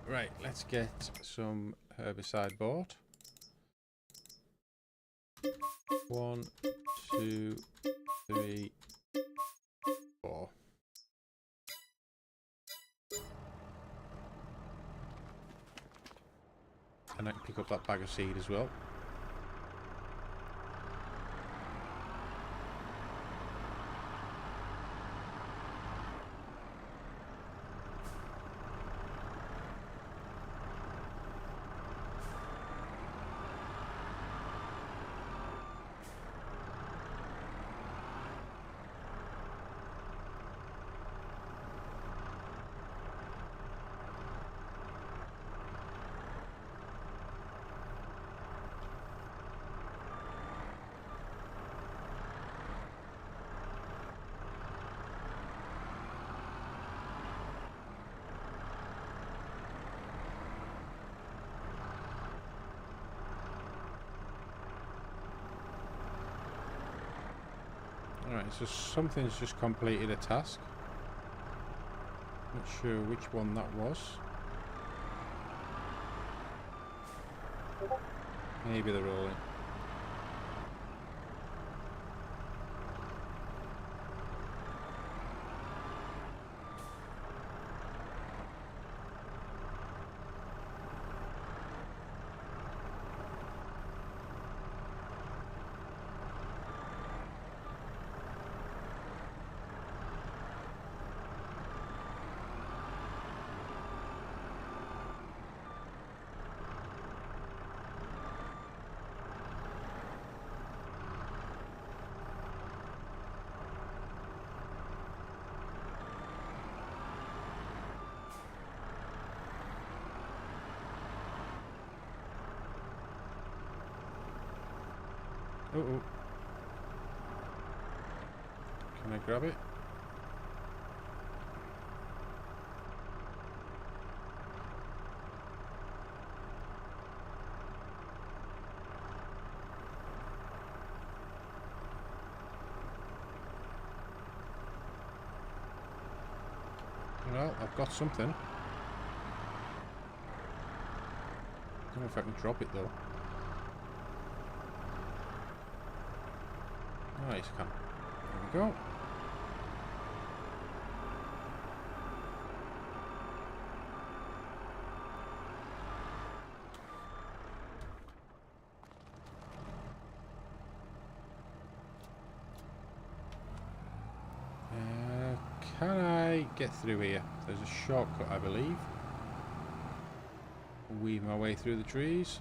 Right, let's get some herbicide bought. 1, 2, 3, 4. And I can pick up that bag of seed as well. Alright, so something's just completed a task. Not sure which one that was. Maybe they're rolling. Oh, can I grab it? Well, I've got something. Don't know if I can drop it though. Nice, can. There we go. Can I get through here? There's a shortcut, I believe. Weave my way through the trees.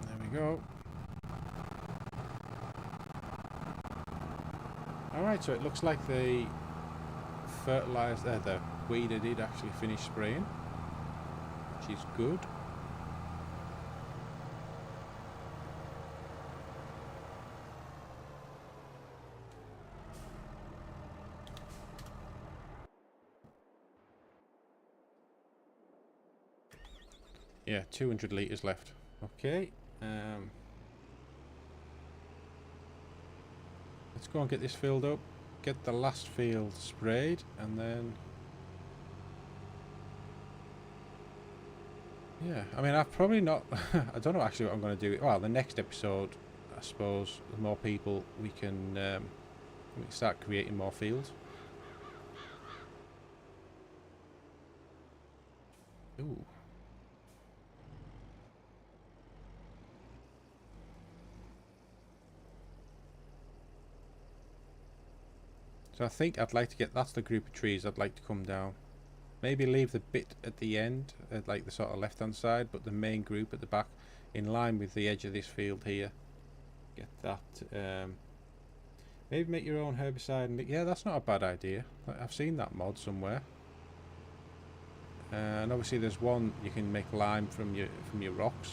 There we go. Alright, so it looks like the fertilizer, the weeder did actually finish spraying, which is good. Yeah, 200 litres left. Okay. Let's go and get this filled up. Get the last field sprayed, and then... Yeah, I mean, I've probably not... I don't know actually what I'm going to do. Well, the next episode, I suppose, with more people, we can start creating more fields. Ooh. So I think I'd like to get... That's the group of trees I'd like to come down. Maybe leave the bit at the end, at like the sort of left-hand side, but the main group at the back, in line with the edge of this field here. Get that... maybe make your own herbicide. And yeah, that's not a bad idea. I've seen that mod somewhere. And obviously there's one you can make lime from your rocks.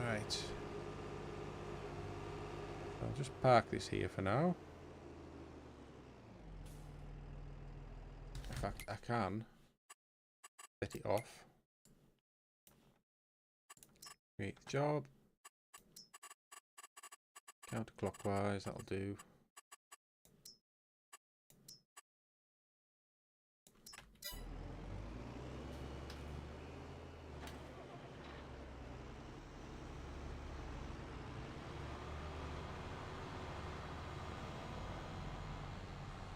Right. I'll just park this here for now. In fact, I can set it off. Create the job. Counterclockwise, that'll do.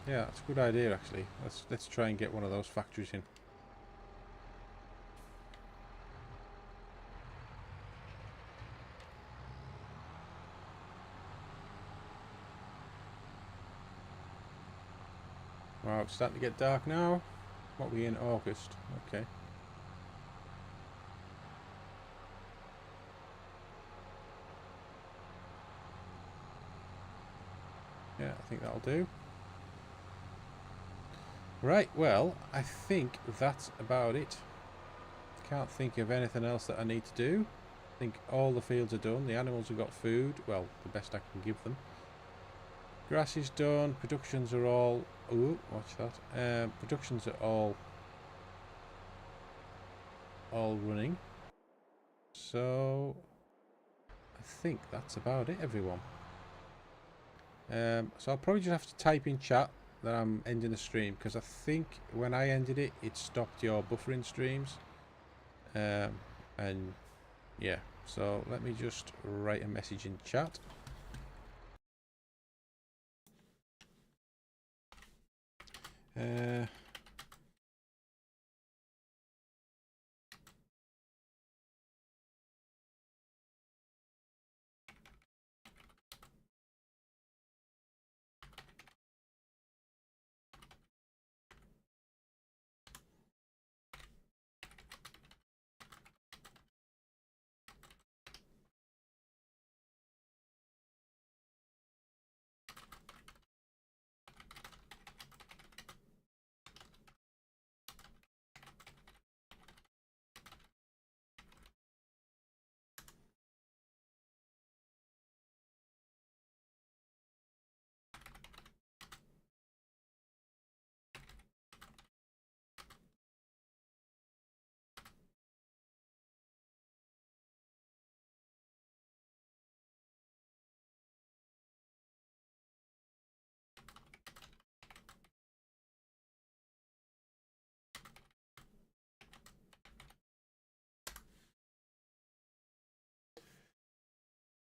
Yeah, that's a good idea actually. Let's try and get one of those factories in. Wow, it's starting to get dark now. What, are we in August? Okay. Yeah, I think that'll do. Right, well, I think that's about it. Can't think of anything else that I need to do. I think all the fields are done. The animals have got food. Well, the best I can give them. Grass is done. Productions are all... Ooh, watch that. Productions are all running. So, I think that's about it, everyone. So I'll probably just have to type in chat that I'm ending the stream, because I think when I ended it, it stopped your buffering streams. And yeah, so let me just write a message in chat.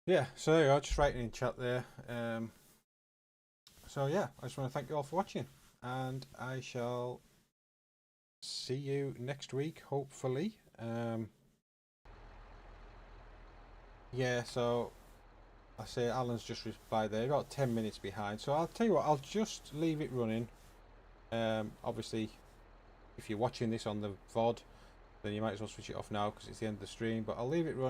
Yeah, so there you are, just writing in chat there. So yeah, I just want to thank you all for watching, and I shall see you next week, hopefully. Yeah, so I say Alan's just replied there, about 10 minutes behind. So I'll tell you what, I'll just leave it running. Obviously, if you're watching this on the VOD, then you might as well switch it off now because it's the end of the stream. But I'll leave it running.